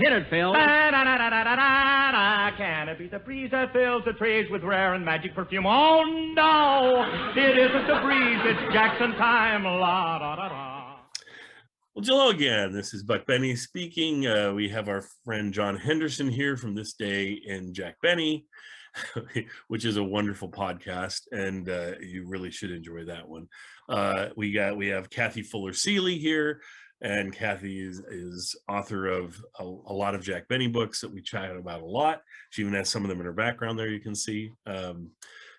Hit it, Phil. Can it be the breeze that fills the trees with rare and magic perfume? Oh, no, it isn't the breeze. It's Jackson time. La, da, da, da. Well, hello again. This is Buck Benny speaking. We have our friend John Henderson here from This Day in Jack Benny, which is a wonderful podcast, and you really should enjoy that one. We have Kathy Fuller-Seeley here, and Kathy is author of a lot of Jack Benny books that we chat about a lot. She even has some of them in her background there. You can see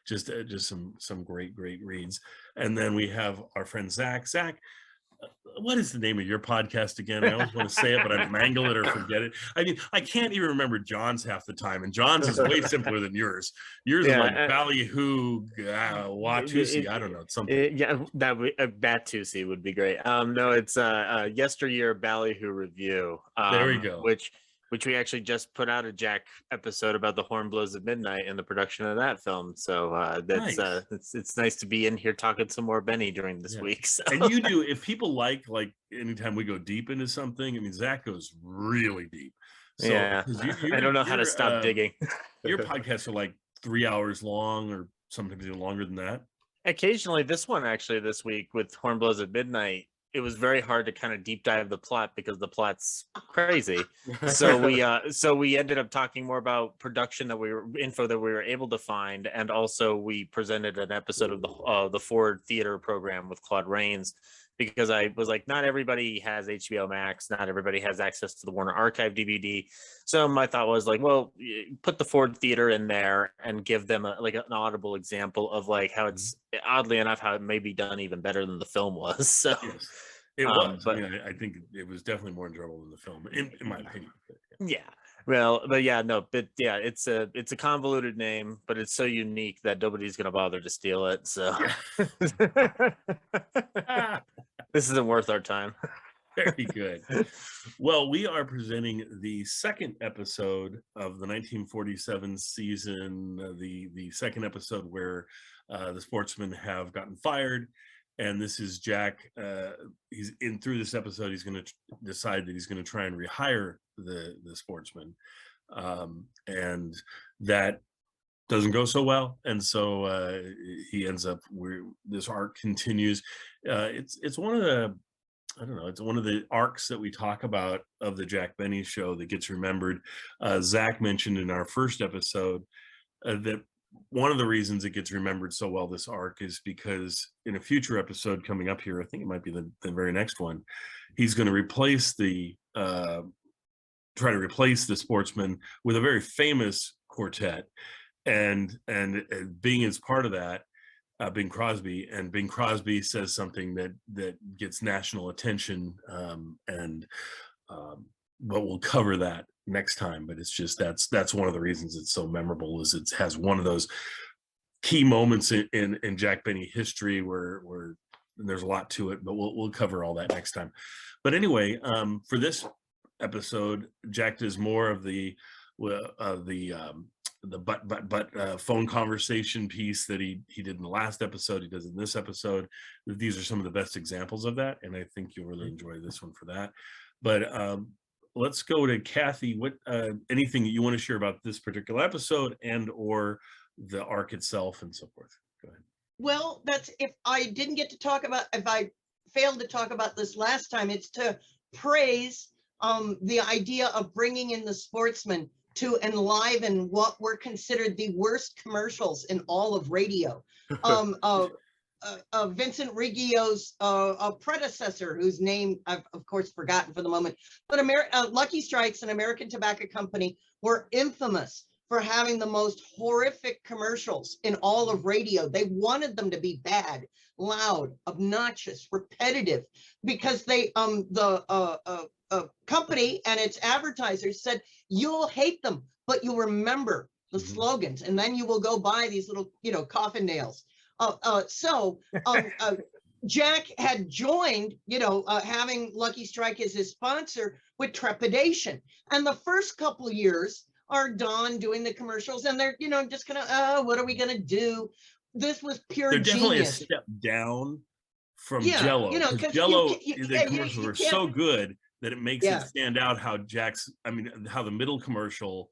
just some great reads. And then we have our friend Zach. Zach, what is the name of your podcast again? I always want to say it, but I mangle it or forget it. I mean, I can't even remember John's half the time, and John's is way simpler than yours. Yours is like Ballyhoo, Watusi, I don't know, something. Batusi would be great. No, it's Yesteryear Ballyhoo Review. There we go. Which we actually just put out a Jack episode about the Horn Blows at Midnight and the production of that film. So that's nice. It's nice to be in here talking some more Benny during this week. So. And you do, if people like anytime we go deep into something, I mean, Zach goes really deep. So, yeah, I don't know how to stop digging. Your podcasts are like 3 hours long, or sometimes even longer than that. Occasionally, this one actually this week with Horn Blows at Midnight, it was very hard to kind of deep dive the plot because the plot's crazy. So we ended up talking more about production info that we were able to find, and also we presented an episode of the Ford Theater program with Claude Rains, because I was like, not everybody has HBO Max, not everybody has access to the Warner Archive DVD. So my thought was like, well, put the Ford Theater in there and give them an audible example of like how it's, oddly enough, how it may be done even better than the film was. So yes, it was. But I think it was definitely more enjoyable than the film, in my opinion. Yeah. Well, but yeah, it's a convoluted name, but it's so unique that nobody's going to bother to steal it. So this isn't worth our time. Very good. Well, we are presenting the second episode of the 1947 season, the second episode where the sportsmen have gotten fired. And this is Jack. Through this episode, he's going to decide that he's going to try and rehire the sportsman, and that doesn't go so well. And so he ends up this arc continues. It's one of the, I don't know, it's one of the arcs that we talk about of the Jack Benny show that gets remembered. Zach mentioned in our first episode that one of the reasons it gets remembered so well, this arc, is because in a future episode coming up here, I think it might be the very next one, he's going to try to replace the sportsman with a very famous quartet, and Bing is part of that, Bing Crosby, and Bing Crosby says something that gets national attention, but we'll cover that next time. But it's just that's one of the reasons it's so memorable, is it has one of those key moments in Jack Benny history where there's a lot to it, but we'll cover all that next time. But anyway, for this episode, Jack does more of the phone conversation piece that he did in the last episode. He does in this episode. These are some of the best examples of that, and I think you'll really enjoy this one for that. But let's go to Kathy. What anything that you want to share about this particular episode and or the arc itself and so forth? Go ahead. Well, if I failed to talk about this last time, it's to praise the idea of bringing in the sportsman to enliven what were considered the worst commercials in all of radio. Vincent Riggio's predecessor, whose name I've of course forgotten for the moment, but Lucky Strikes and American Tobacco Company were infamous for having the most horrific commercials in all of radio. They wanted them to be bad, loud, obnoxious, repetitive, because the company and its advertisers said, you'll hate them, but you'll remember the slogans, and then you will go buy these little, coffin nails. Jack had joined, having Lucky Strike as his sponsor with trepidation. And the first couple of years are Don doing the commercials, and they're, just kind of, what are we going to do? This was pure genius. They're definitely a step down from Jell-O. Because Jell-O, the commercials were so good that it makes Yeah. it stand out how how the middle commercial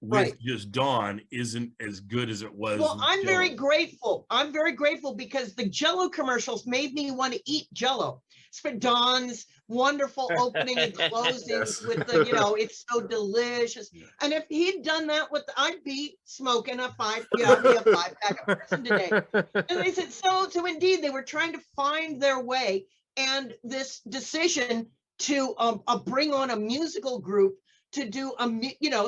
with Right. just Dawn isn't as good as it was. Well, with I'm very Jell-O. grateful. I'm very grateful because the Jell-O commercials made me want to eat Jell-O. For Dawn's wonderful opening and closings Yes. with the, it's so delicious. And if he'd done that with, I'd be smoking I'd be a 5-pack person today. And they said, so indeed, they were trying to find their way. And this decision to bring on a musical group to do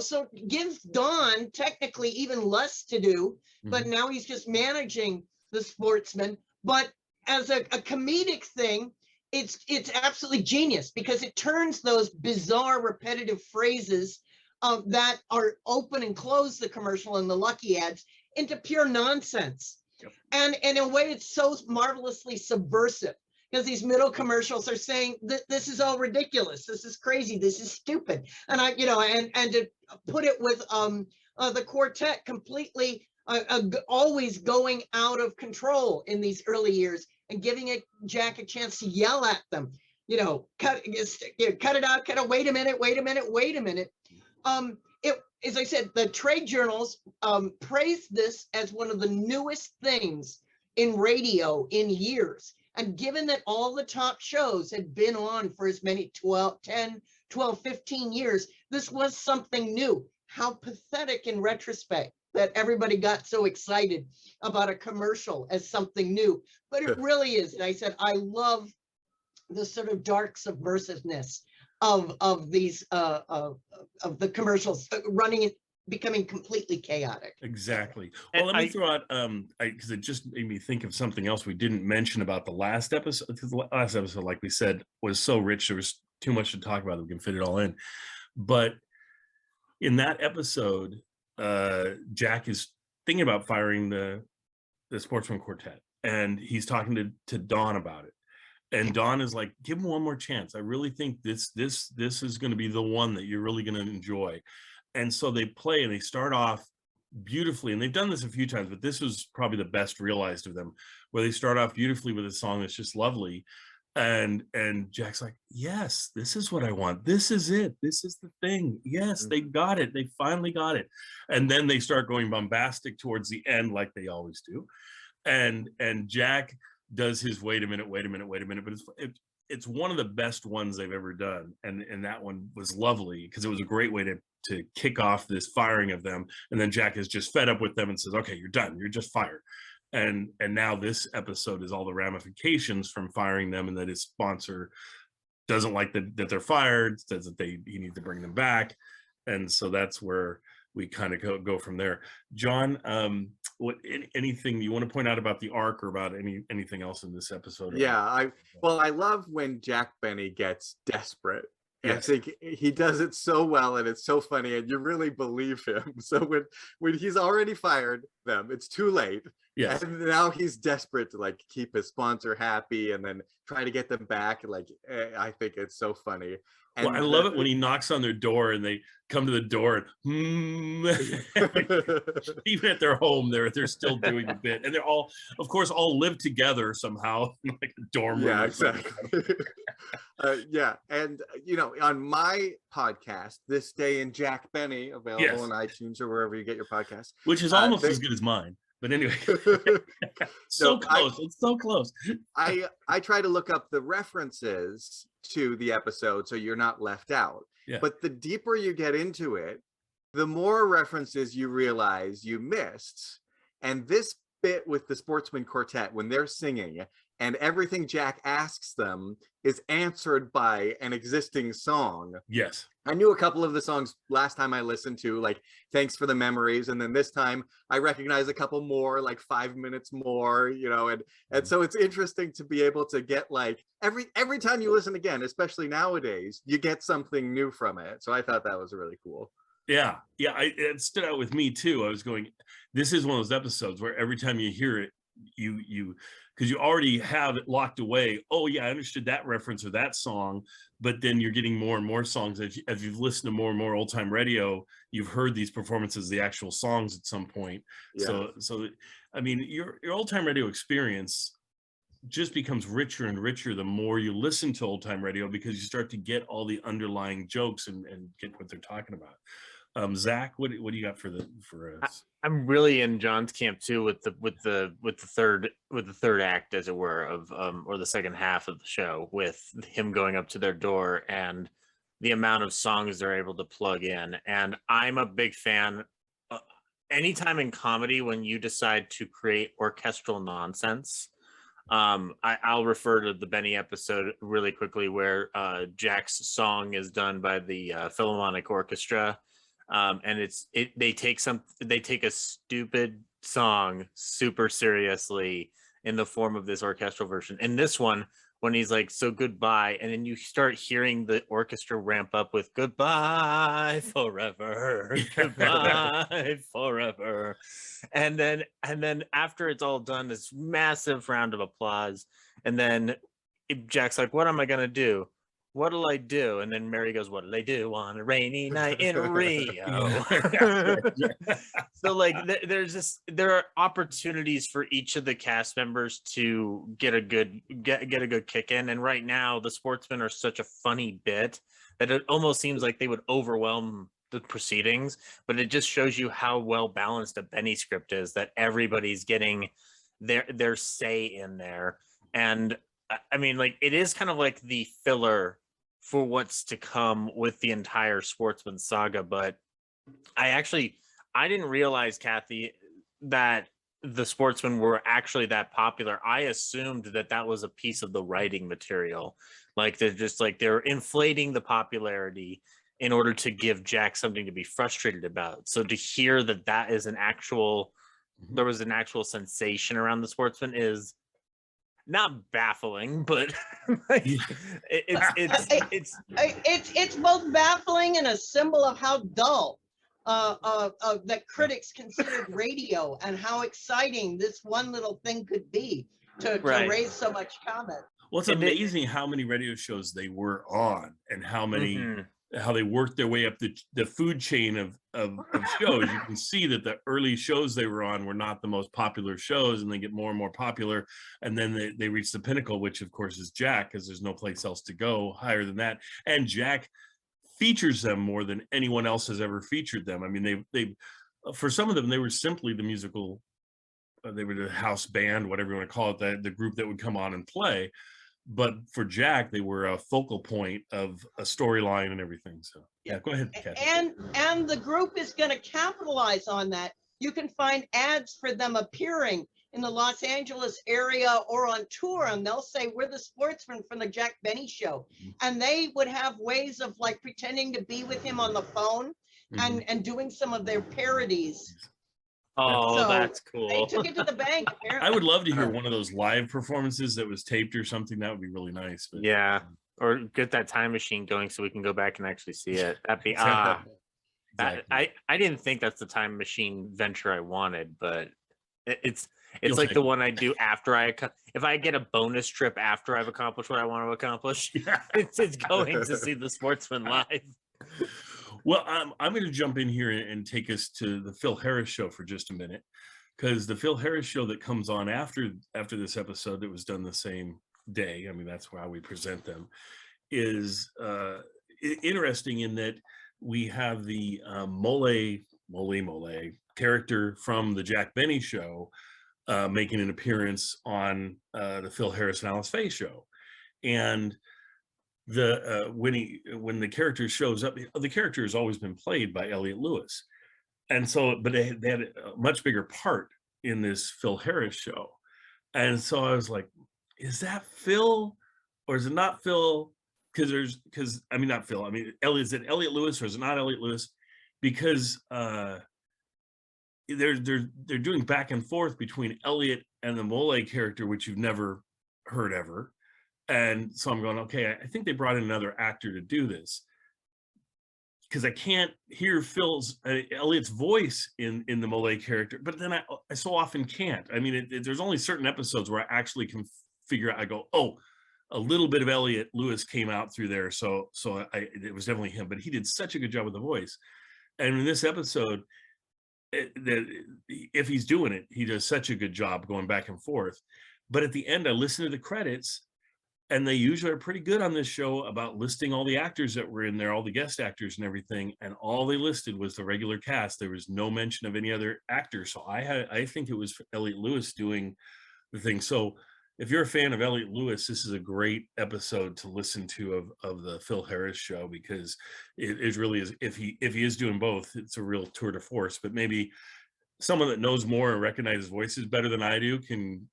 so gives Don technically even less to do, but now he's just managing the Sportsmen. But as a comedic thing, it's absolutely genius because it turns those bizarre repetitive phrases that are open and close the commercial and the Lucky ads into pure nonsense. Yep. And in a way, it's so marvelously subversive. Because these middle commercials are saying that this is all ridiculous, this is crazy, this is stupid, and and to put it with the quartet completely always going out of control in these early years and giving Jack a chance to yell at them, cut it out, wait a minute. It, as I said, the trade journals praised this as one of the newest things in radio in years. And given that all the top shows had been on for as many 10, 12, 15 years, this was something new. How pathetic in retrospect that everybody got so excited about a commercial as something new. But it really is. And I said, I love the sort of dark subversiveness of these of the commercials running it, becoming completely chaotic. Exactly. And Well, let me throw out because it just made me think of something else we didn't mention about the last episode. Because the last episode, like we said, was so rich. There was too much to talk about that we can fit it all in. But in that episode, Jack is thinking about firing the Sportsman Quartet, and he's talking to Dawn about it. And Dawn is like, give him one more chance. I really think this is going to be the one that you're really going to enjoy. And so they play and they start off beautifully. And they've done this a few times, but this was probably the best realized of them, where they start off beautifully with a song that's just lovely. And Jack's like, yes, this is what I want. This is it. This is the thing. Yes, they got it. They finally got it. And then they start going bombastic towards the end, like they always do. And Jack does his wait a minute, but it's one of the best ones they've ever done. And that one was lovely because it was a great way to kick off this firing of them. And then Jack is just fed up with them and says, okay, you're done. You're just fired. And now this episode is all the ramifications from firing them, and that his sponsor doesn't like that they're fired, says that he needs to bring them back. And so that's where we kind of go from there. John, anything you want to point out about the arc or about anything else in this episode? Yeah, I love when Jack Benny gets desperate. Yes. I think he does it so well, and it's so funny, and you really believe him. So when he's already fired them, it's too late. Yes. And now he's desperate to like keep his sponsor happy and then try to get them back. Like, I think it's so funny. And well, I love it when he knocks on their door and they come to the door and even at their home, they're still doing the bit, and they're all, of course, all live together somehow, like a dorm room. Yeah, exactly. Yeah, and on my podcast, This Day in Jack Benny, available on iTunes or wherever you get your podcasts, which is almost as good as mine. But anyway, so close. It's so close. I try to look up the references to the episode so you're not left out. Yeah. But the deeper you get into it, the more references you realize you missed. And this bit with the Sportsman Quartet, when they're singing and everything Jack asks them is answered by an existing song. Yes. I knew a couple of the songs last time I listened to, like Thanks for the Memories. And then this time I recognize a couple more, like 5 minutes more, and so it's interesting to be able to get like every time you listen again, especially nowadays, you get something new from it. So I thought that was really cool. Yeah. It stood out with me too. I was going, this is one of those episodes where every time you hear it, you because you already have it locked away. Oh yeah, I understood that reference or that song, but then you're getting more and more songs as you've listened to more and more old time radio. You've heard these performances, the actual songs at some point. Yeah. So I mean, your old time radio experience just becomes richer and richer the more you listen to old time radio, because you start to get all the underlying jokes and get what they're talking about. Zach, what do you got for us? I'm really in John's camp too with the third act, as it were, of or the second half of the show, with him going up to their door and the amount of songs they're able to plug in. And I'm a big fan. Anytime in comedy when you decide to create orchestral nonsense, I'll refer to the Benny episode really quickly, where Jack's song is done by the Philharmonic Orchestra. And they take a stupid song super seriously in the form of this orchestral version. In this one, when he's like, so goodbye, and then you start hearing the orchestra ramp up with goodbye forever, goodbye forever. And then after it's all done, this massive round of applause. And then Jack's like, what am I gonna do? What'll I do? And then Mary goes, what'll I do on a rainy night in Rio? So like there are opportunities for each of the cast members to get a good kick in. And right now the Sportsmen are such a funny bit that it almost seems like they would overwhelm the proceedings, but it just shows you how well balanced a Benny script is, that everybody's getting their say in there. And I mean, like, it is kind of like the filler for what's to come with the entire Sportsman saga. But I didn't realize, Kathy, that the Sportsmen were actually that popular. I assumed that was a piece of the writing material. Like, they're inflating the popularity in order to give Jack something to be frustrated about. So to hear that is there was an actual sensation around the Sportsmen is not baffling, but like, it's both baffling and a symbol of how dull that critics considered radio, and how exciting this one little thing could be to raise so much comment. Well, it's amazing how many radio shows they were on, and how many how they worked their way up the food chain of shows. You can see that the early shows they were on were not the most popular shows, and they get more and more popular, and then they reach the pinnacle, which of course is Jack, because there's no place else to go higher than that. And Jack features them more than anyone else has ever featured them. I mean, they for some of them, they were simply the musical, they were the house band, whatever you want to call it, the group that would come on and play. But for Jack, they were a focal point of a storyline and everything. So yeah, go ahead, Kathy. And the group is going to capitalize on that. You can find ads for them appearing in the Los Angeles area or on tour, and they'll say, we're the Sportsmen from the Jack Benny Show. And they would have ways of like pretending to be with him on the phone and doing some of their parodies. Oh, so that's cool. They took it to the bank, apparently. I would love to hear one of those live performances that was taped or something. That would be really nice. But, yeah, or get that time machine going so we can go back and actually see it. That'd be exactly. I didn't think that's the time machine venture I wanted, but it's like the one I do after if I get a bonus trip after I've accomplished what I want to accomplish. Yeah. It's going to see the Sportsmen live. Well, I'm going to jump in here and take us to the Phil Harris show for just a minute, because the Phil Harris show that comes on after this episode that was done the same day, I mean, that's how we present them, is interesting in that we have the Mole character from the Jack Benny show making an appearance on the Phil Harris and Alice Faye show. And when the character shows up, the character has always been played by Elliot Lewis, and so but they had a much bigger part in this Phil Harris show. And so I was like, is that Phil or is it not Phil? Is it Elliot Lewis or is it not Elliot Lewis? Because they're doing back and forth between Elliot and the Mole character, which you've never heard ever. And so I'm going, okay, I think they brought in another actor to do this, because I can't hear Elliot's voice in the Mole character, but then I so often can't. I mean, there's only certain episodes where I actually can figure out, I go, oh, a little bit of Elliot Lewis came out through there. So it was definitely him, but he did such a good job with the voice. And in this episode, if he's doing it, he does such a good job going back and forth. But at the end, I listened to the credits, and they usually are pretty good on this show about listing all the actors that were in there, all the guest actors and everything. And all they listed was the regular cast. There was no mention of any other actors. So I think it was Elliot Lewis doing the thing. So if you're a fan of Elliot Lewis, this is a great episode to listen to of the Phil Harris show, because it really is. If he is doing both, it's a real tour de force. But maybe someone that knows more and recognizes voices better than I do can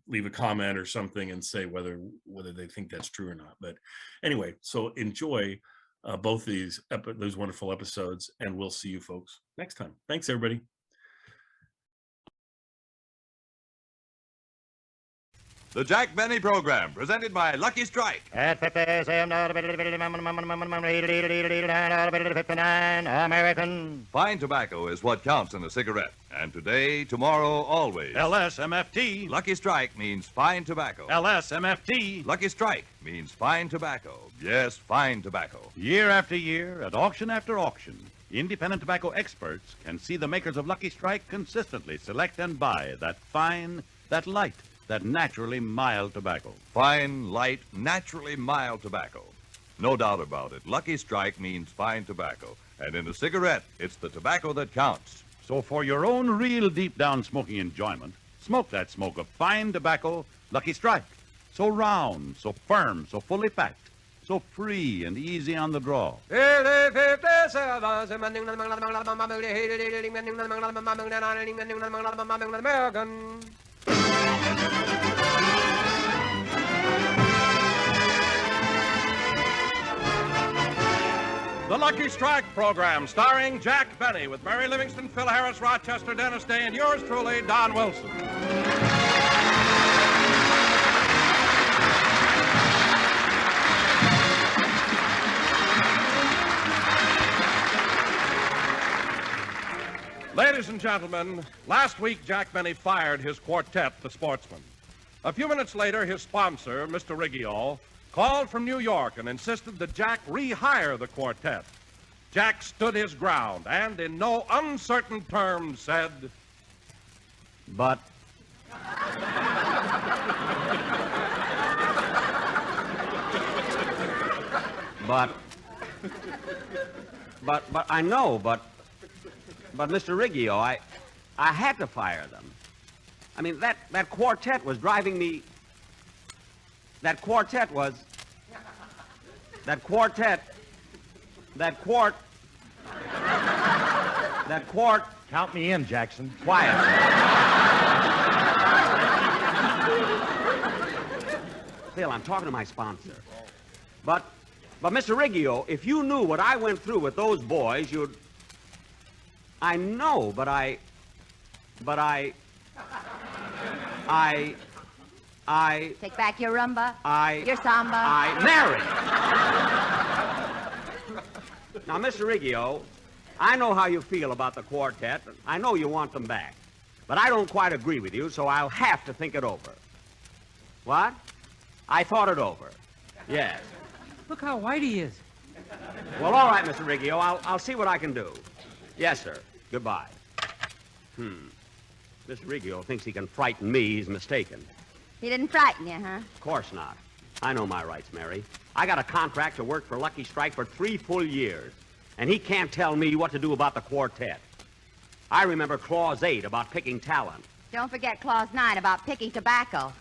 leave a comment or something and say whether they think that's true or not. But anyway, so enjoy both those wonderful episodes, and we'll see you folks next time. Thanks, everybody. The Jack Benny Program, presented by Lucky Strike. At 59 American. Fine tobacco is what counts in a cigarette. And today, tomorrow, always. LSMFT. Lucky Strike means fine tobacco. LSMFT. Lucky Strike means fine tobacco. Yes, fine tobacco. Year after year, at auction after auction, independent tobacco experts can see the makers of Lucky Strike consistently select and buy that fine, that light, that naturally mild tobacco. Fine, light, naturally mild tobacco. No doubt about it. Lucky Strike means fine tobacco. And in a cigarette, it's the tobacco that counts. So for your own real deep down smoking enjoyment, smoke that smoke of fine tobacco, Lucky Strike. So round, so firm, so fully packed, so free and easy on the draw. The Lucky Strike Program, starring Jack Benny, with Mary Livingston, Phil Harris, Rochester, Dennis Day, and yours truly, Don Wilson. Ladies and gentlemen, last week Jack Benny fired his quartet, the Sportsmen. A few minutes later, his sponsor, Mr. Rehire, called from New York and insisted that Jack rehire the quartet. Jack stood his ground and, in no uncertain terms, said, But I know, but Mr. Riggio, I had to fire them. I mean, that quartet was driving me. That quart. Count me in, Jackson. Quiet. Phil, I'm talking to my sponsor. But Mr. Riggio, if you knew what I went through with those boys, you'd. I know, but I. Take back your rumba. Your samba. Mary! Now, Mr. Riggio, I know how you feel about the quartet. I know you want them back. But I don't quite agree with you, so I'll have to think it over. What? I thought it over. Yes. Look how white he is. Well, all right, Mr. Riggio. I'll see what I can do. Yes, sir. Goodbye. Mr. Riggio thinks he can frighten me. He's mistaken. He didn't frighten you, huh? Of course not. I know my rights, Mary. I got a contract to work for Lucky Strike for 3 full years, and he can't tell me what to do about the quartet. I remember Clause 8 about picking talent. Don't forget Clause 9 about picking tobacco.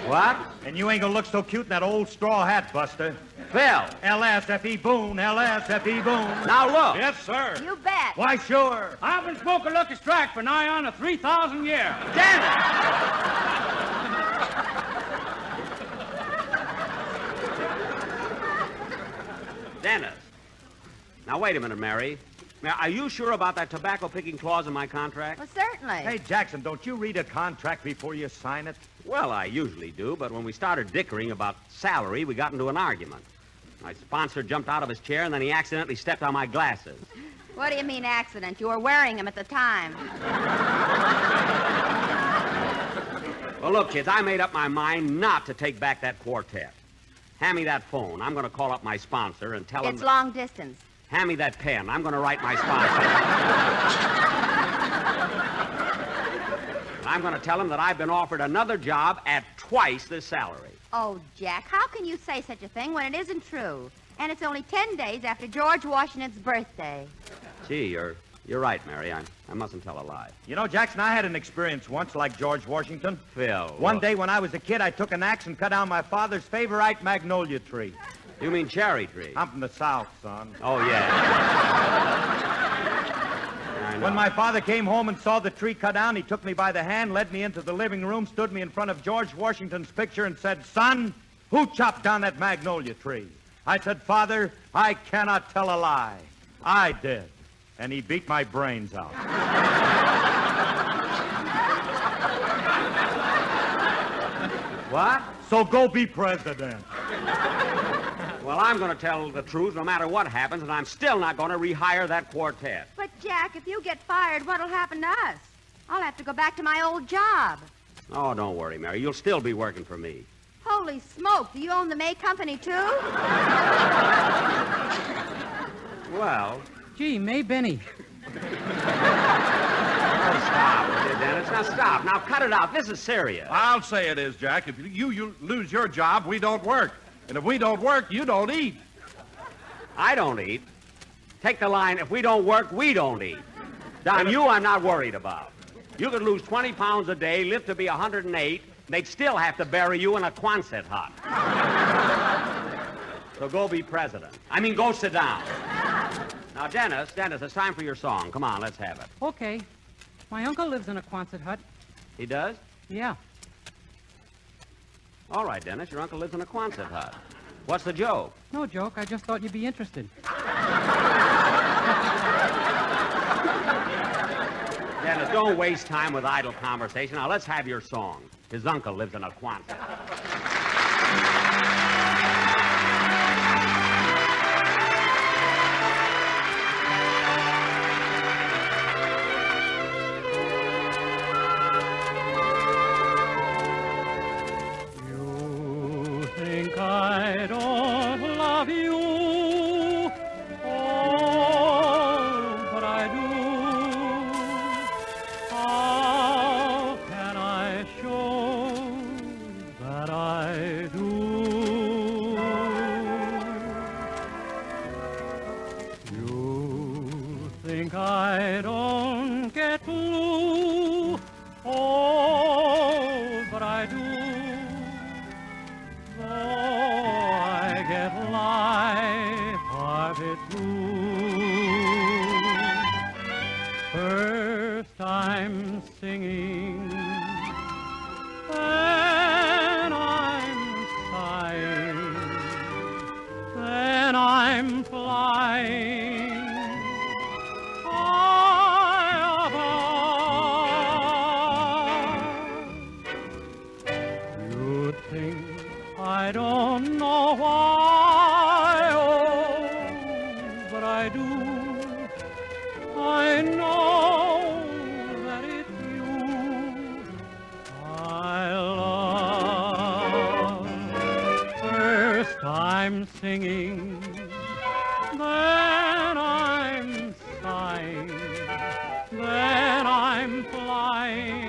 What? And you ain't gonna look so cute in that old straw hat, Buster. Phil! LSFE Boone, LSFE Boone. Now look! Yes, sir. You bet. Why, sure. I've been smoking Lucky Strike for nigh on 3,000 years. Damn it! Dennis. Now, wait a minute, Mary. Now, are you sure about that tobacco picking clause in my contract? Well, certainly. Hey, Jackson, don't you read a contract before you sign it? Well, I usually do, but when we started dickering about salary, we got into an argument. My sponsor jumped out of his chair, and then he accidentally stepped on my glasses. What do you mean accident? You were wearing them at the time. Well, look, kids, I made up my mind not to take back that quartet. Hand me that phone. I'm going to call up my sponsor and tell him... It's long distance. Hand me that pen. I'm going to write my sponsor. I'm going to tell him that I've been offered another job at twice this salary. Oh, Jack, how can you say such a thing when it isn't true? And it's only 10 days after George Washington's birthday. Gee, you're right, Mary. I mustn't tell a lie. You know, Jackson, I had an experience once like George Washington. Phil. One day when I was a kid, I took an axe and cut down my father's favorite magnolia tree. You mean cherry tree? I'm from the South, son. Oh, yeah. When my father came home and saw the tree cut down, he took me by the hand, led me into the living room, stood me in front of George Washington's picture and said, "Son, who chopped down that magnolia tree?" I said, "Father, I cannot tell a lie. I did." And he beat my brains out. What? So go be president. Well, I'm going to tell the truth no matter what happens, and I'm still not going to rehire that quartet. But, Jack, if you get fired, what'll happen to us? I'll have to go back to my old job. Oh, don't worry, Mary. You'll still be working for me. Holy smoke, do you own the May Company, too? Well... Gee, May Benny. Oh, stop, will you, Dennis? Now, stop. Now, cut it out. This is serious. I'll say it is, Jack. If you lose your job, we don't work. And if we don't work, you don't eat. I don't eat. Take the line, if we don't work, we don't eat. Don, you I'm not worried about. You could lose 20 pounds a day, live to be 108, they'd still have to bury you in a Quonset hut. So go be president. I mean, go sit down. Now, Dennis, it's time for your song. Come on, let's have it. Okay. My uncle lives in a Quonset hut. He does? Yeah. All right, Dennis, your uncle lives in a Quonset hut. What's the joke? No joke. I just thought you'd be interested. Dennis, don't waste time with idle conversation. Now, let's have your song. His uncle lives in a Quonset hut. I don't love you, oh, but I do. How can I show that I do? You think I don't get blue, oh, but I do. First I'm singing, then I'm sighing, then I'm flying high above. You'd think I don't know why, oh, but I do. I know that it's you I love. First I'm singing, then I'm sighing, then I'm flying.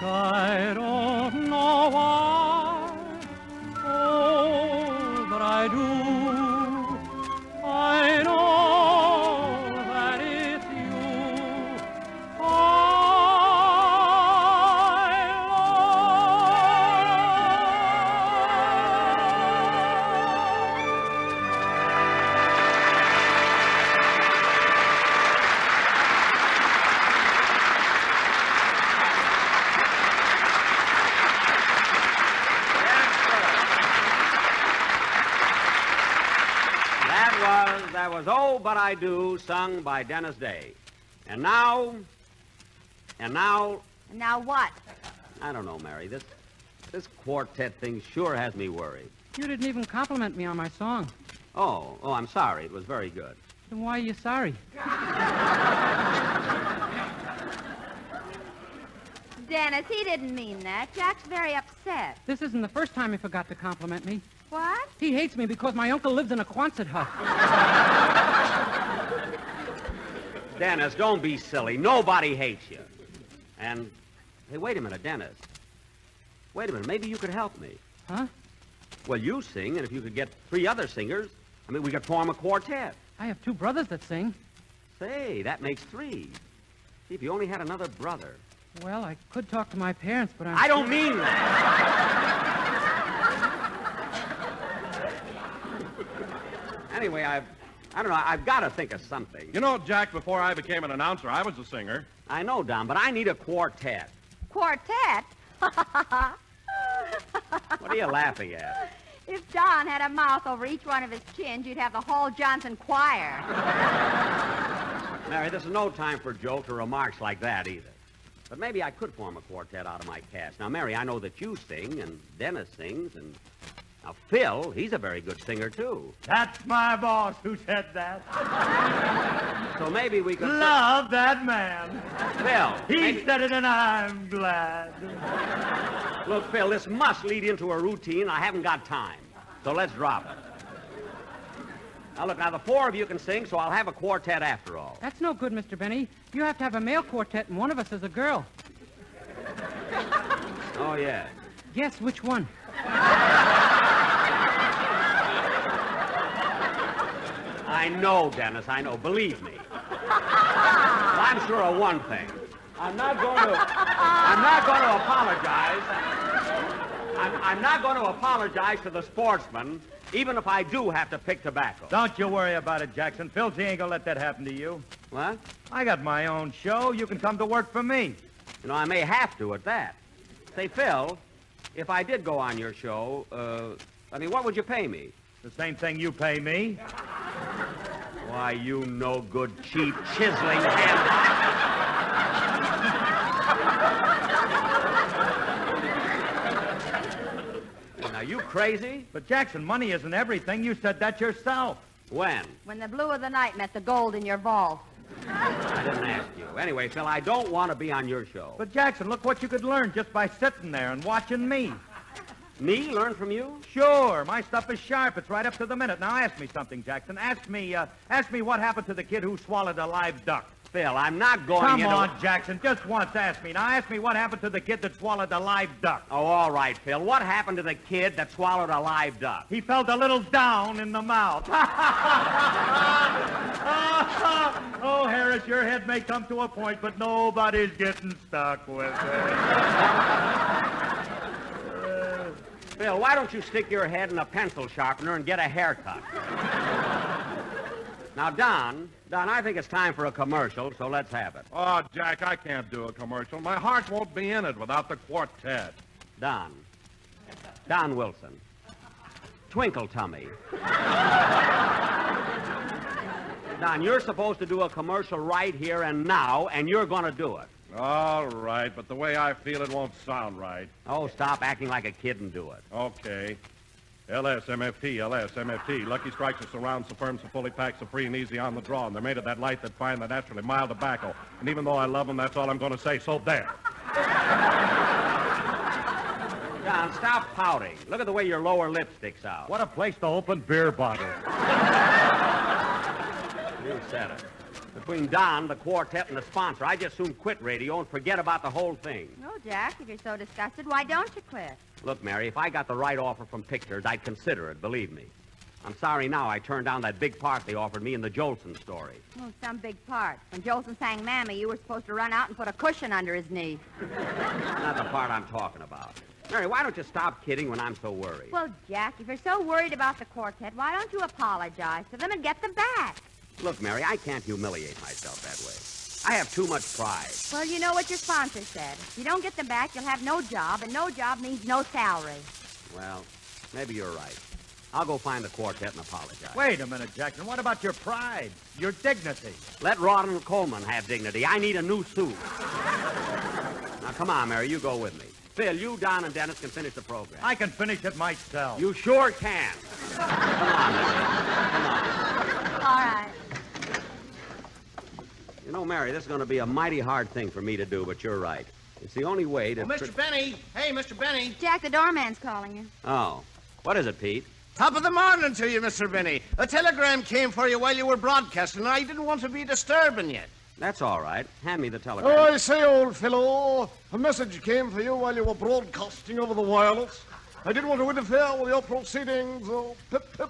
I don't know why, oh, but I do. I know that it's you That was Oh, But I Do, sung by Dennis Day. And now... Now what? I don't know, Mary. This quartet thing sure has me worried. You didn't even compliment me on my song. Oh, I'm sorry. It was very good. Then why are you sorry? Dennis, he didn't mean that. Jack's very upset. This isn't the first time he forgot to compliment me. What? He hates me because my uncle lives in a Quonset hut. Dennis, don't be silly. Nobody hates you. And, hey, wait a minute, Dennis. Wait a minute. Maybe you could help me. Huh? Well, you sing, and if you could get 3 other singers, we could form a quartet. I have 2 brothers that sing. Say, that makes 3. See, if you only had another brother. Well, I could talk to my parents, but I don't mean that. Anyway, I don't know. I've got to think of something. You know, Jack, before I became an announcer, I was a singer. I know, Don, but I need a quartet. Quartet? What are you laughing at? If Don had a mouth over each one of his chins, you'd have the Hall Johnson Choir. Mary, this is no time for jokes or remarks like that either. But maybe I could form a quartet out of my cast. Now, Mary, I know that you sing, and Dennis sings, and... Now, Phil, he's a very good singer, too. That's my boss who said that. So maybe we could... Love that man. Phil, He said it, and I'm glad. Look, Phil, this must lead into a routine. I haven't got time. So let's drop it. Now, look, the 4 of you can sing, so I'll have a quartet after all. That's no good, Mr. Benny. You have to have a male quartet, and one of us is a girl. Oh, yeah. Guess which one? I know, Dennis, I know. Believe me. Well, I'm sure of one thing. I'm not going to apologize. I'm not going to apologize to the Sportsmen, even if I do have to pick tobacco. Don't you worry about it, Jackson. Philzy ain't gonna let that happen to you. What? I got my own show. You can come to work for me. You know, I may have to at that. Say, Phil, if I did go on your show, what would you pay me? The same thing you pay me. Why, you no good, cheap, chiseling hand. Now, you crazy? But, Jackson, money isn't everything. You said that yourself. When? When the blue of the night met the gold in your vault. I didn't ask you. Anyway, Phil, I don't want to be on your show. But, Jackson, look what you could learn just by sitting there and watching me. Me? Learn from you? Sure. My stuff is sharp. It's right up to the minute. Now, ask me something, Jackson. Ask me what happened to the kid who swallowed a live duck. Phil, I'm not going Come into... on, Jackson. Just once, ask me. Now, ask me what happened to the kid that swallowed a live duck. Oh, all right, Phil. What happened to the kid that swallowed a live duck? He felt a little down in the mouth. Oh, Harris, your head may come to a point, but nobody's getting stuck with it. Phil, why don't you stick your head in a pencil sharpener and get a haircut? Now, Don, I think it's time for a commercial, so let's have it. Oh, Jack, I can't do a commercial. My heart won't be in it without the quartet. Don Wilson. Twinkle Tummy. Don, you're supposed to do a commercial right here and now, and you're going to do it. All right, but the way I feel, it won't sound right. Oh, stop acting like a kid and do it. Okay. LSMFT. Lucky Strikes are surround, so firm, so fully packed, so free and easy on the draw. And they're made of that light, that fine, that naturally mild tobacco. And even though I love them, that's all I'm going to say. So there. Don, stop pouting. Look at the way your lower lip sticks out. What a place to open beer bottles. You said it. Between Don, the quartet, and the sponsor, I just soon quit radio and forget about the whole thing. Oh, Jack, if you're so disgusted, why don't you quit? Look, Mary, if I got the right offer from pictures, I'd consider it, believe me. I'm sorry now I turned down that big part they offered me in the Jolson story. Oh, some big part. When Jolson sang Mammy, you were supposed to run out and put a cushion under his knee. Not the part I'm talking about. Mary, why don't you stop kidding when I'm so worried? Well, Jack, if you're so worried about the quartet, why don't you apologize to them and get them back? Look, Mary, I can't humiliate myself that way. I have too much pride. Well, you know what your sponsor said. If you don't get them back, you'll have no job, and no job means no salary. Well, maybe you're right. I'll go find the quartet and apologize. Wait a minute, Jackson. What about your pride, your dignity? Let Rawdon Coleman have dignity. I need a new suit. Now, come on, Mary, you go with me. Phil, you, Don, and Dennis can finish the program. I can finish it myself. You sure can. Come on, Mary. Come on. All right. You know, Mary, this is going to be a mighty hard thing for me to do, but you're right. It's the only way to... Oh, Mr. Benny. Hey, Mr. Benny. Jack, the doorman's calling you. Oh. What is it, Pete? Top of the morning to you, Mr. Benny. A telegram came for you while you were broadcasting, and I didn't want to be disturbing you. That's all right. Hand me the telegram. Oh, I say, old fellow, a message came for you while you were broadcasting over the wireless. I didn't want to interfere with your proceedings. Oh, pip, pip.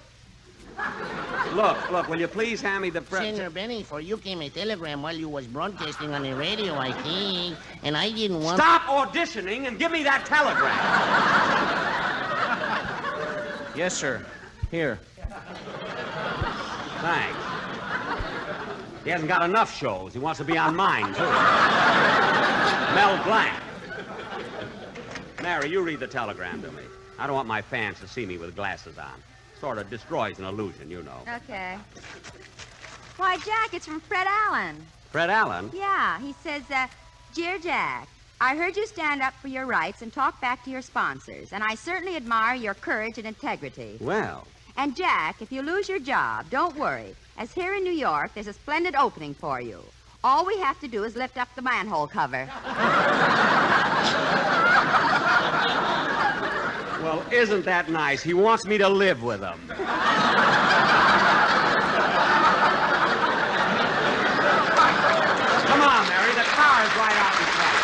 Look, will you please hand me the... Senor Benny, for you came a telegram while you was broadcasting on the radio, I think, and I didn't want... Stop auditioning and give me that telegram. Yes, sir. Here. Thanks. He hasn't got enough shows. He wants to be on mine, too. Mel Blanc. Mary, you read the telegram to me. I don't want my fans to see me with glasses on. Sort of destroys an illusion, you know. Okay. Why, Jack, it's from Fred Allen. Fred Allen? Yeah, he says, Dear Jack, I heard you stand up for your rights and talk back to your sponsors, and I certainly admire your courage and integrity. Well. And Jack, if you lose your job, don't worry, as here in New York, there's a splendid opening for you. All we have to do is lift up the manhole cover. Well, isn't that nice? He wants me to live with him. Come on, Mary. The car is right out in front.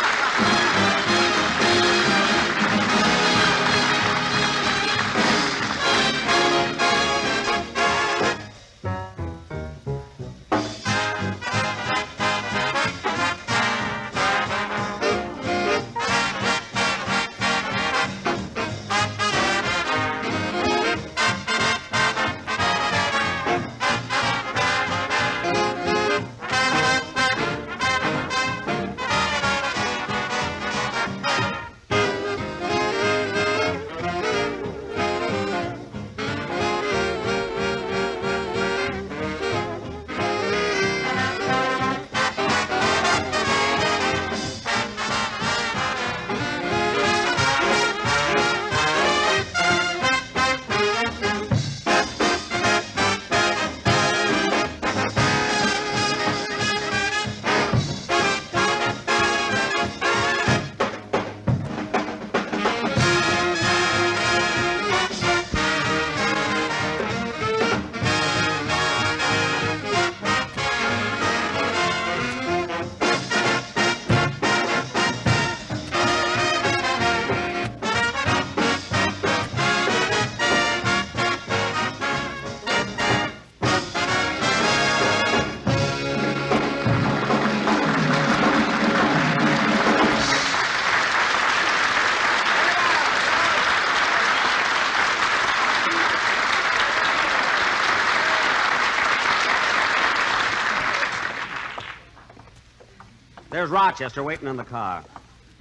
There's Rochester waiting in the car.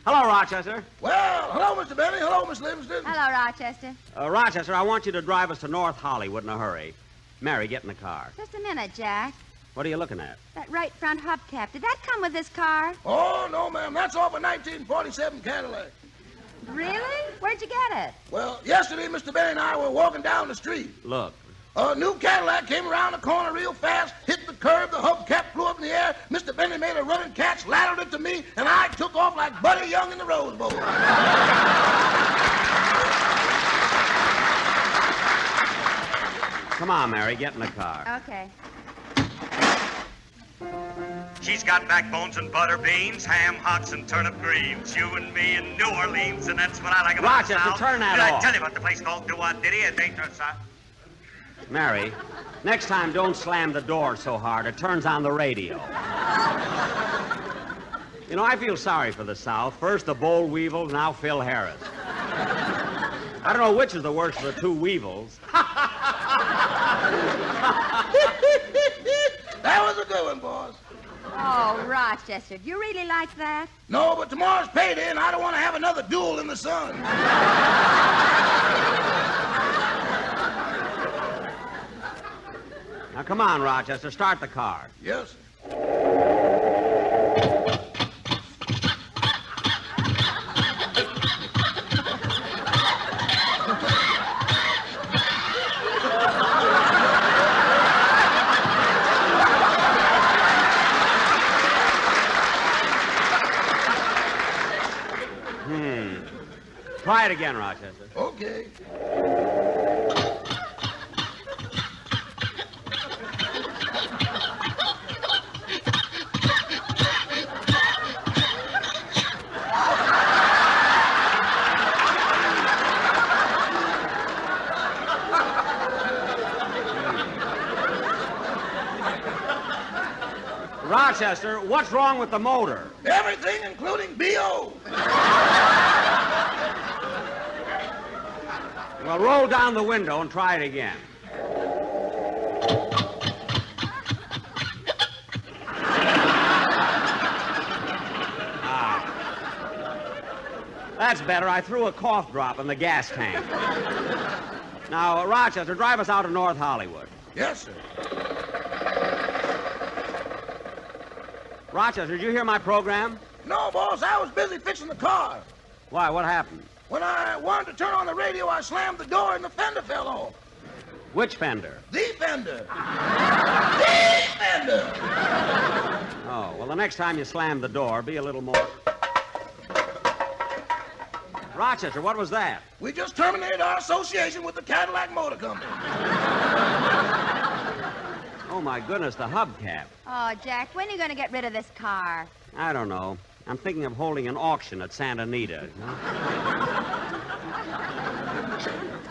Hello, Rochester. Well, hello, Mr. Benny. Hello, Miss Livingston. Hello, Rochester. Rochester, I want you to drive us to North Hollywood in a hurry. Mary, get in the car. Just a minute, Jack. What are you looking at? That right front hubcap. Did that come with this car? Oh, no, ma'am. That's off a 1947 Cadillac. Really? Where'd you get it? Well, yesterday, Mr. Benny and I were walking down the street. Look. A new Cadillac came around the corner real fast, hit the curb, the hubcap flew up in the air. Mr. Benny made a running catch, laddered it to me, and I took off like Buddy Young in the Rose Bowl. Come on, Mary, get in the car. Okay. She's got backbones and butter beans, ham, hocks, and turnip greens. You and me in New Orleans, and that's what I like about the Rochester, South. turn that Did off. I tell you about the place called Do-Wah-Diddy? It ain't no South. Mary, next time don't slam the door so hard. It turns on the radio. You know, I feel sorry for the South. First the boll weevil, now Phil Harris. I don't know which is the worst of the two weevils. That was a good one, boss. Oh, Rochester, do you really like that? No, but tomorrow's payday, and I don't want to have another duel in the sun. Now, come on, Rochester, start the car. Yes, sir. Try it again, Rochester. Okay. Rochester, what's wrong with the motor? Everything, including B.O. Well, roll down the window and try it again. That's better. I threw a cough drop in the gas tank. Now, Rochester, drive us out to North Hollywood. Yes, sir. Rochester, did you hear my program? No, boss, I was busy fixing the car. Why, what happened? When I wanted to turn on the radio, I slammed the door and the fender fell off. Which fender? The fender. The fender. Oh, well, the next time you slam the door, be a little more... Rochester, what was that? We just terminated our association with the Cadillac Motor Company. Oh, my goodness, the hubcap. Oh, Jack, when are you going to get rid of this car? I don't know. I'm thinking of holding an auction at Santa Anita.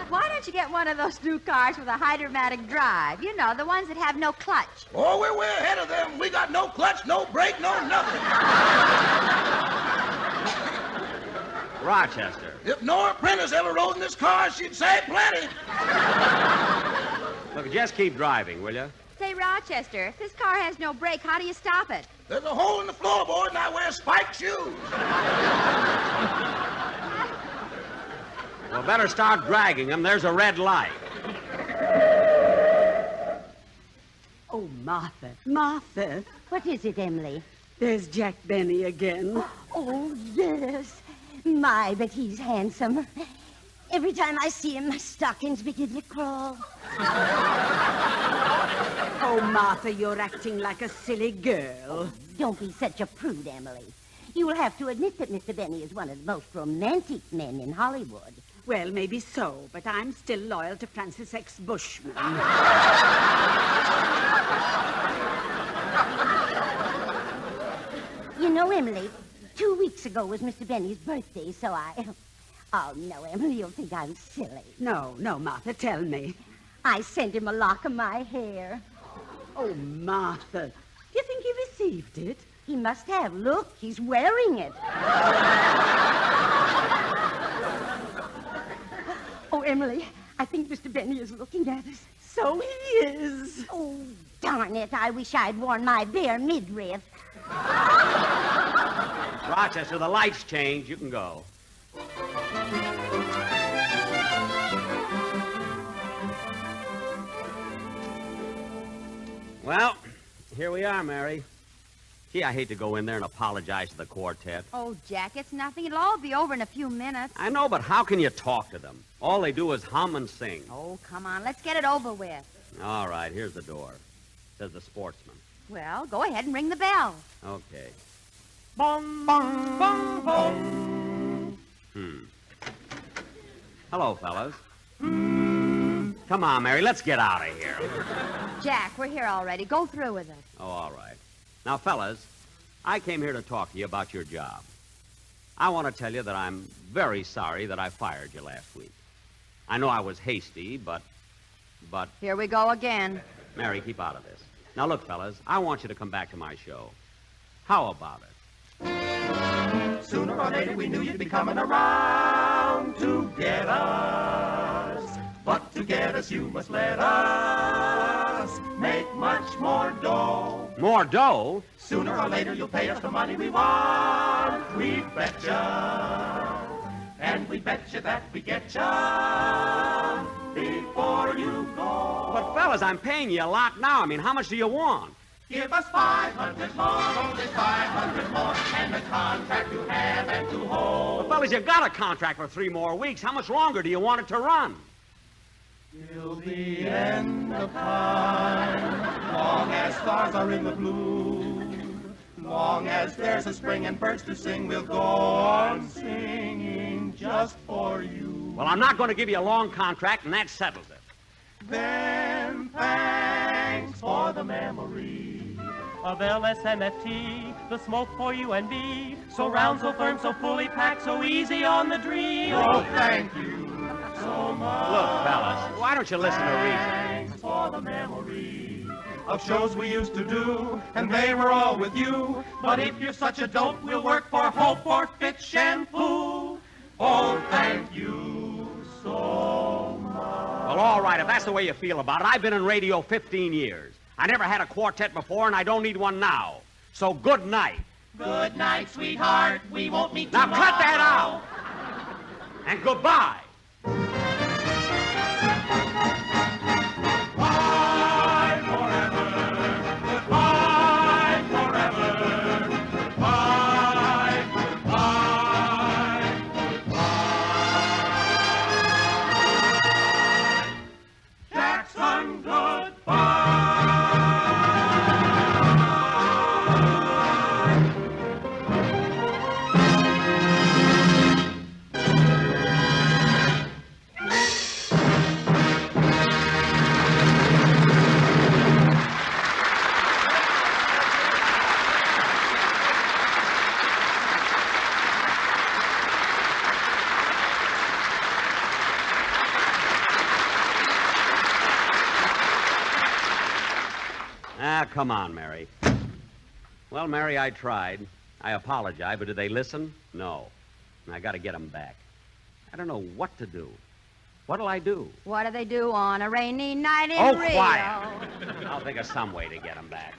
Why don't you get one of those new cars with a hydromatic drive? You know, the ones that have no clutch. Oh, we're way ahead of them. We got no clutch, no brake, no nothing. Rochester. If Nora Prentice ever rode in this car, she'd say plenty. Look, just keep driving, will you? Say, Rochester, if this car has no brake, how do you stop it? There's a hole in the floorboard and I wear spiked shoes. Well, better start dragging them. There's a red light. Oh, Martha. Martha. What is it, Emily? There's Jack Benny again. Oh, yes. My, but he's handsome. Every time I see him, my stockings begin to crawl. Oh, Martha, you're acting like a silly girl. Don't be such a prude, Emily. You will have to admit that Mr. Benny is one of the most romantic men in Hollywood. Well, maybe so, but I'm still loyal to Francis X. Bushman. You know, Emily, 2 weeks ago was Mr. Benny's birthday, so I... Oh, no, Emily, you'll think I'm silly. No, Martha, tell me. I sent him a lock of my hair. Oh, Martha, do you think he received it? He must have. Look, he's wearing it. Oh, Emily, I think Mr. Benny is looking at us. So he is. Oh, darn it. I wish I'd worn my bare midriff. Rochester, the lights change. You can go. Well, here we are, Mary. Gee, I hate to go in there and apologize to the quartet. Oh, Jack, it's nothing. It'll all be over in a few minutes. I know, but how can you talk to them? All they do is hum and sing. Oh, come on. Let's get it over with. All right, here's the door. It says the Sportsman. Well, go ahead and ring the bell. Okay. Bong, bong, bong, bong. Hello, fellas. Come on, Mary, let's get out of here. Jack, we're here already. Go through with it. Oh, all right. Now, fellas, I came here to talk to you about your job. I want to tell you that I'm very sorry that I fired you last week. I know I was hasty, but... Here we go again. Mary, keep out of this. Now, look, fellas, I want you to come back to my show. How about it? Sooner or later we knew you'd be coming around to get us. But to get us you must let us make much more dough. More dough? Sooner or later you'll pay us the money we want. We betcha. And we betcha that we get ya before you go. But, fellas, I'm paying you a lot now. I mean, how much do you want? Give us 500 more, only 500 more, and the contract you have and to hold. Well, fellas, you got a contract for 3 more weeks. How much longer do you want it to run? Till the end of time, long as stars are in the blue, long as there's a spring and birds to sing, we'll go on singing written just for you. Well, I'm not going to give you a long contract, and that settles it. Then thanks for the memory of LSMFT, the smoke for you and me. So round, so firm, so fully packed, so easy on the dream. Oh, thank you so much. Look, fellas, why don't you listen to reason? Thanks for the memory of shows we used to do, and they were all with you. But if you're such a dope, we'll work for Hope or Fitch Shampoo. Oh, thank you so much. Well, all right, if that's the way you feel about it. I've been in radio 15 years. I never had a quartet before, and I don't need one now. So good night. Good night, sweetheart. We won't meet Now tomorrow. cut that out. And goodbye. Goodbye forever. Goodbye forever. Goodbye, goodbye, goodbye. Jackson, goodbye. Ah, come on, Mary. Well, Mary, I tried. I apologize, but did they listen? No. And I got to get them back. I don't know what to do. What'll I do? What do they do on a rainy night in Oh, Rio? quiet. I'll think of some way to get them back.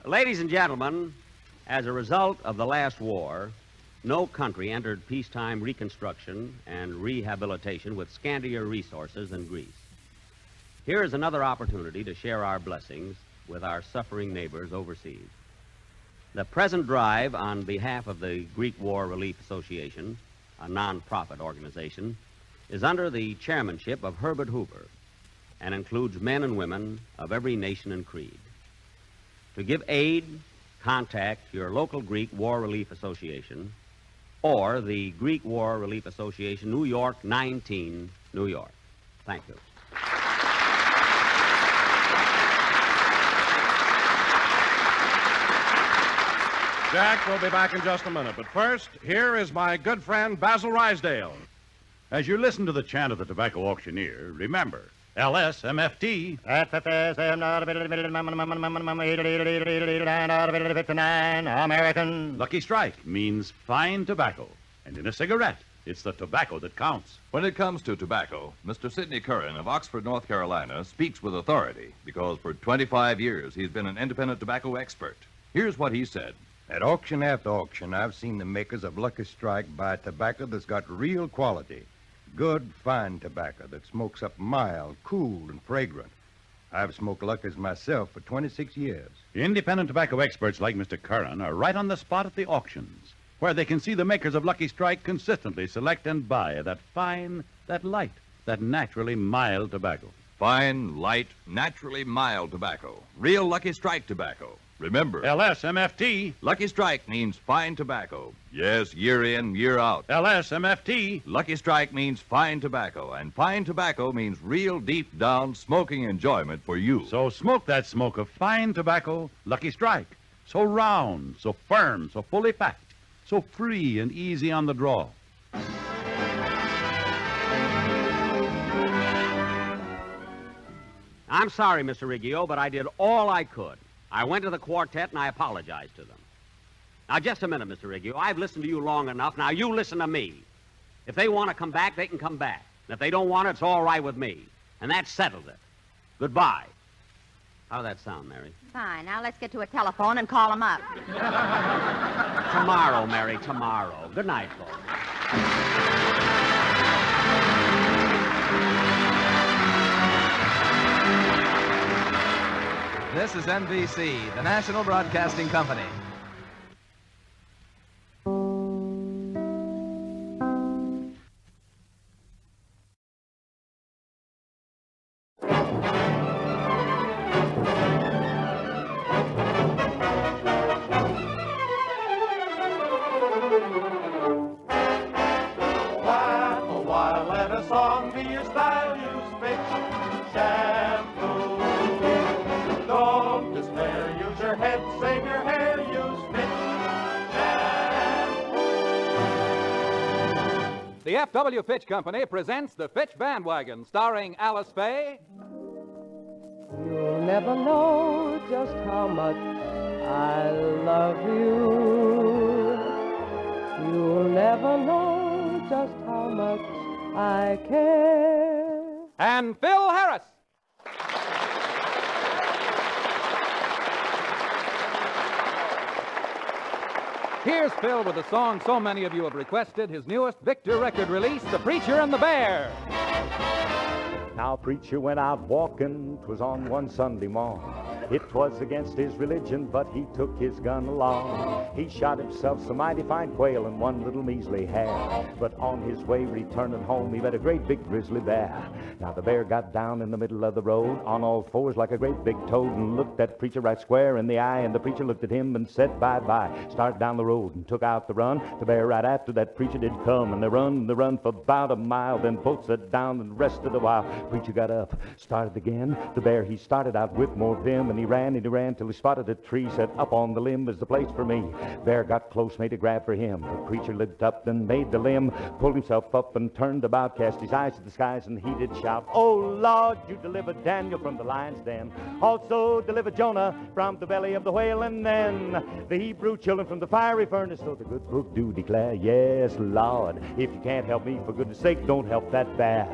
Ladies and gentlemen, as a result of the last war, no country entered peacetime reconstruction and rehabilitation with scantier resources than Greece. Here is another opportunity to share our blessings with our suffering neighbors overseas. The present drive on behalf of the Greek War Relief Association, a non-profit organization, is under the chairmanship of Herbert Hoover and includes men and women of every nation and creed. To give aid, contact your local Greek War Relief Association or the Greek War Relief Association, New York 19, New York. Thank you. Jack will be back in just a minute. But first, here is my good friend Basil Rysdale. As you listen to the chant of the tobacco auctioneer, remember, LSMFT. American. Lucky Strike means fine tobacco. And in a cigarette, it's the tobacco that counts. When it comes to tobacco, Mr. Sidney Curran of Oxford, North Carolina, speaks with authority because for 25 years he's been an independent tobacco expert. Here's what he said. At auction after auction, I've seen the makers of Lucky Strike buy tobacco that's got real quality. Good, fine tobacco that smokes up mild, cool, and fragrant. I've smoked Lucky's myself for 26 years. Independent tobacco experts like Mr. Curran are right on the spot at the auctions, where they can see the makers of Lucky Strike consistently select and buy that fine, that light, that naturally mild tobacco. Fine, light, naturally mild tobacco. Real Lucky Strike tobacco. Remember, LSMFT. Lucky Strike means fine tobacco. Yes, year in, year out. LSMFT. Lucky Strike means fine tobacco, and fine tobacco means real deep down smoking enjoyment for you. So smoke that smoke of fine tobacco, Lucky Strike. So round, so firm, so fully packed, so free and easy on the draw. I'm sorry, Mr. Riggio, but I did all I could. I went to the quartet and I apologized to them. Now, just a minute, Mr. Riggio. I've listened to you long enough. Now, you listen to me. If they want to come back, they can come back. And if they don't want it, it's all right with me. And that settles it. Goodbye. How'd that sound, Mary? Fine. Now let's get to a telephone and call them up. Tomorrow, Mary, tomorrow. Good night, folks. This is NBC, the National Broadcasting Company. The F.W. Fitch Company presents The Fitch Bandwagon, starring Alice Faye. You'll never know just how much I love you. You'll never know just how much I care. And Phil Harris. Here's Phil with a song so many of you have requested, his newest Victor record release, The Preacher and the Bear. Now, preacher went out walking, 'twas on one Sunday morn. It was against his religion, but he took his gun along. He shot himself some mighty fine quail and one little measly hare. But on his way returning home, he met a great big grizzly bear. Now, the bear got down in the middle of the road on all fours like a great big toad and looked that preacher right square in the eye. And the preacher looked at him and said bye-bye. Started down the road and took out the run. The bear right after that preacher did come. And they run for about a mile. Then both sat down and rested a while. Preacher got up, started again. The bear, he started out with more vim. And he ran till he spotted a tree. Said, up on the limb is the place for me. Bear got close, made a grab for him. The preacher looked up and made the limb. Pulled himself up and turned about. Cast his eyes to the skies and he did shout, oh, Lord, you delivered Daniel from the lion's den. Also delivered Jonah from the belly of the whale. And then the Hebrew children from the fiery furnace. So the good book do declare, yes, Lord, if you can't help me, for goodness sake, don't help that bear.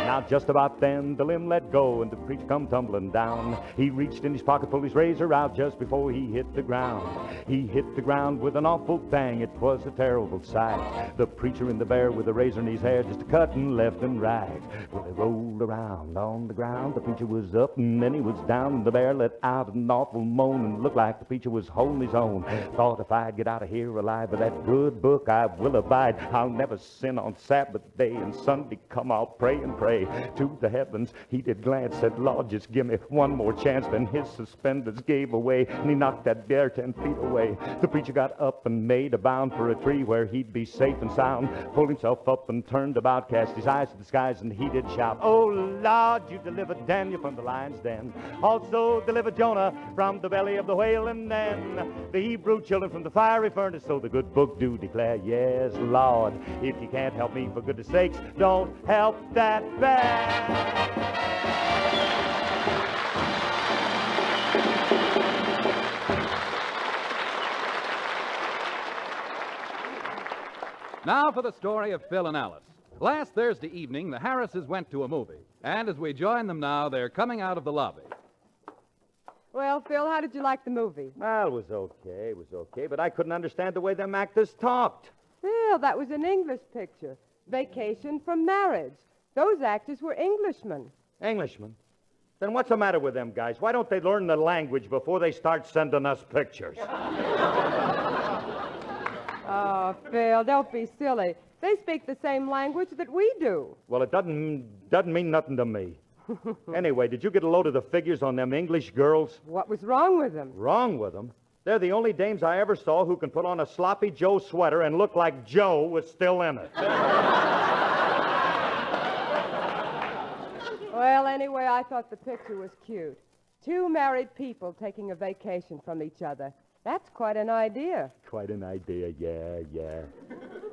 Now, just about then, the limb let go, and the preacher come tumbling down. He reached in his pocket, pulled his razor out just before he hit the ground. He hit the ground with an awful bang. It was a terrible sight. The preacher and the bear with a razor in his hair, just cutting left and right. Well, they rolled around on the ground. The preacher was up, and then he was down, and the bear let out an awful moan, and looked like the preacher was holding his own. Thought if I'd get out of here alive with that good book, I will abide. I'll never sin on Sabbath day, and Sunday come, I'll pray and pray to the heavens. He did glance, said, Lord, just give me one more chance. Then his suspenders gave away, and he knocked that bear 10 feet away. The preacher got up and made a bound for a tree where he'd be safe and sound. Pulled himself up and turned about, cast his eyes to the skies, and he did shout, oh, Lord, you delivered Daniel from the lion's den. Also delivered Jonah from the belly of the whale. And then the Hebrew children from the fiery furnace. So the good book do declare, yes, Lord, if you can't help me, for goodness sakes, don't help that bear. Now for the story of Phil and Alice. Last Thursday evening, the Harrises went to a movie. And as we join them now, they're coming out of the lobby. Well, Phil, how did you like the movie? Well, it was okay, but I couldn't understand the way them actors talked. Phil, that was an English picture. Vacation from Marriage. Those actors were Englishmen. Englishmen? Then what's the matter with them guys? Why don't they learn the language before they start sending us pictures? Oh, Phil, don't be silly. They speak the same language that we do. Well, it doesn't mean nothing to me. Anyway, did you get a load of the figures on them English girls? What was wrong with them? Wrong with them? They're the only dames I ever saw who can put on a sloppy Joe sweater and look like Joe was still in it. Well, anyway, I thought the picture was cute. Two married people taking a vacation from each other. That's quite an idea. Quite an idea, yeah.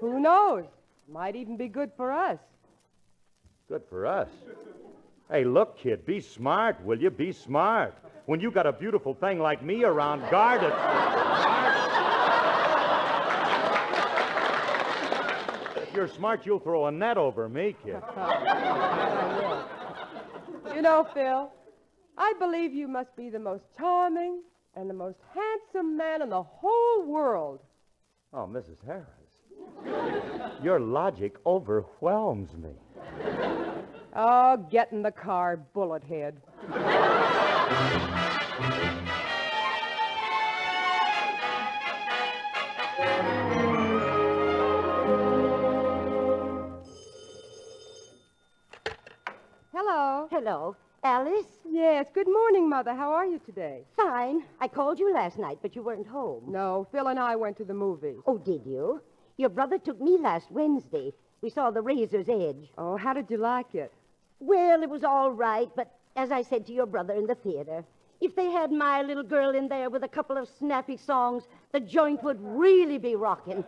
Who knows? Might even be good for us. Good for us? Hey, look, kid, be smart, will you? Be smart. When you got a beautiful thing like me around, guard it. If you're smart, you'll throw a net over me, kid. You know, Phil, I believe you must be the most charming and the most handsome man in the whole world. Oh, Mrs. Harris, your logic overwhelms me. Oh, get in the car, bullet head. Hello. Hello. Alice? Yes, good morning, Mother. How are you today? Fine. I called you last night, but you weren't home. No, Phil and I went to the movies. Oh, did you? Your brother took me last Wednesday. We saw The Razor's Edge. Oh, how did you like it? Well, it was all right, but as I said to your brother in the theater, if they had my little girl in there with a couple of snappy songs, the joint would really be rocking.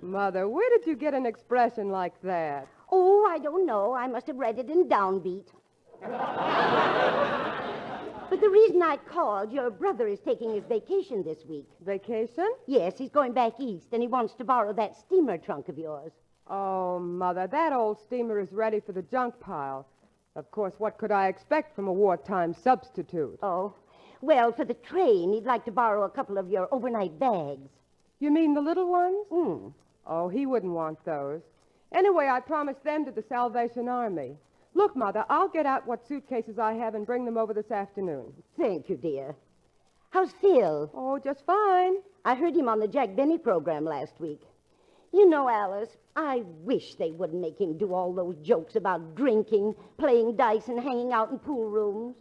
Mother, where did you get an expression like that? Oh, I don't know. I must have read it in Downbeat. But the reason I called, your brother is taking his vacation this week. Vacation? Yes, he's going back east, and he wants to borrow that steamer trunk of yours. Oh, Mother, that old steamer is ready for the junk pile. Of course, what could I expect from a wartime substitute? Oh, well, for the train, he'd like to borrow a couple of your overnight bags. You mean the little ones? Hmm. Oh, he wouldn't want those. Anyway, I promised them to the Salvation Army. Look, Mother, I'll get out what suitcases I have and bring them over this afternoon. Thank you, dear. How's Phil? Oh, just fine. I heard him on the Jack Benny program last week. You know, Alice, I wish they wouldn't make him do all those jokes about drinking, playing dice, and hanging out in pool rooms.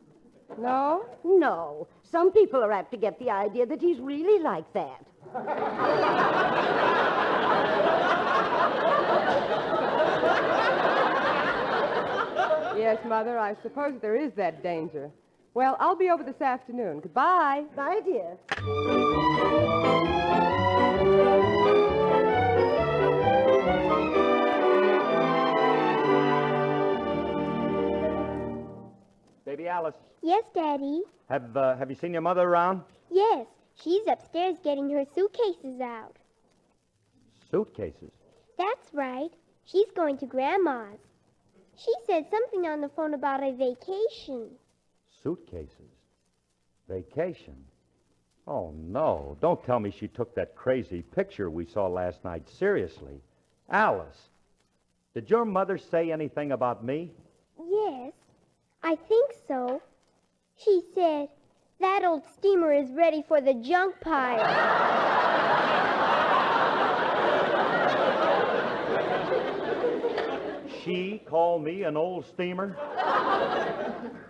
No? No. Some people are apt to get the idea that he's really like that. Yes, Mother, I suppose there is that danger. Well, I'll be over this afternoon. Goodbye. Bye, dear. Baby Alice, Yes, Daddy. have you seen your mother around? Yes, she's upstairs getting her suitcases out. Suitcases? That's right. She's going to Grandma's. She said something on the phone about a vacation. Suitcases? Vacation? Oh, no. Don't tell me she took that crazy picture we saw last night. Seriously. Alice, did your mother say anything about me? Yes, I think so. She said, that old steamer is ready for the junk pile. She called me an old steamer?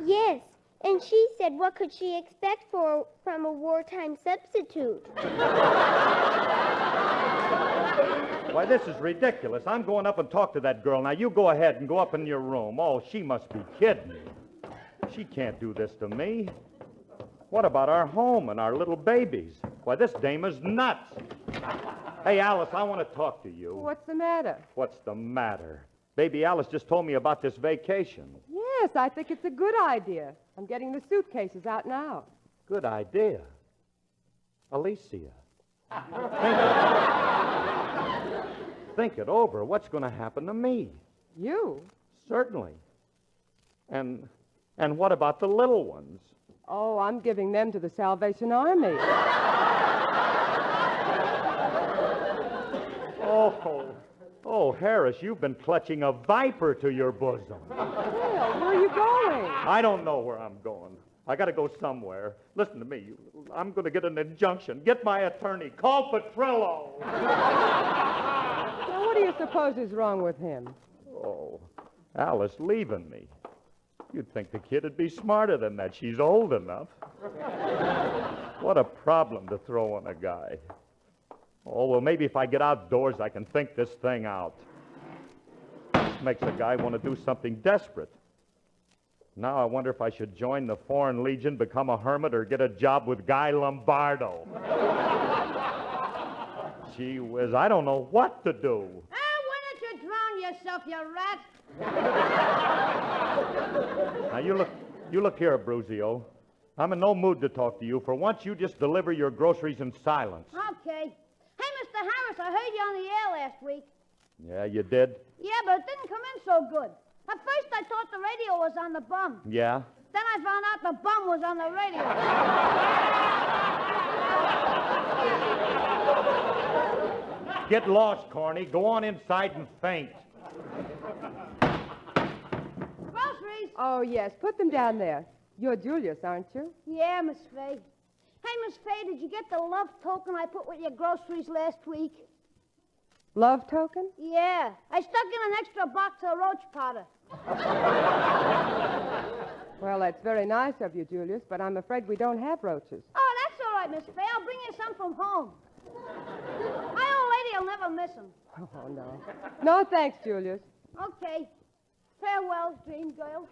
Yes, and she said what could she expect from a wartime substitute? Why, this is ridiculous. I'm going up and talk to that girl. Now, you go ahead and go up in your room. Oh, she must be kidding me. She can't do this to me. What about our home and our little babies? Why, this dame is nuts. Hey, Alice, I want to talk to you. What's the matter? What's the matter? Baby Alice just told me about this vacation. Yes, I think it's a good idea. I'm getting the suitcases out now. Good idea. Alicia. Think it over. What's going to happen to me? You? Certainly. And what about the little ones? Oh, I'm giving them to the Salvation Army. Oh, Harris, you've been clutching a viper to your bosom. Well, where are you going? I don't know where I'm going. I got to go somewhere. Listen to me. I'm going to get an injunction. Get my attorney. Call Petrillo. Now, what do you suppose is wrong with him? Oh, Alice leaving me. You'd think the kid would be smarter than that. She's old enough. What a problem to throw on a guy. Oh, well, maybe if I get outdoors, I can think this thing out. This makes a guy want to do something desperate. Now I wonder if I should join the Foreign Legion, become a hermit, or get a job with Guy Lombardo. Gee whiz, I don't know what to do. Why don't you drown yourself, you rat? Now, you look here, Abruzio. I'm in no mood to talk to you. For once, you just deliver your groceries in silence. Okay. Hey, Mr. Harris, I heard you on the air last week. Yeah, you did? Yeah, but it didn't come in so good. At first, I thought the radio was on the bum. Yeah? Then I found out the bum was on the radio. Get lost, Corny. Go on inside and faint. Oh, yes. Put them down there. You're Julius, aren't you? Yeah, Miss Fay. Hey, Miss Fay, did you get the love token I put with your groceries last week? Love token? Yeah. I stuck in an extra box of roach powder. Well, that's very nice of you, Julius, but I'm afraid we don't have roaches. Oh, that's all right, Miss Fay. I'll bring you some from home. My old lady will never miss them. Oh, no. No, thanks, Julius. Okay. Farewell, dream girl.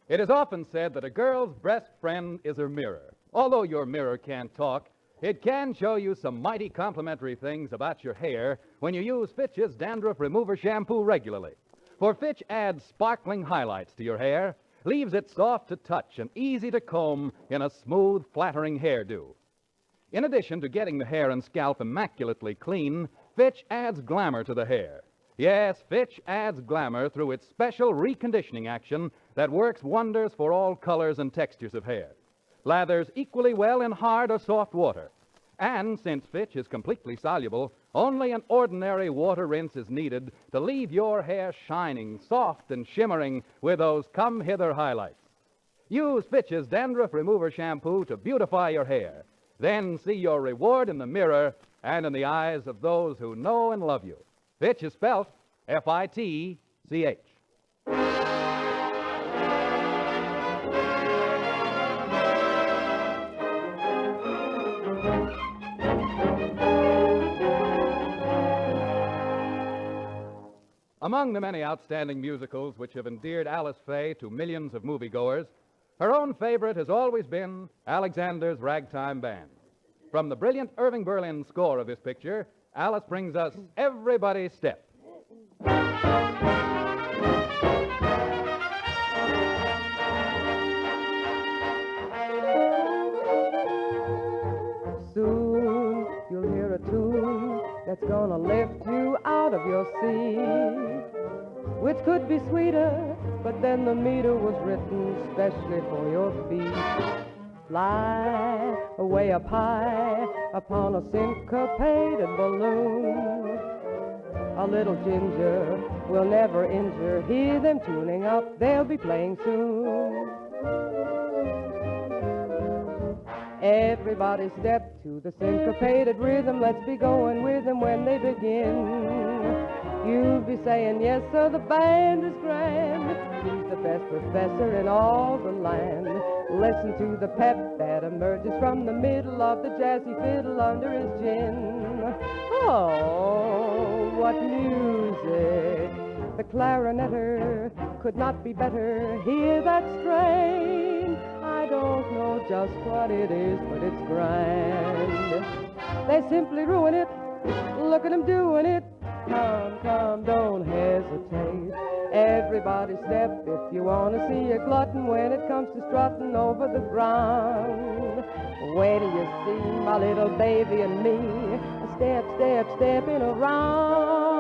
It is often said that a girl's best friend is her mirror. Although your mirror can't talk, it can show you some mighty complimentary things about your hair when you use Fitch's Dandruff Remover Shampoo regularly. For Fitch adds sparkling highlights to your hair, leaves it soft to touch and easy to comb in a smooth, flattering hairdo. In addition to getting the hair and scalp immaculately clean, Fitch adds glamour to the hair. Yes, Fitch adds glamour through its special reconditioning action that works wonders for all colors and textures of hair. Lathers equally well in hard or soft water. And since Fitch is completely soluble, only an ordinary water rinse is needed to leave your hair shining, soft, and shimmering with those come-hither highlights. Use Fitch's Dandruff Remover Shampoo to beautify your hair. Then see your reward in the mirror and in the eyes of those who know and love you. Fitch is spelt F-I-T-C-H. Among the many outstanding musicals which have endeared Alice Faye to millions of moviegoers, her own favorite has always been Alexander's Ragtime Band. From the brilliant Irving Berlin score of this picture, Alice brings us Everybody's Step. Soon you'll hear a tune that's gonna lift you out of your seat, which could be sweeter, but then the meter was written specially for your feet. Fly away up high upon a syncopated balloon. A little ginger will never injure. Hear them tuning up, they'll be playing soon. Everybody step to the syncopated rhythm. Let's be going with them when they begin. You'll be saying, yes, sir, the band is grand. He's the best professor in all the land. Listen to the pep that emerges from the middle of the jazzy fiddle under his chin. Oh, what music! The clarinetter could not be better. Hear that strain? I don't know just what it is, but it's grand. They simply ruin it. Look at them doing it. Come, come, don't hesitate. Everybody step if you want to see a glutton when it comes to strutting over the ground. Wait till you see my little baby and me, step, step, stepping around.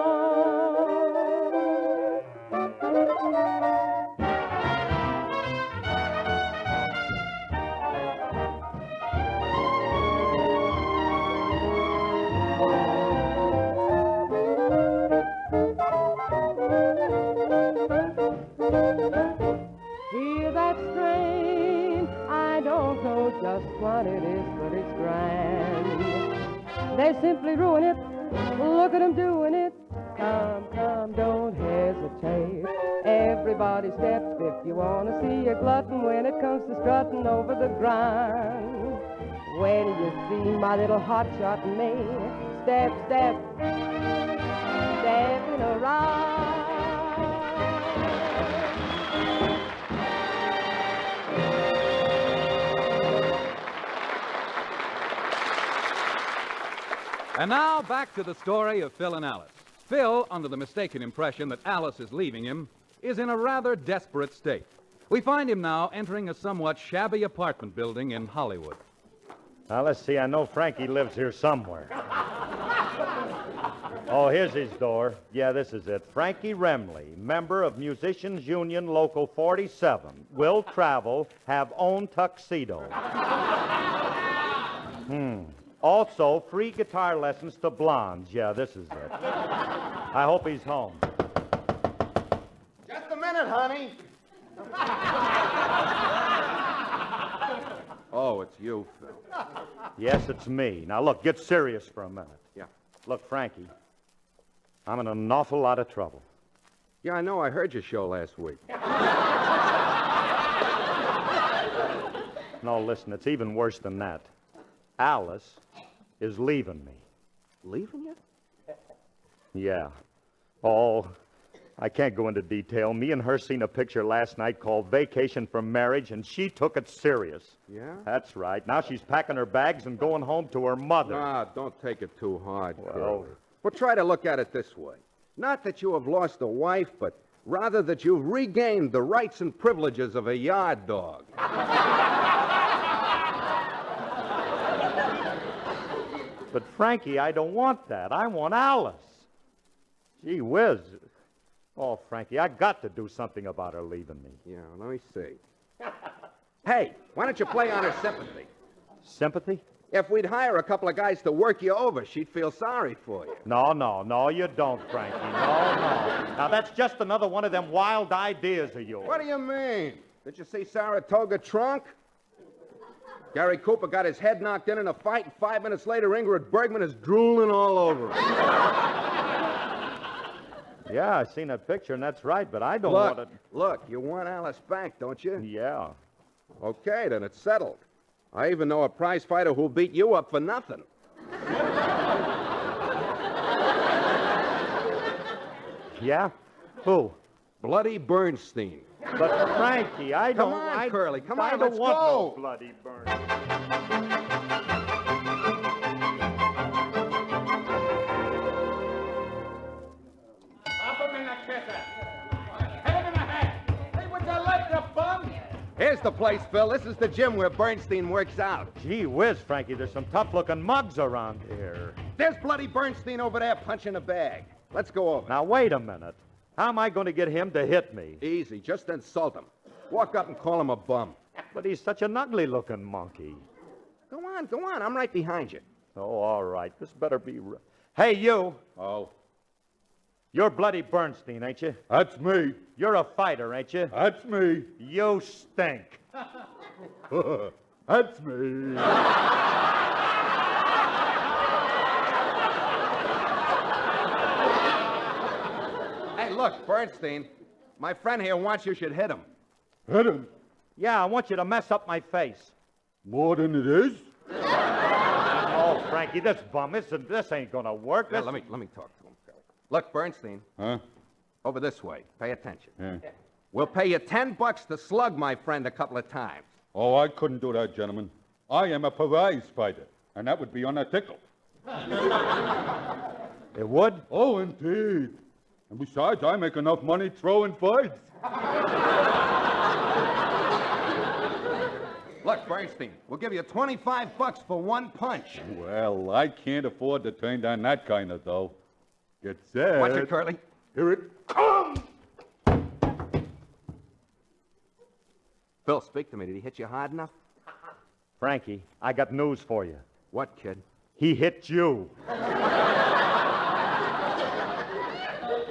Hear that strain? I don't know just what it is, but it's grand. They simply ruin it. Look at them doing it. Come, come, don't hesitate. Everybody step if you want to see a glutton when it comes to strutting over the ground. Wait till you see my little hotshot and me. Step, step, stepping around. And now back to the story of Phil and Alice. Phil, under the mistaken impression that Alice is leaving him, is in a rather desperate state. We find him now entering a somewhat shabby apartment building in Hollywood. Now, let's see. I know Frankie lives here somewhere. Oh, here's his door. Yeah, this is it. Frankie Remley, member of Musicians Union Local 47. Will travel, have own tuxedo. Also, free guitar lessons to blondes. Yeah, this is it. I hope he's home. Just a minute, honey. Oh, it's you, Phil. Yes, it's me. Now, look, get serious for a minute. Yeah. Look, Frankie, I'm in an awful lot of trouble. Yeah, I know. I heard your show last week. No, listen, it's even worse than that. Alice is leaving me. Leaving you? Yeah. Oh, I can't go into detail. Me and her seen a picture last night called Vacation from Marriage, and she took it serious. Yeah? That's right. Now she's packing her bags and going home to her mother. Ah, don't take it too hard, Well- Curly. Well, try to look at it this way. Not that you have lost a wife, but rather that you've regained the rights and privileges of a yard dog. But, Frankie, I don't want that. I want Alice. Gee whiz. Oh, Frankie, I got to do something about her leaving me. Yeah, let me see. Hey, why don't you play on her sympathy? Sympathy? If we'd hire a couple of guys to work you over, she'd feel sorry for you. No, you don't, Frankie. No. Now, that's just another one of them wild ideas of yours. What do you mean? Did you see Saratoga Trunk? Gary Cooper got his head knocked in a fight, and 5 minutes later, Ingrid Bergman is drooling all over him. Yeah, I seen that picture, and that's right, but I don't want to... Look, you want Alice back, don't you? Yeah. Okay, then it's settled. I even know a prize fighter who'll beat you up for nothing. Yeah? Who? Bloody Bernstein. But, Frankie, I don't... Come on, Curly, come I on, don't let's want go. no bloody burn. Here's the place, Phil. This is the gym where Bernstein works out. Gee whiz, Frankie, there's some tough-looking mugs around here. There's bloody Bernstein over there punching a bag. Let's go over. Now, wait a minute. How am I going to get him to hit me? Easy. Just insult him. Walk up and call him a bum. But he's such an ugly-looking monkey. Go on. I'm right behind you. Oh, all right. This better be... Hey, you. Oh. You're bloody Bernstein, ain't you? That's me. You're a fighter, ain't you? That's me. You stink. That's me. Hey, look, Bernstein. My friend here wants you should hit him. Hit him. Yeah, I want you to mess up my face. More than it is? Oh, Frankie, this bum, this ain't gonna work. Yeah, let me talk to him, Phil. Look, Bernstein. Huh? Over this way. Pay attention. Yeah. We'll pay you $10 to slug my friend a couple of times. Oh, I couldn't do that, gentlemen. I am a prize fighter, and that would be unethical. It would? Oh, indeed. And besides, I make enough money throwing fights. Look, Bernstein, we'll give you $25 for one punch. Well, I can't afford to turn down that kind of dough. Get set. Watch it, Curly. Here it comes. Phil, speak to me. Did he hit you hard enough? Frankie, I got news for you. What, kid? He hit you.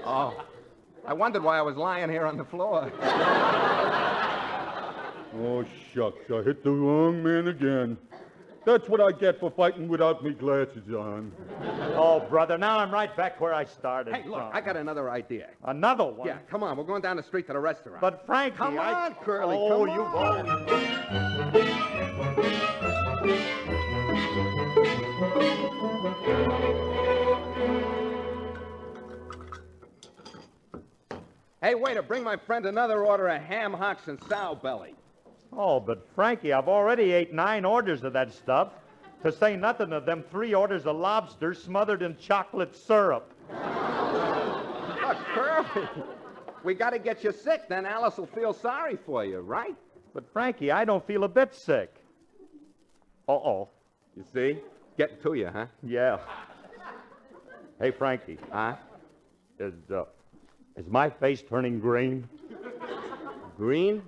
Oh, I wondered why I was lying here on the floor. Oh, shucks, I hit the wrong man again. That's what I get for fighting without me glasses on. Oh, brother, now I'm right back where I started. Hey, look, I got another idea. Another one? Yeah, come on, we're going down the street to the restaurant. But, Frankie, Come on, Curly, Oh, come you've on. Hey, waiter, bring my friend another order of ham hocks and sow belly. Oh, but, Frankie, I've already ate 9 orders of that stuff, to say nothing of them 3 orders of lobster smothered in chocolate syrup. Look, Curly, we got to get you sick, then Alice will feel sorry for you, right? But, Frankie, I don't feel a bit sick. Uh-oh. You see? Getting to you, huh? Yeah. Hey, Frankie. Huh? Is my face turning green? Green?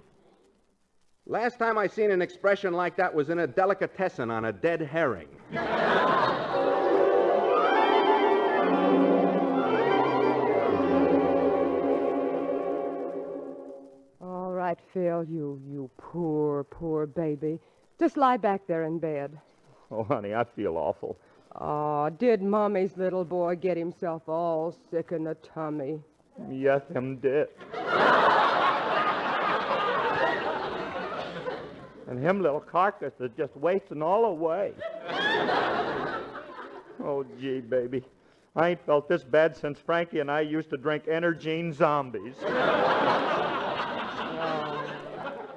Last time I seen an expression like that was in a delicatessen on a dead herring. right, Phil. You poor, poor baby. Just lie back there in bed. Oh, honey, I feel awful. Oh, did Mommy's little boy get himself all sick in the tummy? Yes, him did. And him little carcass is just wasting all away. Oh, gee, baby. I ain't felt this bad since Frankie and I used to drink Energine zombies.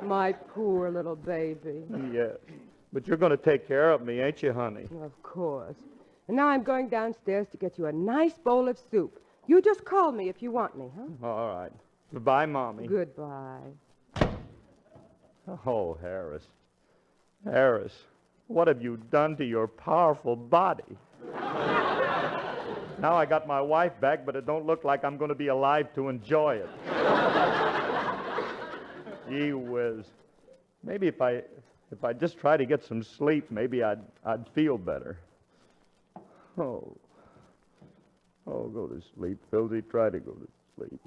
My poor little baby. Yes. But you're going to take care of me, ain't you, honey? Of course. And now I'm going downstairs to get you a nice bowl of soup. You just call me if you want me, huh? All right. Goodbye, Mommy. Goodbye. Oh, Harris. Harris, what have you done to your powerful body? Now I got my wife back, but it don't look like I'm going to be alive to enjoy it. Gee whiz. Maybe if I just try to get some sleep, maybe I'd feel better. Oh, go to sleep, Philsy. Try to go to sleep.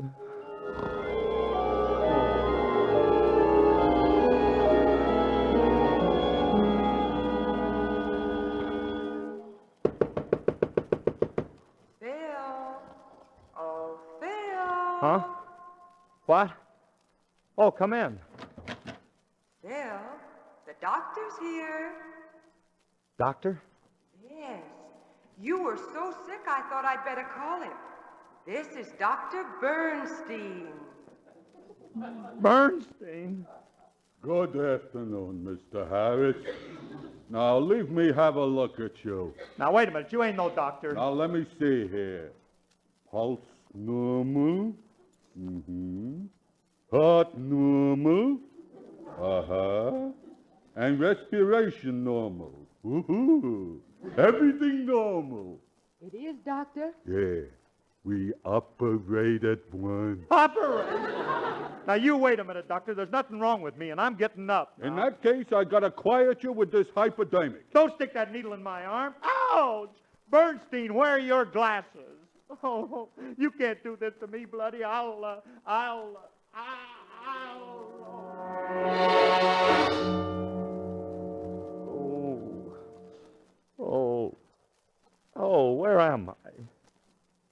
Huh? What? Oh, come in. Bill, the doctor's here. Doctor? Yes. You were so sick I thought I'd better call him. This is Dr. Bernstein. Bernstein? Good afternoon, Mr. Harris. Now, leave me have a look at you. Now, wait a minute. You ain't no doctor. Now, let me see here. Pulse normal. Mm-hmm. Heart normal. Uh-huh. And respiration normal. Woohoo. Everything normal. It is, Doctor? Yeah. We operated one. Operate? Now, you wait a minute, Doctor. There's nothing wrong with me, and I'm getting up. In that case, I gotta quiet you with this hypodermic. Don't stick that needle in my arm. Ouch! Bernstein, where are your glasses? Oh, you can't do this to me, bloody. Oh. Oh, where am I?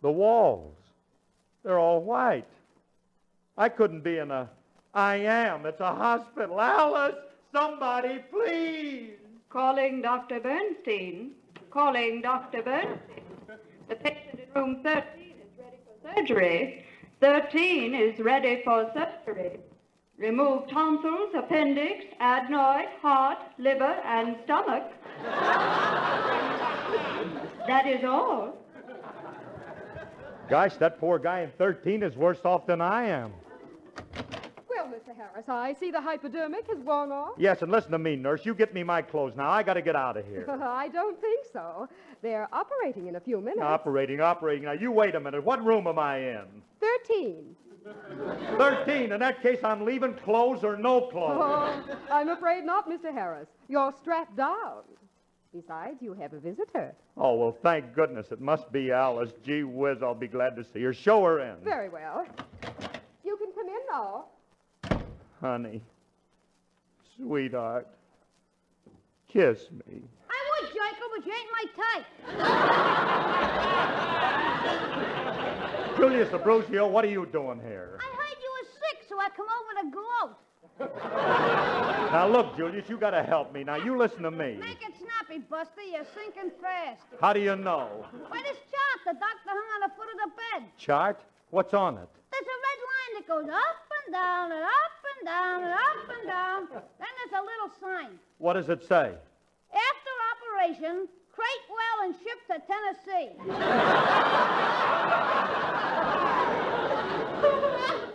The walls. They're all white. I couldn't be in a... I am. It's a hospital. Alice, somebody, please. Calling Dr. Bernstein. Calling Dr. Bernstein. The patient in room 13 is ready for surgery. 13 is ready for surgery. Remove tonsils, appendix, adenoid, heart, liver, and stomach. That is all. Gosh, that poor guy in 13 is worse off than I am. Well, Mr. Harris, I see the hypodermic has worn off. Yes, and listen to me, nurse. You get me my clothes now. I got to get out of here. I don't think so. They're operating in a few minutes. Operating. Now, you wait a minute. What room am I in? 13. 13. In that case, I'm leaving clothes or no clothes. Oh, I'm afraid not, Mr. Harris. You're strapped down. Besides, you have a visitor. Oh, well, thank goodness. It must be Alice. Gee whiz, I'll be glad to see her. Show her in. Very well. You can come in now. Honey, sweetheart, kiss me. I would, Jacob, but you ain't my type. Julius Abruzio, what are you doing here? I heard you were sick, so I come over to gloat. Now, look, Julius, you got to help me. Now, you listen to me. Make it snappy, Buster. You're sinking fast. How do you know? Why, this chart the doctor hung on the foot of the bed. Chart? What's on it? There's a red line that goes up and down and up and down and up and down. Then there's a little sign. What does it say? After operation, crate well and shipped to Tennessee.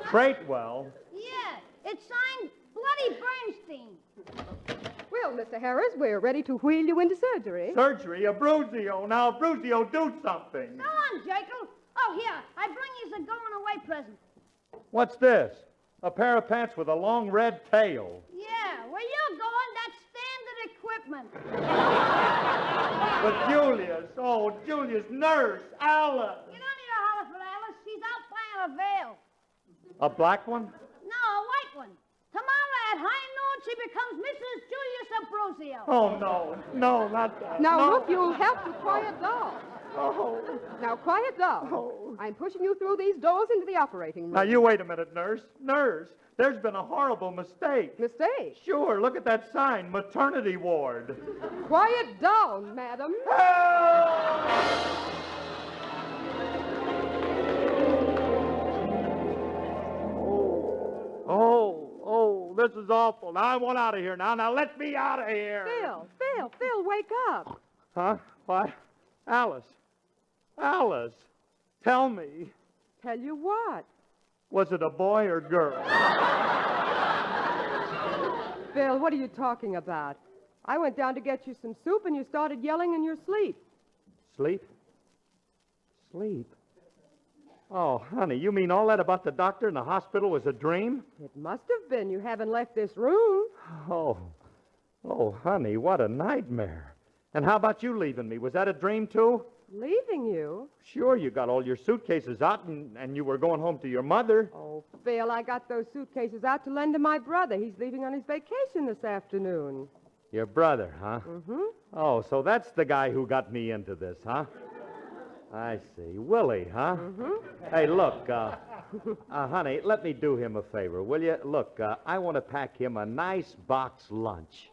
Cratewell? Yeah, it's signed Bloody Bernstein. Well, Mr. Harris, we're ready to wheel you into surgery. Surgery? Abruzio. Now, Abruzio, do something. Go on, Jacob. Oh, here, I bring you a going-away present. What's this? A pair of pants with a long red tail. Yeah, where you're going, that's standard equipment. But Julius, nurse, Alice. You don't need a holler for Alice. She's out buying a veil. A black one? No, a white one. To becomes Mrs. Julius Ambrosio. Oh, no. No, not that. Now, no. look, you'll have to quiet down. Oh. Now, quiet down. I'm pushing you through these doors into the operating room. Now, you wait a minute, nurse. Nurse, there's been a horrible mistake. Mistake? Sure, look at that sign, maternity ward. Quiet down, madam. Oh, this is awful. Now, I want out of here now. Now, let me out of here. Phil, wake up. Huh? What? Alice. Alice, tell me, Tell you what? was it a boy or girl? Phil, what are you talking about? I went down to get you some soup and you started yelling in your sleep. Sleep? Sleep? Oh, honey, you mean all that about the doctor and the hospital was a dream? It must have been. You haven't left this room. Oh, honey, what a nightmare. And how about you leaving me? Was that a dream, too? Leaving you? Sure, you got all your suitcases out and you were going home to your mother. Oh, Phil, I got those suitcases out to lend to my brother. He's leaving on his vacation this afternoon. Your brother, huh? Mm-hmm. Oh, so that's the guy who got me into this, huh? I see. Willie, huh? Mm-hmm. Hey, look, honey, let me do him a favor, will you? Look, I want to pack him a nice box lunch.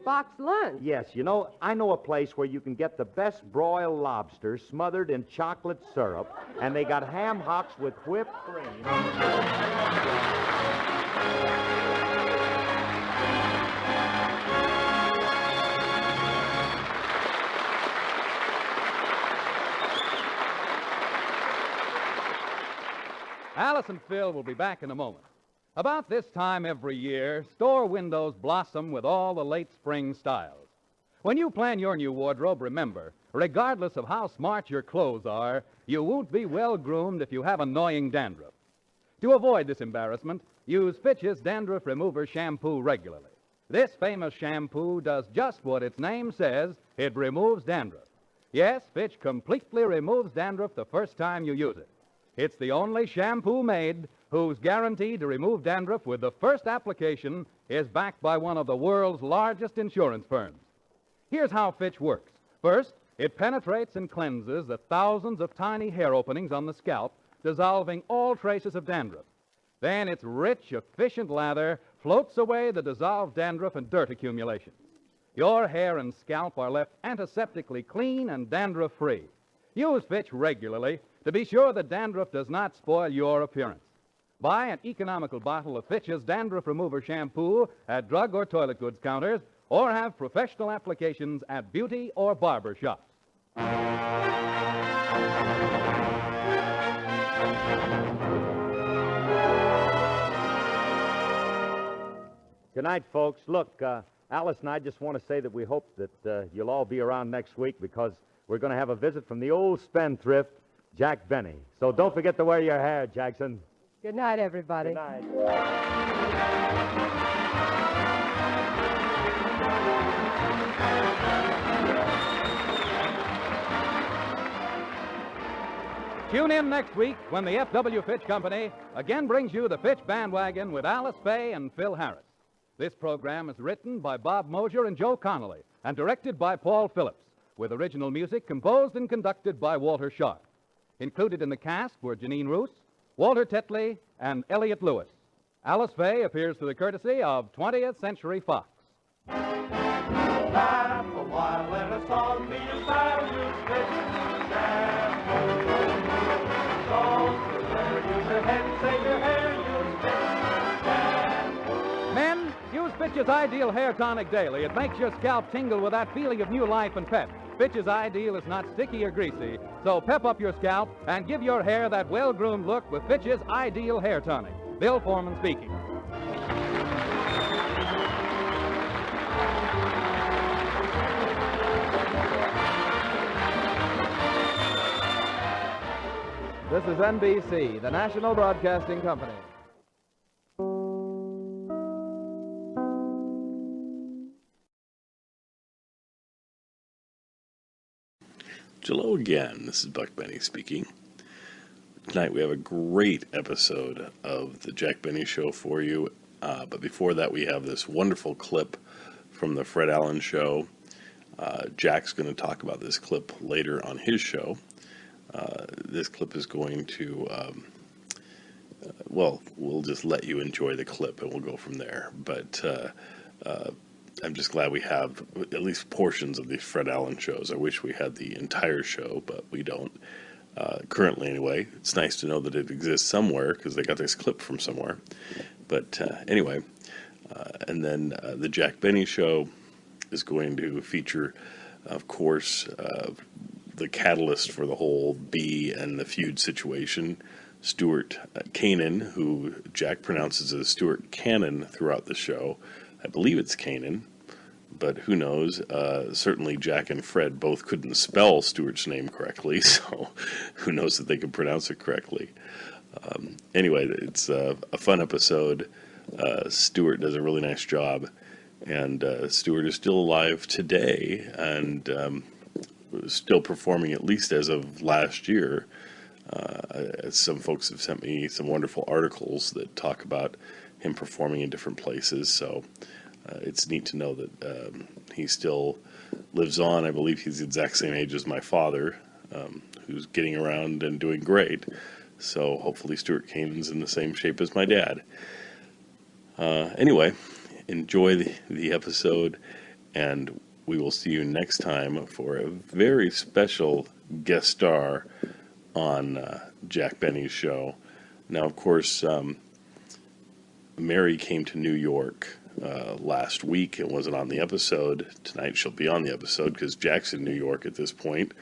Box lunch? Yes, you know, I know a place where you can get the best broiled lobster smothered in chocolate syrup, and they got ham hocks with whipped cream. Alice and Phil will be back in a moment. About this time every year, store windows blossom with all the late spring styles. When you plan your new wardrobe, remember, regardless of how smart your clothes are, you won't be well groomed if you have annoying dandruff. To avoid this embarrassment, use Fitch's Dandruff Remover Shampoo regularly. This famous shampoo does just what its name says. It removes dandruff. Yes, Fitch completely removes dandruff the first time you use it. It's the only shampoo made whose guarantee to remove dandruff with the first application is backed by one of the world's largest insurance firms. Here's how Fitch works. First, it penetrates and cleanses the thousands of tiny hair openings on the scalp, dissolving all traces of dandruff. Then its rich, efficient lather floats away the dissolved dandruff and dirt accumulations. Your hair and scalp are left antiseptically clean and dandruff-free. Use Fitch regularly to be sure that dandruff does not spoil your appearance. Buy an economical bottle of Fitch's Dandruff Remover Shampoo at drug or toilet goods counters, or have professional applications at beauty or barber shops. Good night, folks. Look, Alice and I just want to say that we hope that you'll all be around next week because we're going to have a visit from the old spendthrift, Jack Benny. So don't forget to wear your hair, Jackson. Good night, everybody. Good night. Tune in next week when the F.W. Fitch Company again brings you the Fitch Bandwagon with Alice Faye and Phil Harris. This program is written by Bob Mosier and Joe Connolly and directed by Paul Phillips, with original music composed and conducted by Walter Sharp. Included in the cast were Janine Roos, Walter Tetley, and Elliott Lewis. Alice Faye appears through the courtesy of 20th Century Fox. Laugh a while, let us all be as bad as Men, use Fitch's Ideal Hair Tonic daily. It makes your scalp tingle with that feeling of new life and pep. Fitch's Ideal is not sticky or greasy, so pep up your scalp and give your hair that well-groomed look with Fitch's Ideal Hair Tonic. Bill Foreman speaking. This is NBC, the National Broadcasting Company. Hello again, this is Buck Benny speaking. Tonight we have a great episode of the Jack Benny Show for you. But before that, we have this wonderful clip from the Fred Allen Show. Jack's going to talk about this clip later on his show. This clip is going to, well, we'll just let you enjoy the clip and we'll go from there. But I'm just glad we have at least portions of these Fred Allen shows. I wish we had the entire show, but we don't. Currently, anyway. It's nice to know that it exists somewhere because they got this clip from somewhere. But anyway, and then the Jack Benny Show is going to feature, of course, the catalyst for the whole Bee and the feud situation, Stuart Canin, who Jack pronounces as Stuart Canin throughout the show. I believe it's Canin, but who knows? Certainly Jack and Fred both couldn't spell Stuart's name correctly, so who knows that they could pronounce it correctly. Anyway, it's a fun episode. Stuart does a really nice job, and Stuart is still alive today and still performing, at least as of last year. Some folks have sent me some wonderful articles that talk about him performing in different places, so it's neat to know that he still lives on. I believe he's the exact same age as my father, who's getting around and doing great. So hopefully Stuart Canin's in the same shape as my dad. Anyway, enjoy the episode, and we will see you next time for a very special guest star on Jack Benny's show. Now, of course, Mary came to New York last week and wasn't on the episode. Tonight she'll be on the episode because Jack's in New York at this point.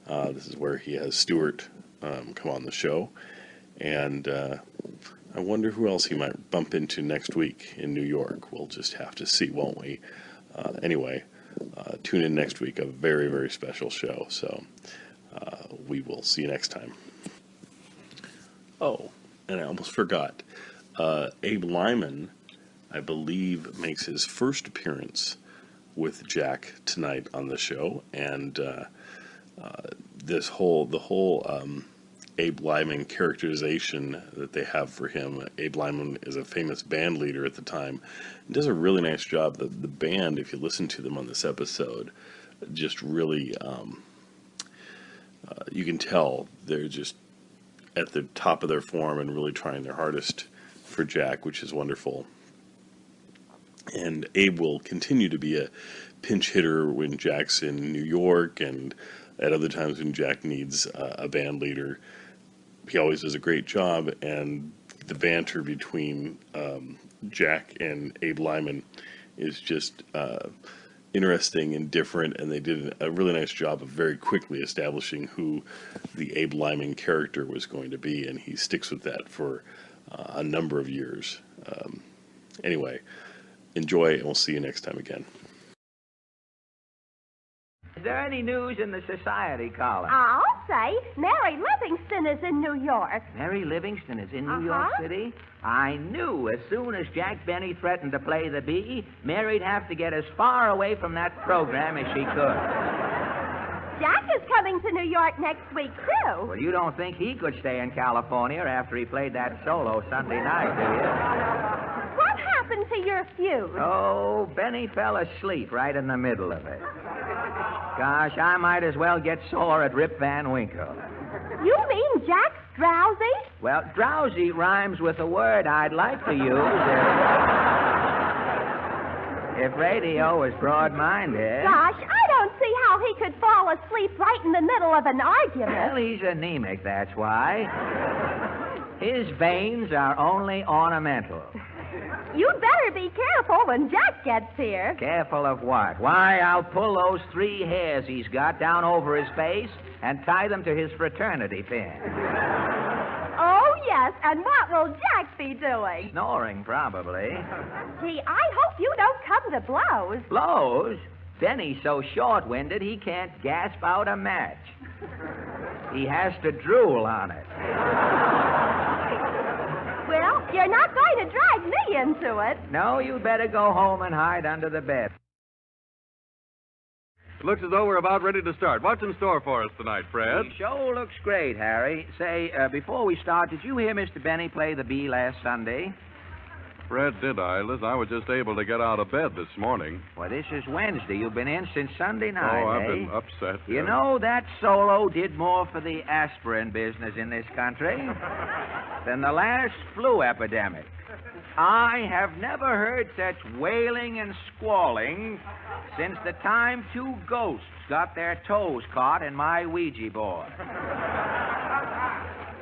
This is where he has Stuart come on the show. And I wonder who else he might bump into next week in New York. We'll just have to see, won't we? Anyway, tune in next week, a very, very special show. So we will see you next time. Oh, and I almost forgot. Abe Lyman, I believe, makes his first appearance with Jack tonight on the show. And the whole Abe Lyman characterization that they have for him. Abe Lyman is a famous band leader at the time. He does a really nice job. The band, if you listen to them on this episode, just really, you can tell they're just at the top of their form and really trying their hardest for Jack, which is wonderful. And Abe will continue to be a pinch hitter when Jack's in New York and at other times when Jack needs a band leader. He always does a great job, and the banter between Jack and Abe Lyman is just interesting and different, and they did a really nice job of very quickly establishing who the Abe Lyman character was going to be, and he sticks with that for a number of years. Anyway, enjoy, and we'll see you next time again. Is there any news in the society column? I'll say. Mary Livingston is in New York. Mary Livingston is in New York City? I knew as soon as Jack Benny threatened to play the Bee, Mary'd have to get as far away from that program as she could. Jack is coming to New York next week, too. Well, you don't think he could stay in California after he played that solo Sunday night, do you? What happened to your feud? Oh, Benny fell asleep right in the middle of it. Gosh, I might as well get sore at Rip Van Winkle. You mean Jack's drowsy? Well, drowsy rhymes with a word I'd like to use if radio was broad-minded. Gosh, I don't see how he could fall asleep right in the middle of an argument. Well, he's anemic, that's why. His veins are only ornamental. You'd better be careful when Jack gets here. Careful of what? Why, I'll pull those 3 hairs he's got down over his face and tie them to his fraternity pin. Oh, yes, and what will Jack be doing? Snoring, probably. Gee, I hope you don't come to blows. Blows? Benny's so short-winded he can't gasp out a match. He has to drool on it. Well, you're not going to drag me into it. No, you'd better go home and hide under the bed. Looks as though we're about ready to start. What's in store for us tonight, Fred? The show looks great, Harry. Say, before we start, did you hear Mr. Benny play the Bee last Sunday? Fred, did I? Liz, I was just able to get out of bed this morning. Well, this is Wednesday. You've been in since Sunday night, Oh, I've eh? been upset. You know, that solo did more for the aspirin business in this country than the last flu epidemic. I have never heard such wailing and squalling since the time two ghosts got their toes caught in my Ouija board.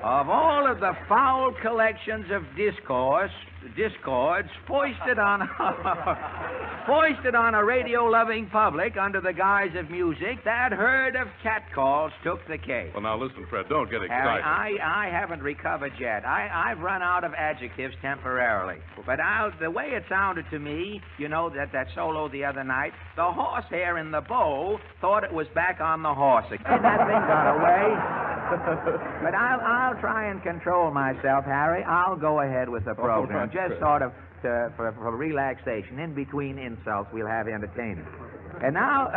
Of all of the foul collections of discords foisted on a radio-loving public under the guise of music, that herd of catcalls took the cake. Well, now listen, Fred, don't get Harry, excited. I haven't recovered yet. I've run out of adjectives temporarily. But the way it sounded to me, you know, that solo the other night, the horsehair in the bow thought it was back on the horse again. That thing got away. But I'll try and control myself, Harry. I'll go ahead with the program. Just sort of for relaxation. In between insults, we'll have entertainment. And now,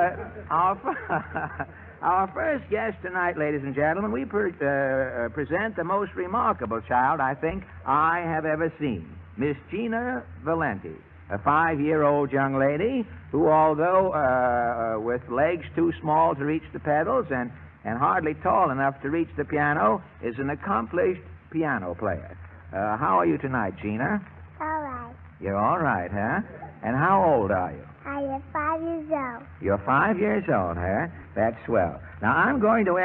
our first guest tonight, ladies and gentlemen, we present the most remarkable child I think I have ever seen, Miss Gina Valenti, a 5-year-old young lady who, although with legs too small to reach the pedals and hardly tall enough to reach the piano, is an accomplished piano player. How are you tonight, Gina? All right. You're all right, huh? And how old are you? I am 5 years old. You're 5 years old, huh? That's swell. Now, I'm just going to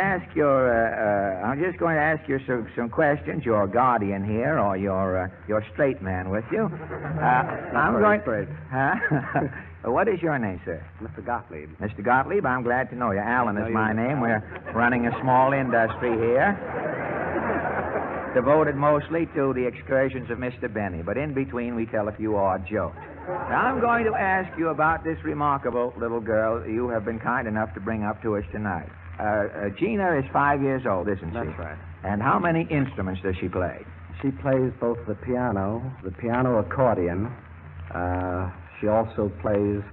ask you some questions. Your guardian here, or your straight man with you. I'm going... Straight. Huh? What is your name, sir? Mr. Gottlieb. Mr. Gottlieb, I'm glad to know you. Alan is my name. We're running a small industry here, devoted mostly to the excursions of Mr. Benny. But in between, we tell a few odd jokes. Now, I'm going to ask you about this remarkable little girl you have been kind enough to bring up to us tonight. Gina is 5 years old, isn't she? That's right. And how many instruments does she play? She plays both the piano accordion. She also plays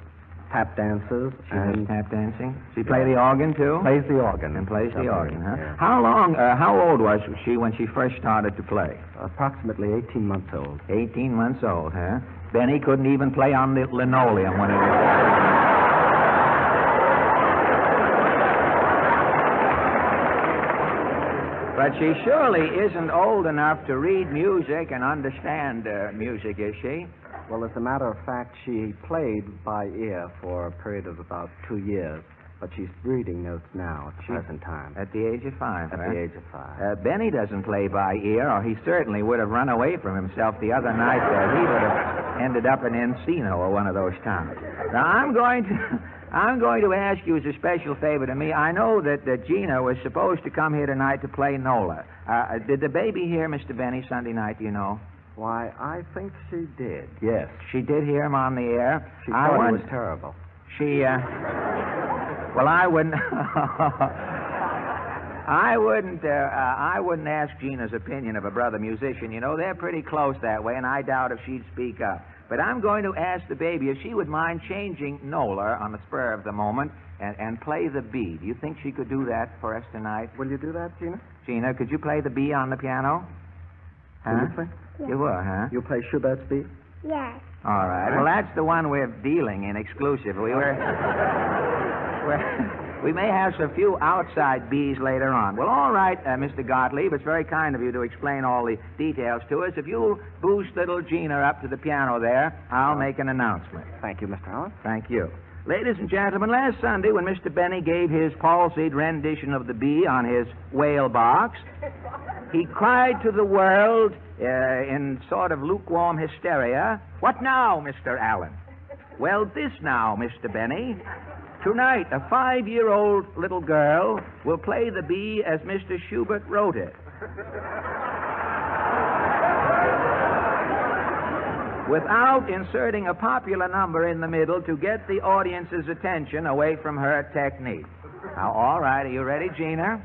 tap dances. She does tap dancing? She play the organ, too? Plays the organ. And plays the organ, huh? Yeah. How old was she when she first started to play? Approximately 18 months old. 18 months old, huh? Benny couldn't even play on the linoleum when he was... But she surely isn't old enough to read music and understand music, is she? Well, as a matter of fact, she played by ear for a period of about 2 years, but she's reading notes now at the present time. At the age of 5, At huh? the age of 5. Benny doesn't play by ear, or he certainly would have run away from himself the other night. He would have ended up in Encino or one of those towns. Now, I'm going to ask you as a special favor to me. I know that Gina was supposed to come here tonight to play Nola. Did the baby hear Mr. Benny Sunday night, do you know? Why, I think she did. Yes. She did hear him on the air? She thought it was terrible. She, well, I wouldn't... I wouldn't ask Gina's opinion of a brother musician. You know, they're pretty close that way, and I doubt if she'd speak up. But I'm going to ask the baby if she would mind changing Nola on the spur of the moment and play the B. Do you think she could do that for us tonight? Will you do that, Gina? Gina, could you play the B on the piano? Huh? Will you play? You will, huh? You play Schubert's B? Yes. All right. Well, that's the one we're dealing in exclusively. We may have a few outside B's later on. Well, all right, Mr. Gottlieb. It's very kind of you to explain all the details to us. If you'll boost little Gina up to the piano there, I'll make an announcement. Thank you, Mr. Allen. Thank you. Ladies and gentlemen, last Sunday when Mr. Benny gave his palsied rendition of the B on his whale box, he cried to the world in sort of lukewarm hysteria, "What now, Mr. Allen?" Well, this now, Mr. Benny. Tonight, a 5-year-old little girl will play the B as Mr. Schubert wrote it. Without inserting a popular number in the middle to get the audience's attention away from her technique. Now, all right, are you ready, Gina?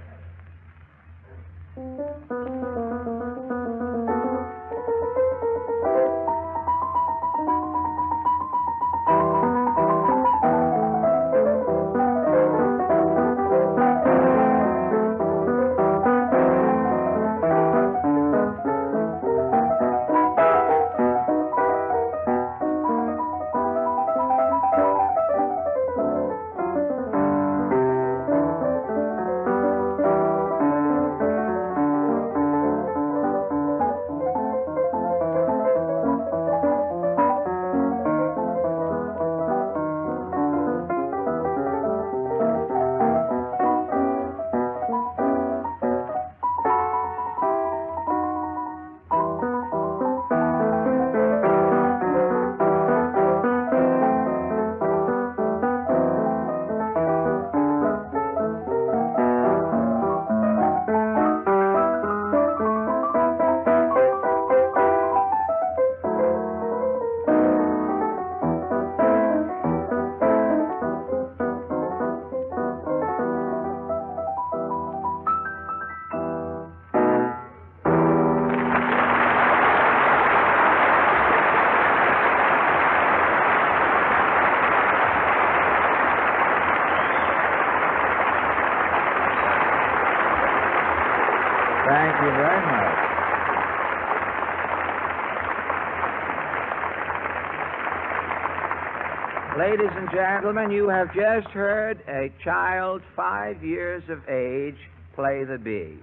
Ladies and gentlemen, you have just heard a child 5 years of age play the bee.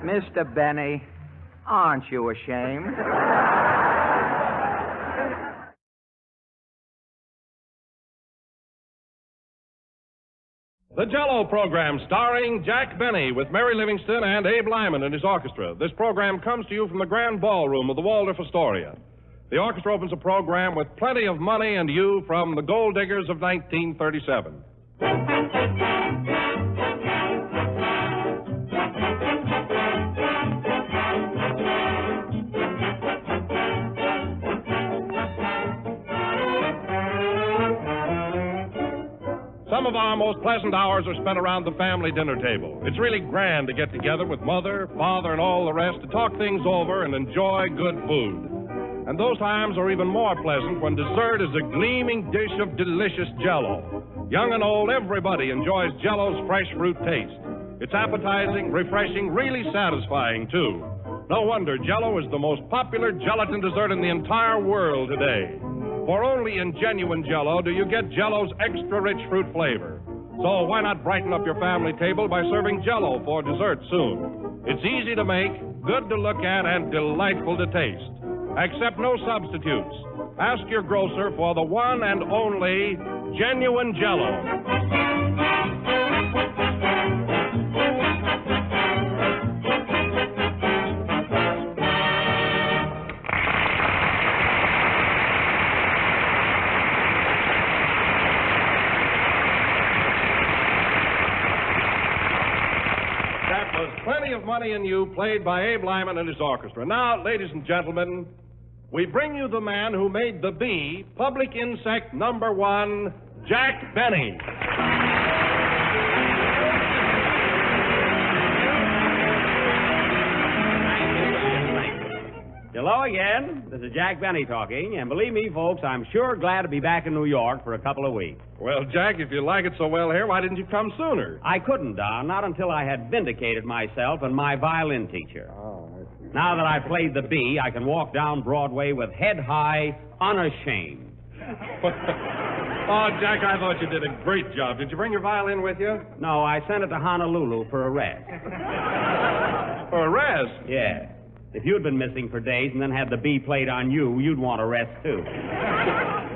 Mr. Benny, aren't you ashamed? The Jello program starring Jack Benny with Mary Livingston and Abe Lyman and his orchestra. This program comes to you from the Grand Ballroom of the Waldorf Astoria. The orchestra opens a program with Plenty of Money and You from the Gold Diggers of 1937. Some of our most pleasant hours are spent around the family dinner table. It's really grand to get together with mother, father, and all the rest to talk things over and enjoy good food. And those times are even more pleasant when dessert is a gleaming dish of delicious Jell-O. Young and old, everybody enjoys Jell-O's fresh fruit taste. It's appetizing, refreshing, really satisfying, too. No wonder Jell-O is the most popular gelatin dessert in the entire world today. For only in genuine Jell-O do you get Jell-O's extra-rich fruit flavor. So why not brighten up your family table by serving Jell-O for dessert soon? It's easy to make, good to look at, and delightful to taste. Accept no substitutes. Ask your grocer for the one and only genuine Jell-O. Plenty of Money in You, played by Abe Lyman and his orchestra. Now, ladies and gentlemen, we bring you the man who made the bee public insect number one, Jack Benny. Hello again. This is Jack Benny talking, and believe me, folks, I'm sure glad to be back in New York for a couple of weeks. Well, Jack, if you like it so well here, why didn't you come sooner? I couldn't, Don, not until I had vindicated myself and my violin teacher. Oh, I see. Now that I played the bee, I can walk down Broadway with head high, unashamed. Oh, Jack, I thought you did a great job. Did you bring your violin with you? No, I sent it to Honolulu for a rest. For a rest? Yeah. If you'd been missing for days and then had the bee played on you, you'd want a rest, too.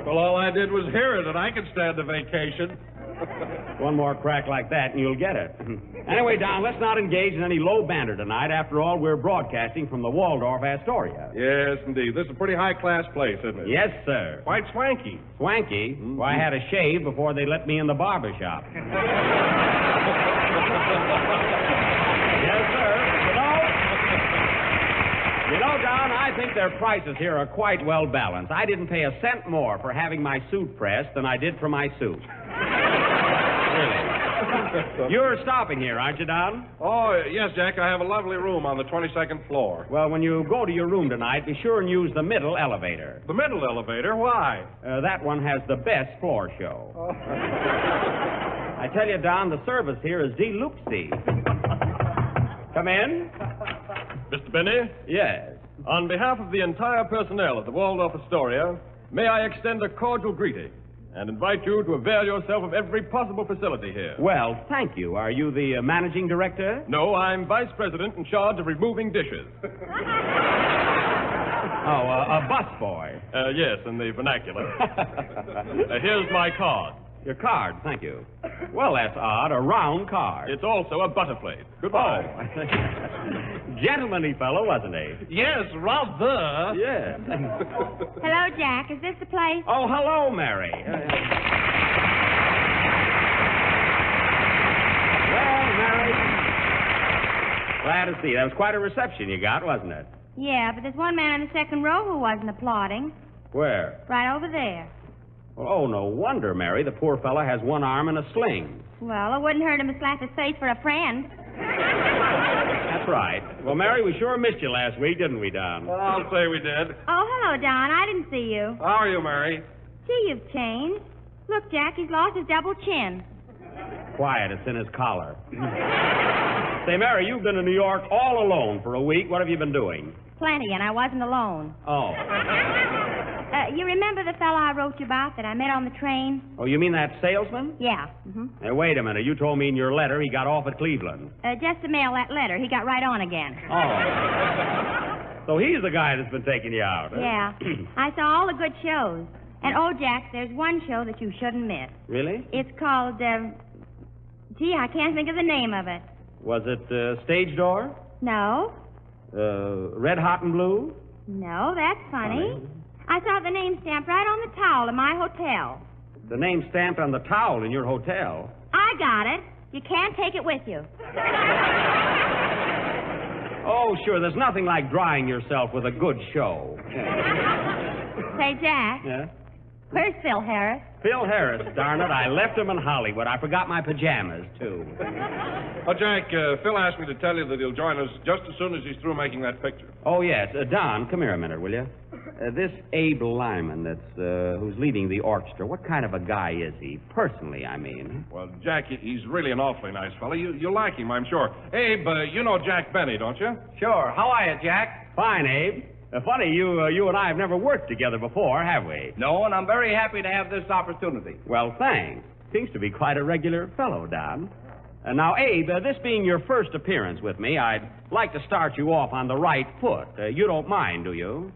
Well, all I did was hear it, and I could stand a vacation. One more crack like that, and you'll get it. Anyway, Don, let's not engage in any low banter tonight. After all, we're broadcasting from the Waldorf Astoria. Yes, indeed. This is a pretty high-class place, isn't it? Yes, sir. Quite swanky. Swanky? Mm-hmm. Well, I had a shave before they let me in the barber shop. Yes, sir. You know, Don, I think their prices here are quite well balanced. I didn't pay a cent more for having my suit pressed than I did for my suit. Really. You're stopping here, aren't you, Don? Oh, yes, Jack. I have a lovely room on the 22nd floor. Well, when you go to your room tonight, be sure and use the middle elevator. The middle elevator? Why? That one has the best floor show. Oh. I tell you, Don, the service here is de-loopsy. Come in. Mr. Benny? Yes. On behalf of the entire personnel of the Waldorf Astoria, may I extend a cordial greeting and invite you to avail yourself of every possible facility here. Well, thank you. Are you the managing director? No, I'm vice president in charge of removing dishes. A busboy. Yes, in the vernacular. Here's my card. Your card, thank you. Well, that's odd. A round card. It's also a butterplate. Goodbye. Oh. Gentlemanly fellow, wasn't he? Yes, rather. Yes. Hello, Jack. Is this the place? Oh, hello, Mary. Well, Mary. Glad to see you. That was quite a reception you got, wasn't it? Yeah, but there's one man in the second row who wasn't applauding. Where? Right over there. Well, oh, no wonder, Mary. The poor fellow has one arm in a sling. Well, it wouldn't hurt him to slap his face for a friend. That's right. Well, Mary, we sure missed you last week, didn't we, Don? Well, I'll say we did. Oh, hello, Don. I didn't see you. How are you, Mary? Gee, you've changed. Look, Jack, he's lost his double chin. Quiet, it's in his collar. Say, Mary, you've been in New York all alone for a week. What have you been doing? Plenty, and I wasn't alone. Oh. You remember the fellow I wrote you about that I met on the train? Oh, you mean that salesman? Yeah. Mm-hmm. Hey, wait a minute. You told me in your letter he got off at Cleveland. Just to mail that letter. He got right on again. Oh. So he's the guy that's been taking you out, huh? Yeah. I saw all the good shows. And, oh, Jack, there's one show that you shouldn't miss. Really? It's called, gee, I can't think of the name of it. Was it Stage Door? No. Red Hot and Blue? No, that's funny. I saw the name stamped right on the towel in my hotel. The name stamped on the towel in your hotel? I got it. You can't take it with you. Oh, sure. There's nothing like drying yourself with a good show. Say, Jack. Yeah? Where's Phil Harris? Phil Harris, darn it. I left him in Hollywood. I forgot my pajamas, too. Oh, Jack, Phil asked me to tell you that he'll join us just as soon as he's through making that picture. Oh, yes. Don, come here a minute, will you? This Abe Lyman who's leading the orchestra, what kind of a guy is he? Personally, I mean. Well, Jack, he's really an awfully nice fellow. You'll like him, I'm sure. Abe, you know Jack Benny, don't you? Sure. How are you, Jack? Fine, Abe. Funny, you and I have never worked together before, have we? No, and I'm very happy to have this opportunity. Well, thanks. Seems to be quite a regular fellow, Don. Now, Abe, this being your first appearance with me, I'd like to start you off on the right foot. You don't mind, do you?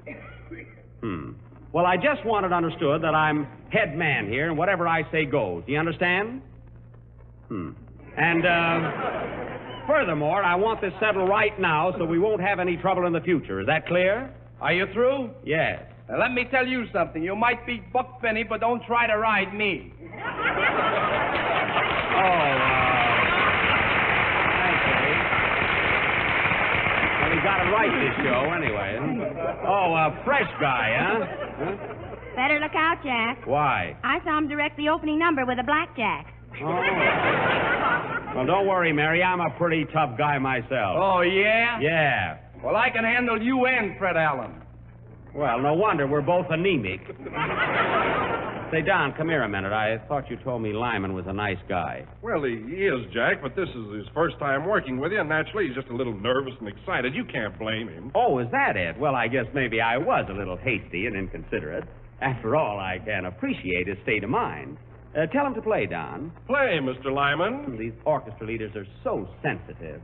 Well, I just want it understood that I'm head man here, and whatever I say goes. Do you understand? And, furthermore, I want this settled right now so we won't have any trouble in the future. Is that clear? Are you through? Yes. Now, let me tell you something. You might beat Buck Benny, but don't try to ride me. Well, he got it right this show, anyway. Oh, a fresh guy, huh? Better look out, Jack. Why? I saw him direct the opening number with a blackjack. Oh. Well, don't worry, Mary. I'm a pretty tough guy myself. Oh, yeah? Yeah. Well, I can handle you and Fred Allen. Well, no wonder. We're both anemic. Say, Don, come here a minute. I thought you told me Lyman was a nice guy. Well, he is, Jack, but this is his first time working with you, and naturally he's just a little nervous and excited. You can't blame him. Oh, is that it? Well, I guess maybe I was a little hasty and inconsiderate. After all, I can appreciate his state of mind. Tell him to play, Don. Play, Mr. Lyman. These orchestra leaders are so sensitive.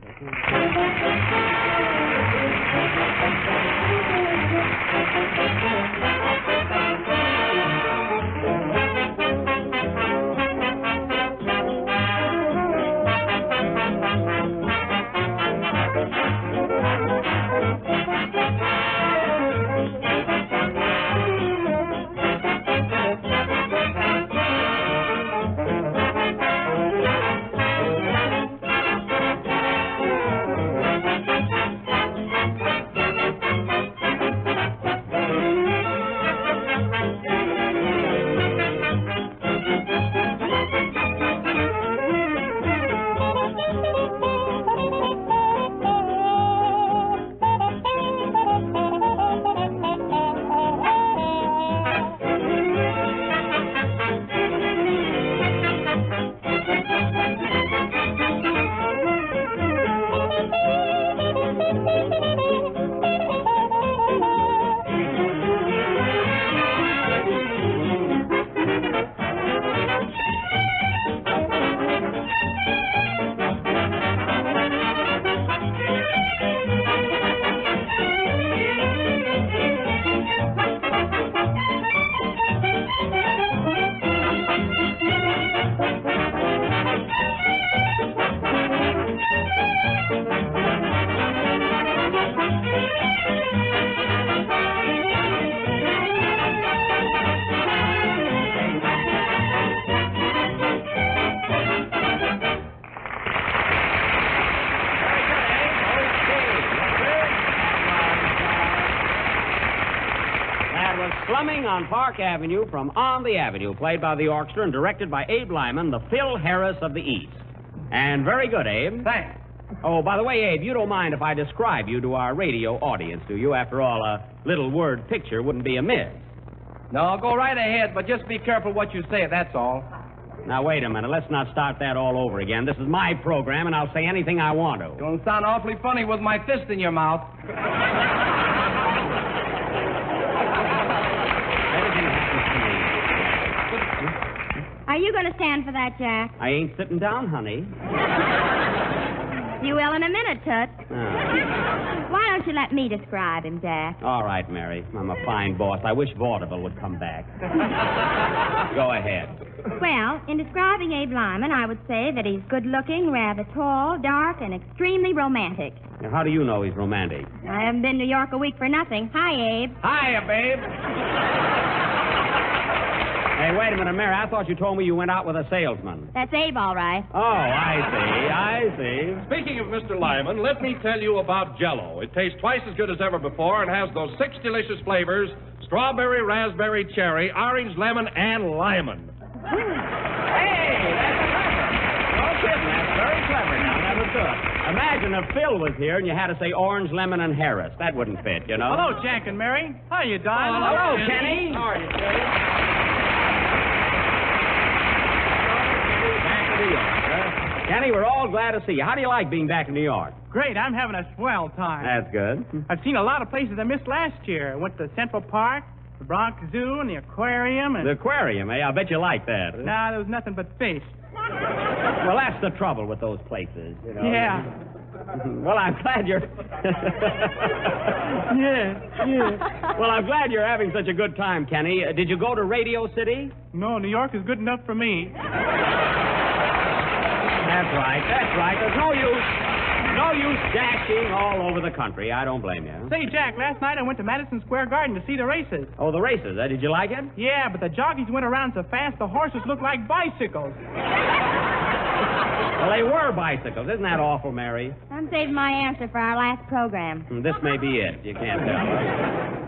Slumming on Park Avenue from On the Avenue, played by the orchestra and directed by Abe Lyman, the Phil Harris of the East. And very good, Abe. Thanks. Oh, by the way, Abe, you don't mind if I describe you to our radio audience, do you? After all, a little word picture wouldn't be amiss. No, go right ahead, but just be careful what you say, that's all. Now, wait a minute. Let's not start that all over again. This is my program, and I'll say anything I want to. You'll sound awfully funny with my fist in your mouth. Ladies Are you going to stand for that, Jack? I ain't sitting down, honey. You will in a minute, Toots. Why don't you let me describe him, Jack? All right, Mary. I'm a fine boss. I wish Vaudeville would come back. Go ahead. Well, in describing Abe Lyman, I would say that he's good-looking, rather tall, dark, and extremely romantic. Now, how do you know he's romantic? I haven't been to New York a week for nothing. Hi, Abe. Hiya, babe. Hey, wait a minute, Mary. I thought you told me you went out with a salesman. That's Abe, all right. Oh, I see. Speaking of Mr. Lyman, let me tell you about Jell-O. It tastes twice as good as ever before and has those 6 delicious flavors: strawberry, raspberry, cherry, orange, lemon, and lemon. Hey, that's clever. No kidding, that's very clever. Now, that was good. Imagine if Phil was here and you had to say orange, lemon, and Harris. That wouldn't fit, you know. Hello, Jack and Mary. How you, Don? Hello, Kenny. How are you, Kenny? Kenny, we're all glad to see you. How do you like being back in New York? Great. I'm having a swell time. That's good. I've seen a lot of places I missed last year. I went to Central Park, the Bronx Zoo, and the aquarium. And... The aquarium, eh? I bet you like that. Nah, there was nothing but fish. Well, that's the trouble with those places, you know. Yeah. Well, I'm glad you're... Yeah. Well, I'm glad you're having such a good time, Kenny. Did you go to Radio City? No, New York is good enough for me. That's right. There's no use dashing all over the country. I don't blame you. Say, Jack, last night I went to Madison Square Garden to see the races. Oh, the races, Did you like it? Yeah, but the jockeys went around so fast the horses looked like bicycles. Well, they were bicycles. Isn't that awful, Mary? I'm saving my answer for our last program. This may be it. You can't tell.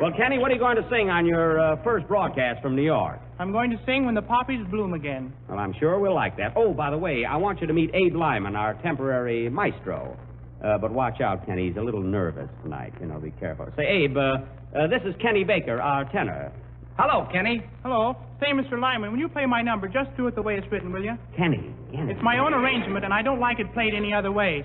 Well, Kenny, what are you going to sing on your first broadcast from New York? I'm going to sing When the Poppies Bloom Again. Well, I'm sure we'll like that. Oh, by the way, I want you to meet Abe Lyman, our temporary maestro. But watch out, Kenny. He's a little nervous tonight. You know, be careful. Say, Abe, this is Kenny Baker, our tenor. Hello, Kenny. Hello. Say, Mr. Lyman, when you play my number, just do it the way it's written, will you? Kenny. It's my own arrangement, and I don't like it played any other way.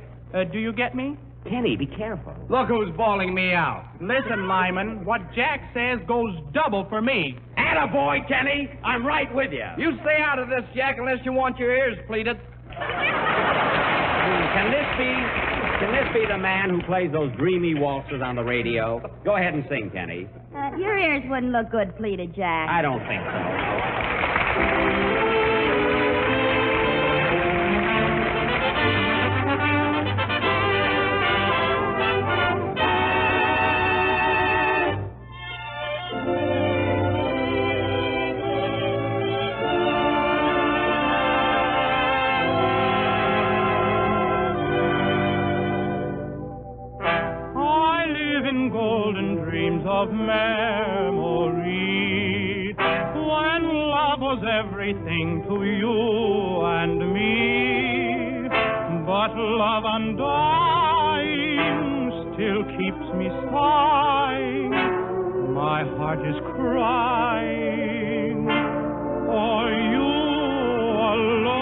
Do you get me? Kenny, be careful. Look who's bawling me out. Listen, Lyman, what Jack says goes double for me. Attaboy, Kenny. I'm right with you. You stay out of this, Jack, unless you want your ears pleated. Can this be the man who plays those dreamy waltzes on the radio? Go ahead and sing, Kenny. Your ears wouldn't look good pleated, Jack. I don't think so. Of memory, when love was everything to you and me, but love undying still keeps me sighing. My heart is crying for you alone.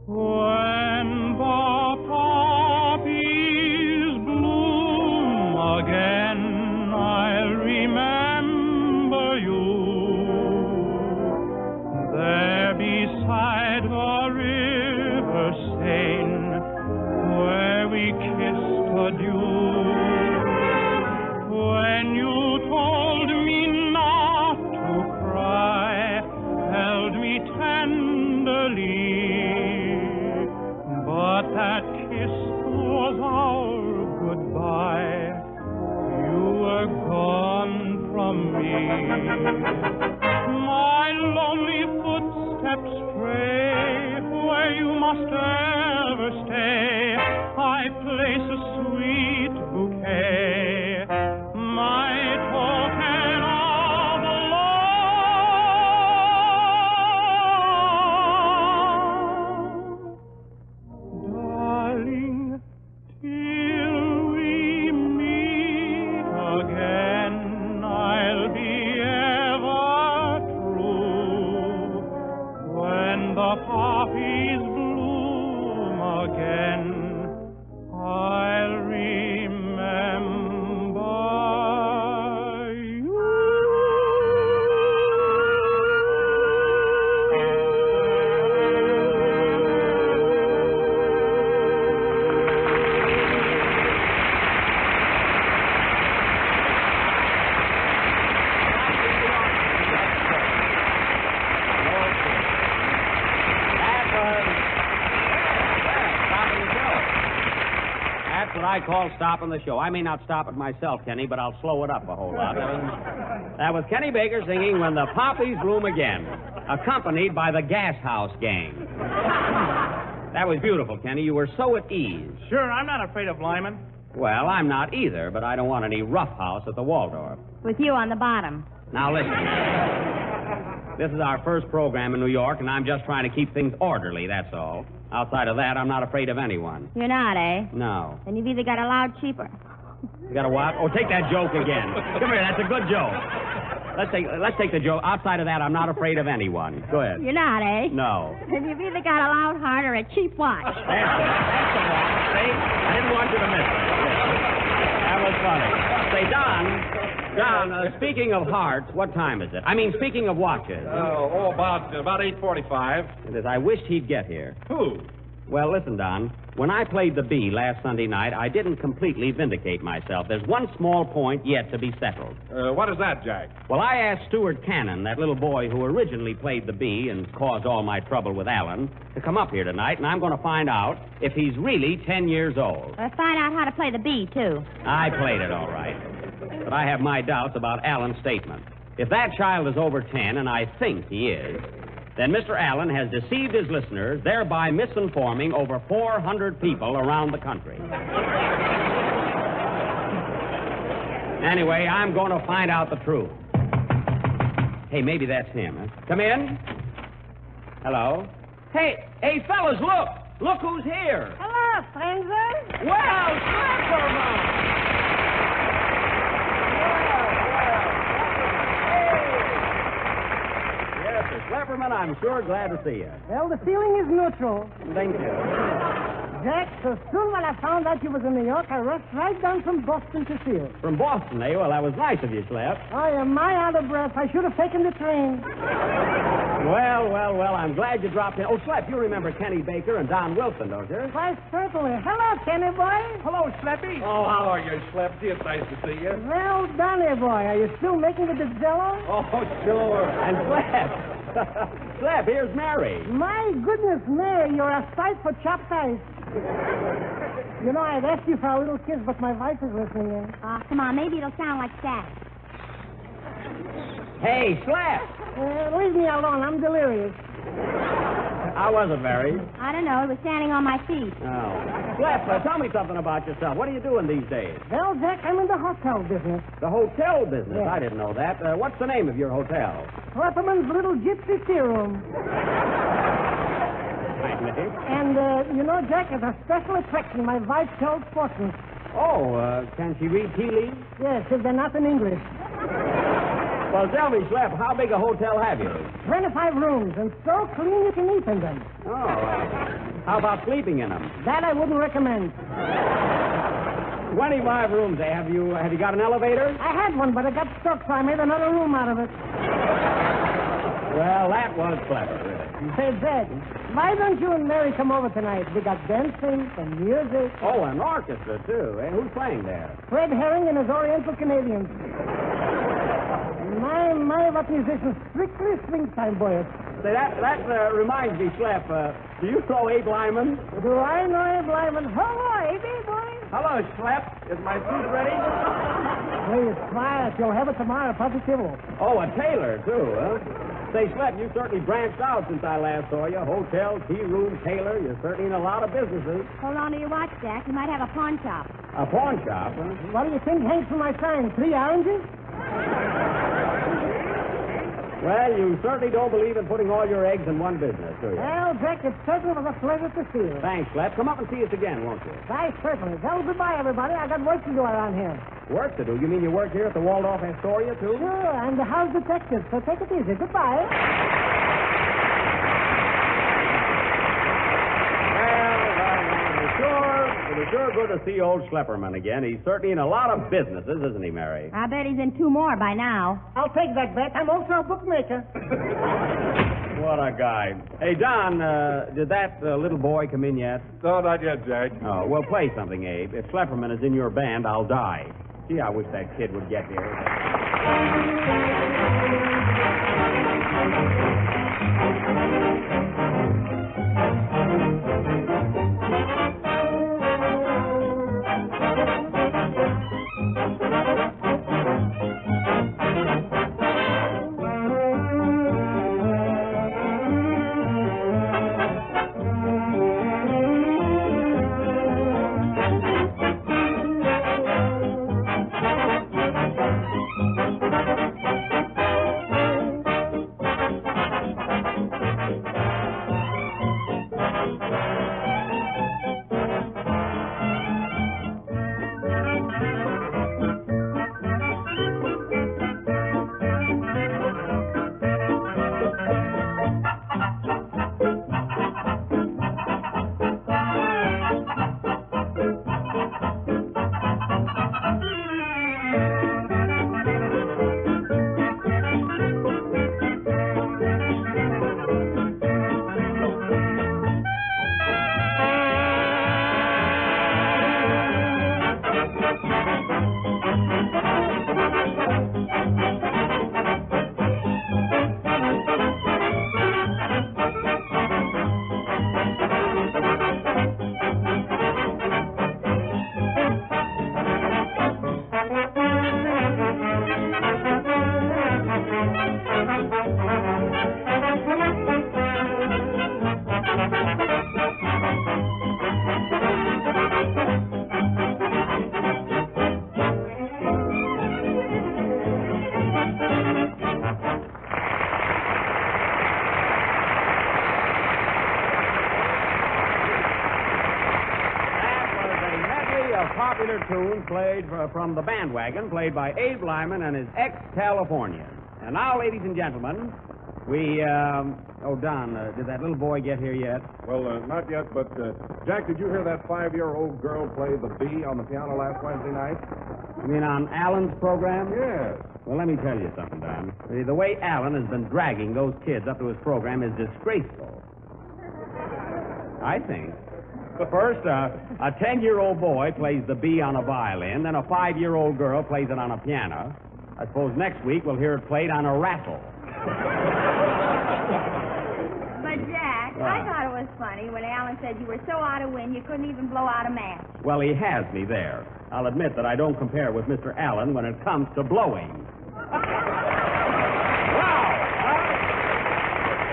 When the poppies bloom again, I'll remember you there beside the river Seine, where we kissed adieu. When you told me not to cry, held me tenderly, but that kiss was our goodbye. You were gone from me. My lonely footsteps stray where you must ever stay. I place a sweet bouquet, my token of love. Darling, till we meet again, I'll be ever true. When the poppies bloom again, I'll That's what I call stopping the show. I may not stop it myself, Kenny, but I'll slow it up a whole lot. That was Kenny Baker singing When the Poppies Bloom Again, accompanied by the Gas House Gang. That was beautiful, Kenny. You were so at ease. Sure, I'm not afraid of Lyman. Well, I'm not either, but I don't want any roughhouse at the Waldorf. With you on the bottom. Now, listen. This is our first program in New York, and I'm just trying to keep things orderly, that's all. Outside of that, I'm not afraid of anyone. You're not, eh? No. Then you've either got a loud cheaper. You got a what? Oh, take that joke again. Come here, that's a good joke. Let's take the joke. Outside of that, I'm not afraid of anyone. Go ahead. You're not, eh? No. Then you've either got a loud heart or a cheap watch. That's the one. See? I didn't want you to miss it. That was funny. Say, Don, speaking of hearts, what time is it? I mean, speaking of watches. About 8:45. I wished he'd get here. Who? Well, listen, Don. When I played the bee last Sunday night, I didn't completely vindicate myself. There's one small point yet to be settled. What is that, Jack? Well, I asked Stuart Canin, that little boy who originally played the bee and caused all my trouble with Alan, to come up here tonight, and I'm going to find out if he's really 10 years old. Find out how to play the bee, too. I played it all right. But I have my doubts about Alan's statement. If that child is over 10, and I think he is, then Mr. Allen has deceived his listeners, thereby misinforming over 400 people around the country. Anyway, I'm going to find out the truth. Hey, maybe that's him. Huh? Come in. Hello. Hey, fellas, look. Look who's here. Hello, stranger. Well, Slapperman. Slapperman, I'm sure glad to see you. Well, the feeling is neutral. Thank you. Jack, so soon when I found out you was in New York, I rushed right down from Boston to see you. From Boston, eh? Well, that was nice of you, Slap. I am my out of breath. I should have taken the train. Well, I'm glad you dropped in. Oh, Slap, you remember Kenny Baker and Don Wilson, don't you? Why, certainly. Hello, Kenny boy. Hello, Slappy. Oh, how are you, Slappy? It's nice to see you. Well, Donny boy, are you still making it the Jello? Oh, sure. And Slap. Slap, here's Mary. My goodness, Mary, you're a sight for chopped ice. You know, I'd asked you for a little kiss, but my wife is listening in. Come on, maybe it'll sound like that. Hey, Slap. Leave me alone. I'm delirious. How was it, Mary? I don't know. It was standing on my feet. Oh. Slap, tell me something about yourself. What are you doing these days? Well, Jack, I'm in the hotel business. The hotel business? Yes. I didn't know that. What's the name of your hotel? Clapperman's Little Gypsy Tea Room. And, you know, Jack, it's a special attraction. My wife tells fortunes. Oh, can she read tea leaves? Yes, if they're not in English. Well, tell me, Slap, how big a hotel have you? 25 rooms, and so clean you can eat in them. Oh, how about sleeping in them? That I wouldn't recommend. 25 rooms, eh? Have you got an elevator? I had one, but it got stuck, so I made another room out of it. Well, that was clever, really. Hey, Jack, why don't you and Mary come over tonight? We got dancing and music. Oh, an orchestra, too, eh? Who's playing there? Fred Herring and his Oriental Canadians. My, what musicians. Strictly swing time, boys. Say, that reminds me, Slap, do you know Abe Lyman? Do I know Abe Lyman? Hello, Abe, boy. Hello, Slap. Is my suit ready? Please, quiet. You'll have it tomorrow, positively. Oh, a tailor, too, huh? Say, Slap, you certainly branched out since I last saw you. Hotel, tea room, tailor. You're certainly in a lot of businesses. Hold on to your watch, Jack. You might have a pawn shop. A pawn shop, huh? What do you think hangs from my sign? 3 oranges? Well, you certainly don't believe in putting all your eggs in one business, do you? Well, Jack, it certainly was a pleasure to see you. Thanks, Slap. Come up and see us again, won't you? Why, certainly. Well, goodbye, everybody. I got work to do around here. Work to do? You mean you work here at the Waldorf Astoria, too? Sure, I'm the house detective, so take it easy. Goodbye. It is sure good to see old Schlepperman again. He's certainly in a lot of businesses, isn't he, Mary? I bet he's in 2 more by now. I'll take that bet. I'm also a bookmaker. What a guy. Hey, Don, did that little boy come in yet? No, not yet, Jack. Oh, well, play something, Abe. If Schlepperman is in your band, I'll die. Gee, I wish that kid would get here. Popular tunes played from the bandwagon, played by Abe Lyman and his ex-Californians. And now, ladies and gentlemen, we, Don, did that little boy get here yet? Well, not yet, but, Jack, did you hear that 5-year-old girl play the B on the piano last Wednesday night? You mean on Alan's program? Yes. Well, let me tell you something, Don. The way Alan has been dragging those kids up to his program is disgraceful. I think. First, a 10-year-old boy plays the B on a violin, then a 5-year-old girl plays it on a piano. I suppose next week we'll hear it played on a rattle. But, Jack, I thought it was funny when Alan said you were so out of wind you couldn't even blow out a match. Well, he has me there. I'll admit that I don't compare with Mr. Allen when it comes to blowing. Wow!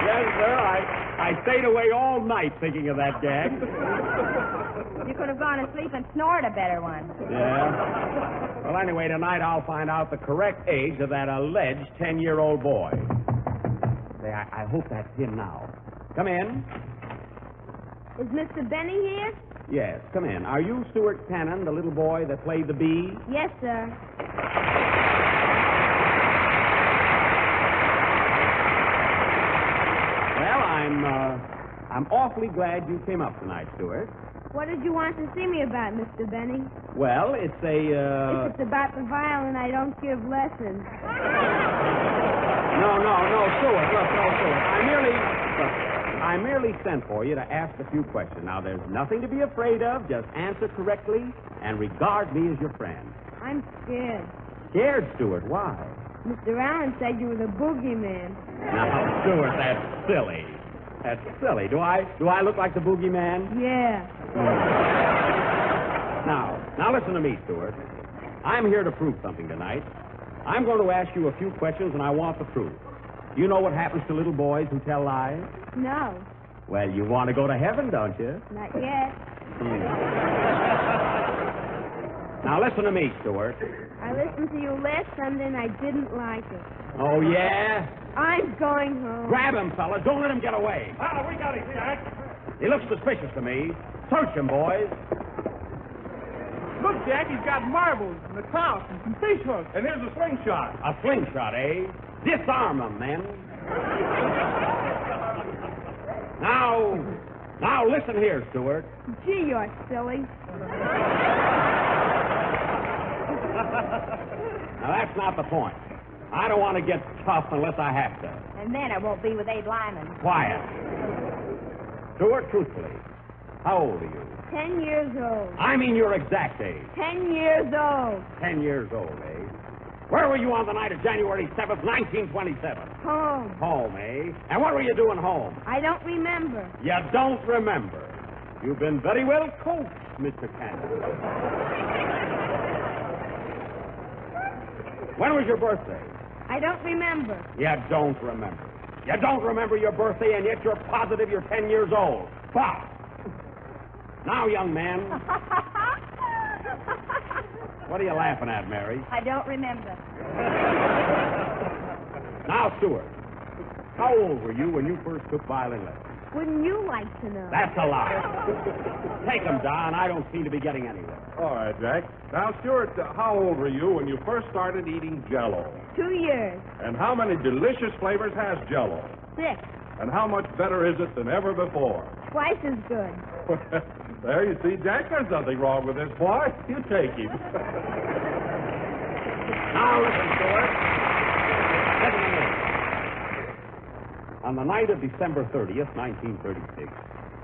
Yes, sir, I stayed away all night thinking of that gag. You could have gone to sleep and snored a better one. Yeah? Well, anyway, tonight I'll find out the correct age of that alleged 10-year-old boy. Say, I hope that's him now. Come in. Is Mr. Benning here? Yes, come in. Are you Stuart Canin, the little boy that played the B? Yes, sir. Well, I'm awfully glad you came up tonight, Stuart. What did you want to see me about, Mr. Benning? Well, it's If it's about the violin, I don't give lessons. No, Stuart. Look, no, Stuart. I merely sent for you to ask a few questions. Now, there's nothing to be afraid of. Just answer correctly and regard me as your friend. I'm scared. Scared, Stuart? Why? Mr. Allen said you were the boogeyman. Now, Stuart, that's silly. That's silly. Do I look like the boogeyman? Yeah. Now listen to me, Stuart. I'm here to prove something tonight. I'm going to ask you a few questions, and I want the truth. You know what happens to little boys who tell lies? No. Well, you want to go to heaven, don't you? Not yet. Now, listen to me, Stuart. I listened to you last Sunday, and I didn't like it. Oh, yeah? I'm going home. Grab him, fellas. Don't let him get away. We got him, Jack. He looks suspicious to me. Search him, boys. Look, Jack, he's got marbles and a clout and some fish hooks. And here's a slingshot. A slingshot, eh? Disarm him, men. Now, listen here, Stuart. Gee, you're silly. Now, that's not the point. I don't want to get tough unless I have to. And then I won't be with Abe Lyman. Quiet. Stuart, truthfully, how old are you? 10 years old. I mean your exact age. 10 years old. 10 years old, eh? Where were you on the night of January 7th, 1927? Home. Home, eh? And what were you doing home? I don't remember. You don't remember. You've been very well coached, Mr. Canin. When was your birthday? I don't remember. You don't remember. You don't remember your birthday, and yet you're positive you're 10 years old. Bah! Now, young man. What are you laughing at, Mary? I don't remember. Now, Stuart, how old were you when you first took violin lessons? Wouldn't you like to know? That's a lie. Take him, Don. I don't seem to be getting anywhere. All right, Jack. Now, Stuart, how old were you when you first started eating Jell-O? 2 years. And how many delicious flavors has Jell-O? 6. And how much better is it than ever before? Twice as good. There, you see, Jack, there's nothing wrong with this boy. You take him. Now listen, Stuart. Listen to me. On the night of December 30th, 1936,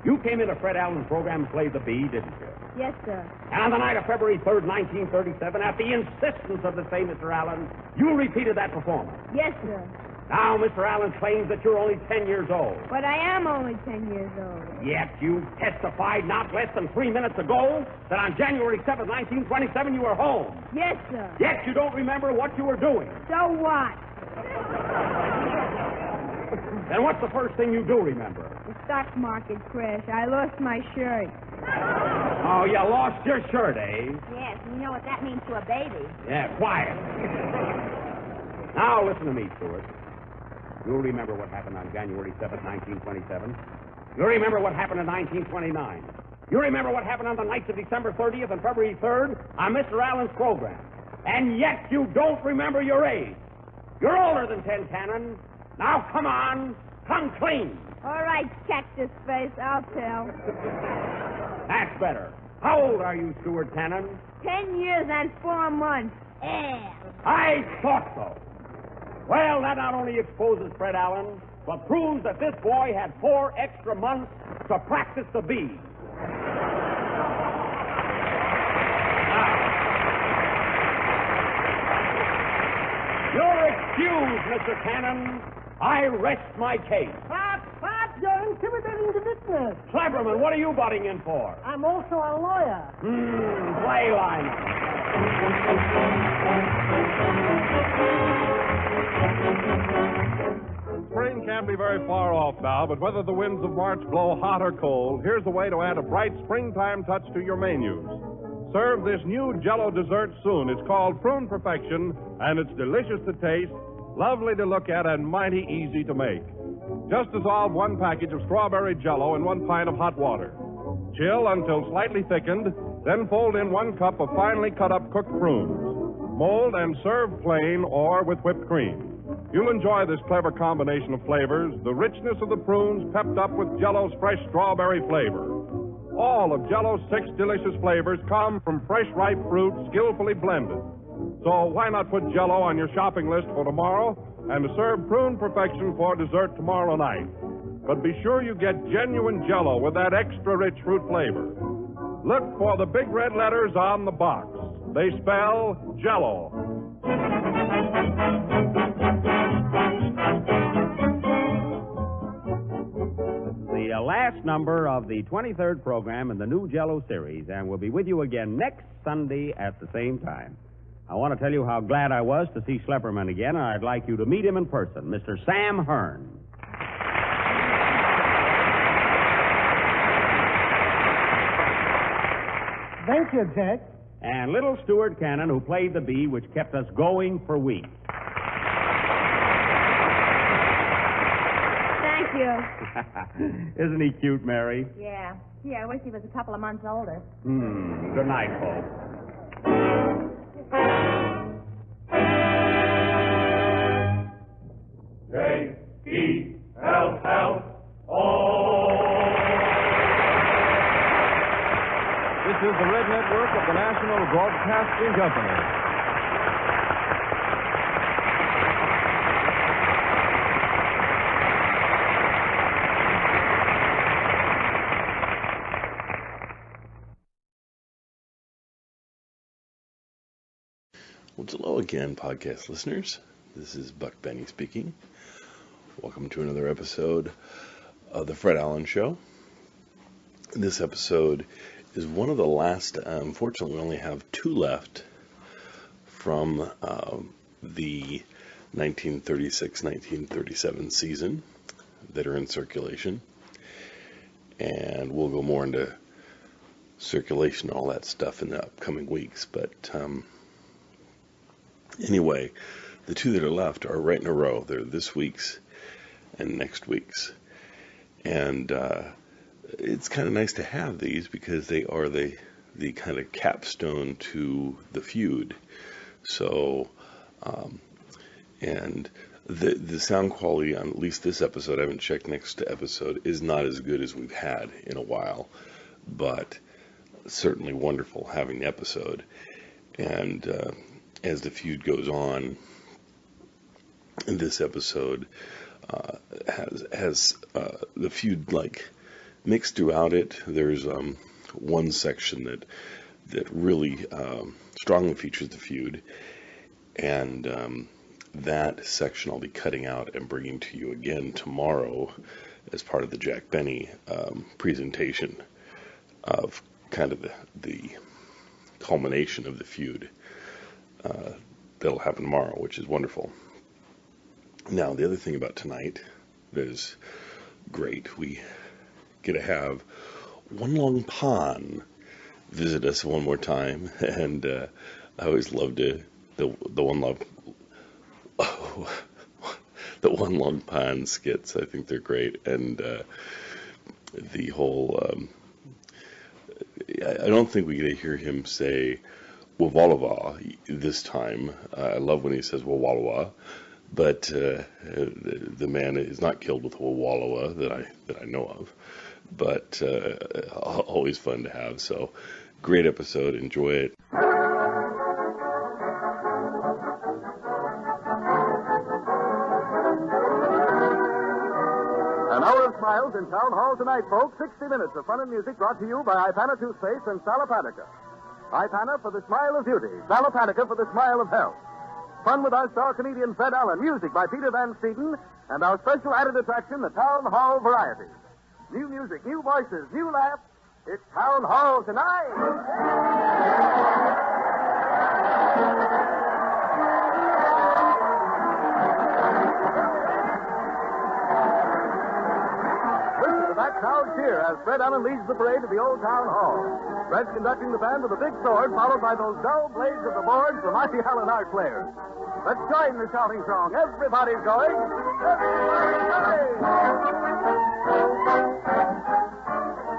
you came into Fred Allen's program and played the bee, didn't you? Yes, sir. And on the night of February 3rd, 1937, at the insistence of the same Mr. Allen, you repeated that performance. Yes, sir. Now, Mr. Allen claims that you're only 10 years old. But I am only 10 years old. Yet you testified not less than 3 minutes ago that on January 7th, 1927, you were home. Yes, sir. Yet you don't remember what you were doing. So what? Then what's the first thing you do remember? The stock market crash. I lost my shirt. Oh, you lost your shirt, eh? Yes, you know what that means to a baby. Yeah, quiet. Now listen to me, Stuart. You'll remember what happened on January 7th, 1927. You'll remember what happened in 1929. You remember what happened on the nights of December 30th and February 3rd on Mr. Allen's program. And yet you don't remember your age. You're older than 10, Canin. Now, come on. Come clean. All right, Cactus Face, I'll tell. That's better. How old are you, Stuart Canin? 10 years and 4 months. Yeah. I thought so. Well, that not only exposes Fred Allen, but proves that this boy had 4 extra months to practice the bee. You're excused, Mr. Canin. I rest my case. Pop, you're intimidating the witness. Cleverman, what are you butting in for? I'm also a lawyer. Play line. Spring can't be very far off now, but whether the winds of March blow hot or cold, here's a way to add a bright springtime touch to your menus. Serve this new Jell-O dessert soon. It's called Prune Perfection, and it's delicious to taste, lovely to look at, and mighty easy to make. Just dissolve 1 package of strawberry Jell-O in 1 pint of hot water. Chill until slightly thickened, then fold in 1 cup of finely cut up cooked prunes. Mold and serve plain or with whipped cream. You'll enjoy this clever combination of flavors, the richness of the prunes pepped up with Jell-O's fresh strawberry flavor. All of Jell-O's 6 delicious flavors come from fresh, ripe fruit skillfully blended. So why not put Jell-O on your shopping list for tomorrow and serve Prune Perfection for dessert tomorrow night? But be sure you get genuine Jell-O with that extra rich fruit flavor. Look for the big red letters on the box. They spell Jell-O. The last number of the 23rd program in the new Jell-O series, and we'll be with you again next Sunday at the same time. I want to tell you how glad I was to see Schlepperman again, and I'd like you to meet him in person, Mr. Sam Hearn. Thank you, Jack. And little Stuart Canin, who played the bee, which kept us going for weeks. Thank you. Isn't he cute, Mary? Yeah. Gee, I wish he was a couple of months older. Good night, folks. J-E-L-L-O. This is the Red Network of the National Broadcasting Company. Well, hello again, podcast listeners. This is Buck Benny speaking. Welcome to another episode of The Fred Allen Show. This episode is one of the last. Unfortunately, we only have 2 left from the 1936-1937 season that are in circulation. And we'll go more into circulation and all that stuff in the upcoming weeks. But anyway, the 2 that are left are right in a row. They're this week's and next week's. And it's kind of nice to have these because they are the kind of capstone to the feud. So, and the sound quality on at least this episode, I haven't checked next episode, is not as good as we've had in a while. But certainly wonderful having the episode. And as the feud goes on, this episode has the feud like mixed throughout it. There's one section that really strongly features the feud, and that section I'll be cutting out and bringing to you again tomorrow as part of the Jack Benny presentation of kind of the culmination of the feud that'll happen tomorrow, which is wonderful. Now, the other thing about tonight that is great, we get to have One Long Pond visit us one more time, and I always loved the One Long Pond skits. I think they're great, and the whole I don't think we get to hear him say Wawalawa this time. I love when he says Wawalawa, but the man is not killed with Wawalawa that I know of. But always fun to have. So great episode. Enjoy it. An hour of smiles in Town Hall tonight, folks. 60 minutes of fun and music brought to you by Ipana Toothpaste and Salapatica. Ipana for the smile of beauty. Salapatica for the smile of health. Fun with our star comedian Fred Allen. Music by Peter Van Steeden. And our special added attraction, the Town Hall Variety. New music, new voices, new laughs. It's Town Hall tonight. That crowd cheer as Fred Allen leads the parade to the old town hall. Fred's conducting the band with a big sword, followed by those dull blades of the boards, the mighty Allen art players. Let's join the shouting song. Everybody's going. Everybody's going.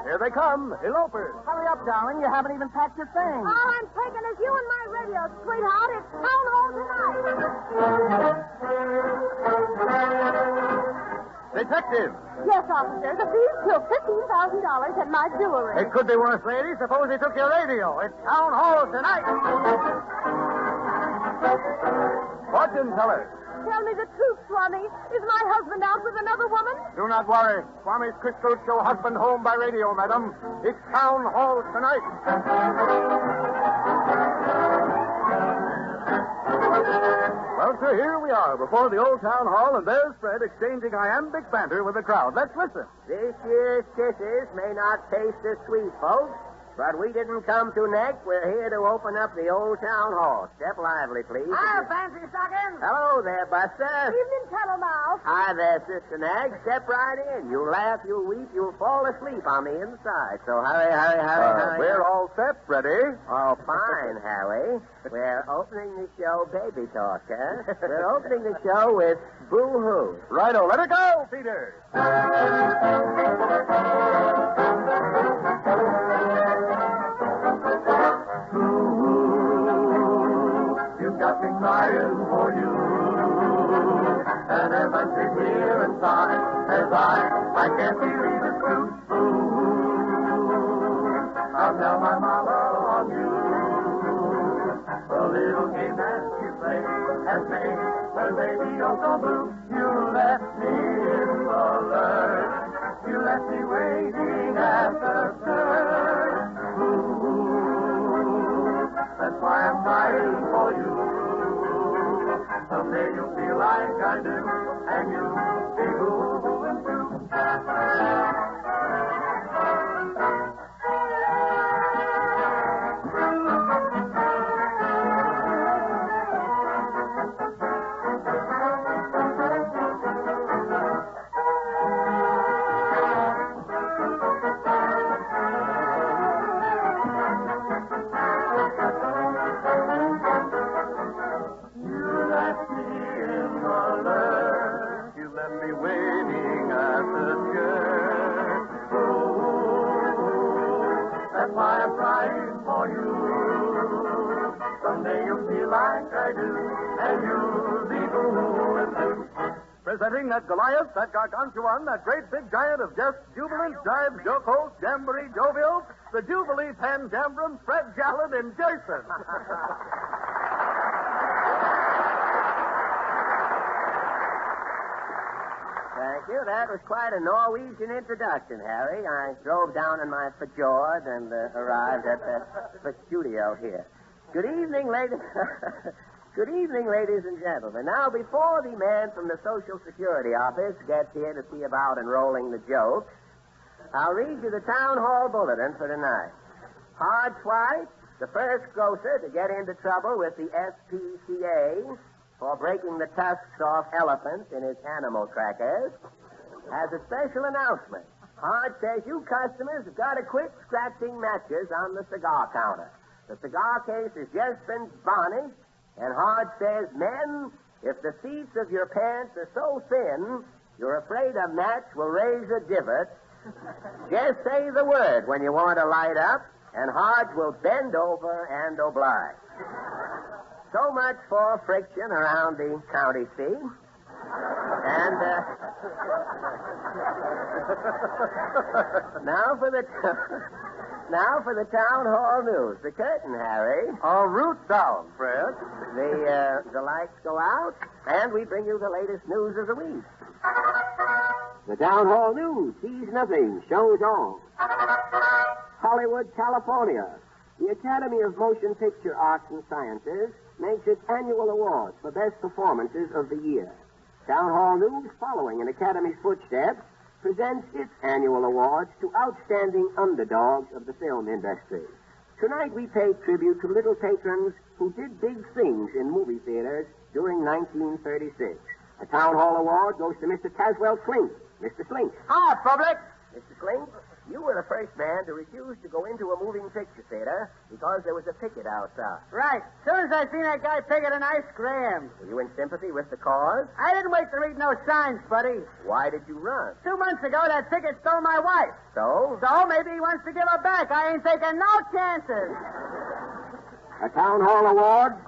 Here they come, elopers. Hurry up, darling. You haven't even packed your things. All I'm taking is you and my radio, sweetheart. It's Town Hall tonight. Detective. Yes, officer. The thieves took $15,000 and my jewelry. It could be worse, lady. Suppose they took your radio. It's Town Hall tonight. Fortune teller. Tell me the truth, Swami. Is my husband out with another woman? Do not worry. Swami's crystals show husband home by radio, madam. It's Town Hall tonight. Well, sir, here we are before the old town hall, and there's Fred exchanging iambic banter with the crowd. Let's listen. This year's kisses may not taste as sweet, folks, but we didn't come to neck. We're here to open up the old town hall. Step lively, please. Hi, Fancy Stockings. Hello there, Buster. Evening, Tattlemouth. Hi there, Sister Nag. Step right in. You'll laugh, you'll weep, you'll fall asleep on the inside. So hurry. We're all set, Freddie. Oh, fine, Harry. We're opening the show Baby Talk, huh? We're opening the show with Boo-Hoo. Righto, let it go, Peter. You've got me crying for you. And as I sit here and sigh, as I can't believe it's true. I'll tell my mama on you. The little game that you play has made her baby oh so blue. You left me in the lurch. You left me waiting at the church. That's why I'm crying for you. Someday you'll feel like I do, and you'll be moving too. Presenting that Goliath, that gargantuan, that great big giant of jest, jubilant, jive, jocose, jamboree, jovial, the Jubilee Pen Jambrum, Fred Jalad and Jason. Thank you. That was quite a Norwegian introduction, Harry. I drove down in my Fjord and arrived at the studio here. Good evening, ladies. Good evening, ladies and gentlemen. Now, before the man from the Social Security Office gets here to see about enrolling the jokes, I'll read you the town hall bulletin for tonight. Hard White, the first grocer to get into trouble with the SPCA for breaking the tusks off elephants in his animal crackers, has a special announcement. Hard says you customers have got to quit scratching matches on the cigar counter. The cigar case has just been varnished. And Hard says, men, if the seats of your pants are so thin, you're afraid a match will raise a divot, just say the word when you want to light up, and Hard will bend over and oblige. So much for friction around the county seat. And now for the town hall news. The curtain, Harry. Root down, Fred. The lights go out, and we bring you the latest news of the week. The town hall news sees nothing, shows all. Hollywood, California. The Academy of Motion Picture Arts and Sciences makes its annual awards for best performances of the year. Town hall news, following in Academy's footsteps, presents its annual awards to outstanding underdogs of the film industry. Tonight we pay tribute to little patrons who did big things in movie theaters during 1936. A town hall award goes to Mr. Caswell Slink. Mr. Slink. Hi, public. Mr. Slink, you were the first man to refuse to go into a moving picture theater because there was a picket outside. Right. Soon as I seen that guy picketing, I scrammed. Were you in sympathy with the cause? I didn't wait to read no signs, buddy. Why did you run? 2 months ago, that picket stole my wife. So? So maybe he wants to give her back. I ain't taking no chances. A town hall award?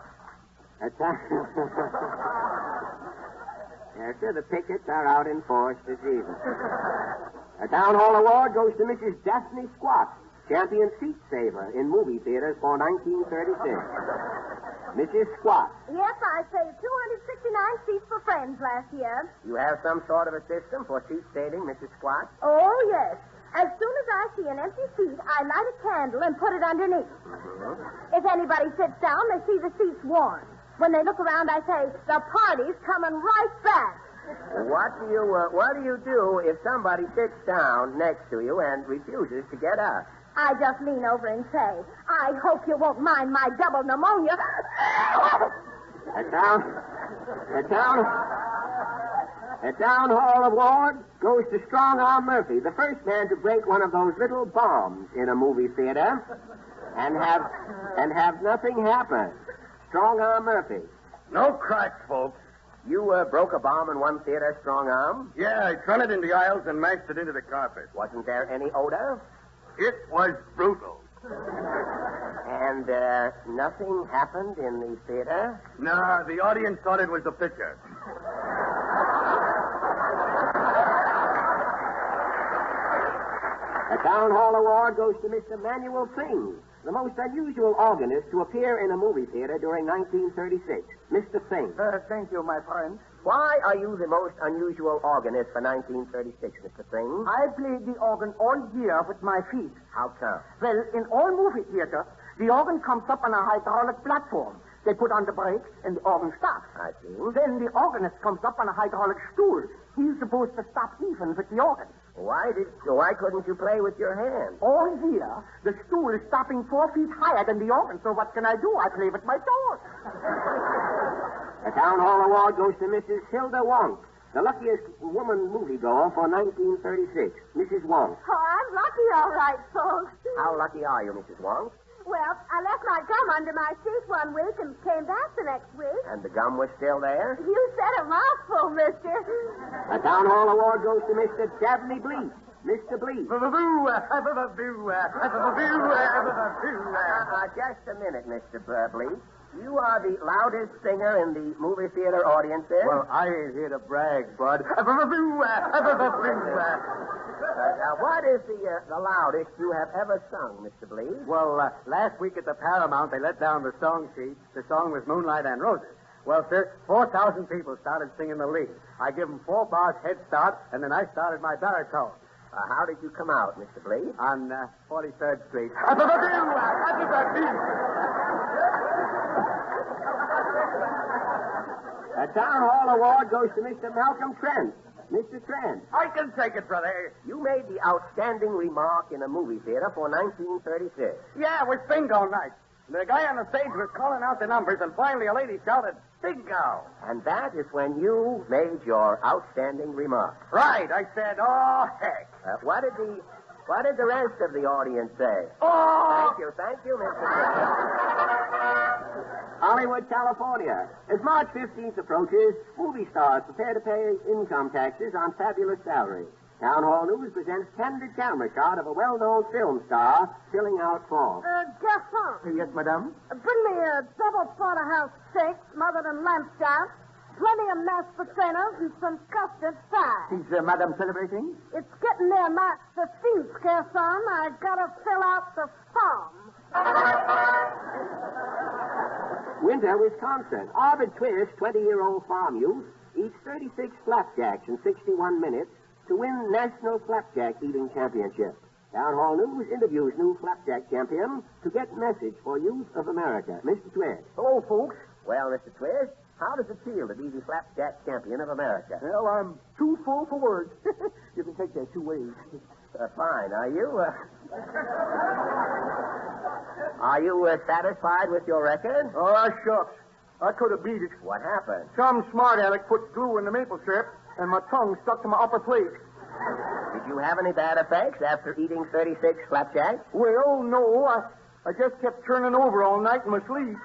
Yes, sir, the pickets are out in force this evening. A town hall award goes to Mrs. Daphne Squat, champion seat saver in movie theaters for 1936. Mrs. Squat. Yes, I saved 269 seats for friends last year. You have some sort of a system for seat saving, Mrs. Squat? Oh, yes. As soon as I see an empty seat, I light a candle and put it underneath. Mm-hmm. If anybody sits down, they see the seats warm. When they look around, I say, the party's coming right back. What do you do if somebody sits down next to you and refuses to get up? I just lean over and say, I hope you won't mind my double pneumonia. A town hall award goes to Strong Arm Murphy, the first man to break one of those little bombs in a movie theater and have nothing happen. Strong Arm Murphy. No cracks, folks. You broke a bomb in one theater, Strong Arm? Yeah, I trun it in the aisles and mashed it into the carpet. Wasn't there any odor? It was brutal. And nothing happened in the theater? No, the audience thought it was a picture. A town hall award goes to Mr. Manuel Singh, the most unusual organist to appear in a movie theater during 1936. Mr. Singh. Thank you, my friend. Why are you the most unusual organist for 1936, Mr. Singh? I played the organ all year with my feet. How come? Well, in all movie theaters, the organ comes up on a hydraulic platform. They put on the brakes, and the organ stops. I see. Then the organist comes up on a hydraulic stool. He's supposed to stop even with the organ. Why couldn't you play with your hands? All year, the stool is stopping 4 feet higher than the organ, so what can I do? I play with my toes. A town hall award goes to Mrs. Hilda Wonk, the luckiest woman moviegoer for 1936. Mrs. Wonk. Oh, I'm lucky, all right, folks. How lucky are you, Mrs. Wonk? Well, I left my gum under my seat one week and came back the next week. And the gum was still there? You said a mouthful, mister. A town hall award goes to Mr. Dabney Bleak. Mr. Bleak. Just a minute, Mr. Bleak. You are the loudest singer in the movie theater audience there? Well, I ain't here to brag, bud. Now, what is the loudest you have ever sung, Mr. Bleed? Well, last week at the Paramount, they let down the song sheet. The song was Moonlight and Roses. Well, sir, 4,000 people started singing the lead. I give them 4 bars head start, and then I started my baritone. How did you come out, Mr. Bleed? On 43rd Street. The Town Hall Award goes to Mr. Malcolm Trent. Mr. Trent. I can take it, brother. You made the outstanding remark in a movie theater for 1936. Yeah, it was bingo night. The guy on the stage was calling out the numbers, and finally a lady shouted, bingo. And that is when you made your outstanding remark. Right. I said, oh, heck. What did the rest of the audience say? Oh! Thank you, Mr. Trent. Hollywood, California. As March 15th approaches, movie stars prepare to pay income taxes on fabulous salaries. Town Hall News presents candid camera shot of a well-known film star filling out forms. Garçon. Yes, madame? Bring me a double porterhouse steak smothered in lamb chops, plenty of mashed potatoes, and some custard pie. Is madame celebrating? It's getting near March 15th, Garçon. I gotta fill out the form. Winter, Wisconsin. Arvid Twist, 20-year-old farm youth, eats 36 flapjacks in 61 minutes to win National Flapjack Eating Championship. Town Hall News interviews new flapjack champion to get message for youth of America. Mr. Twist. Hello, folks. Well, Mr. Twist, how does it feel to be the flapjack champion of America? Well, I'm too full for words. You can take that 2 ways. Fine. Are you satisfied with your record? Oh, shucks. I could have beat it. What happened? Some smart aleck put glue in the maple syrup, and my tongue stuck to my upper plate. Did you have any bad effects after eating 36 flapjacks? Well, no. I just kept turning over all night in my sleep.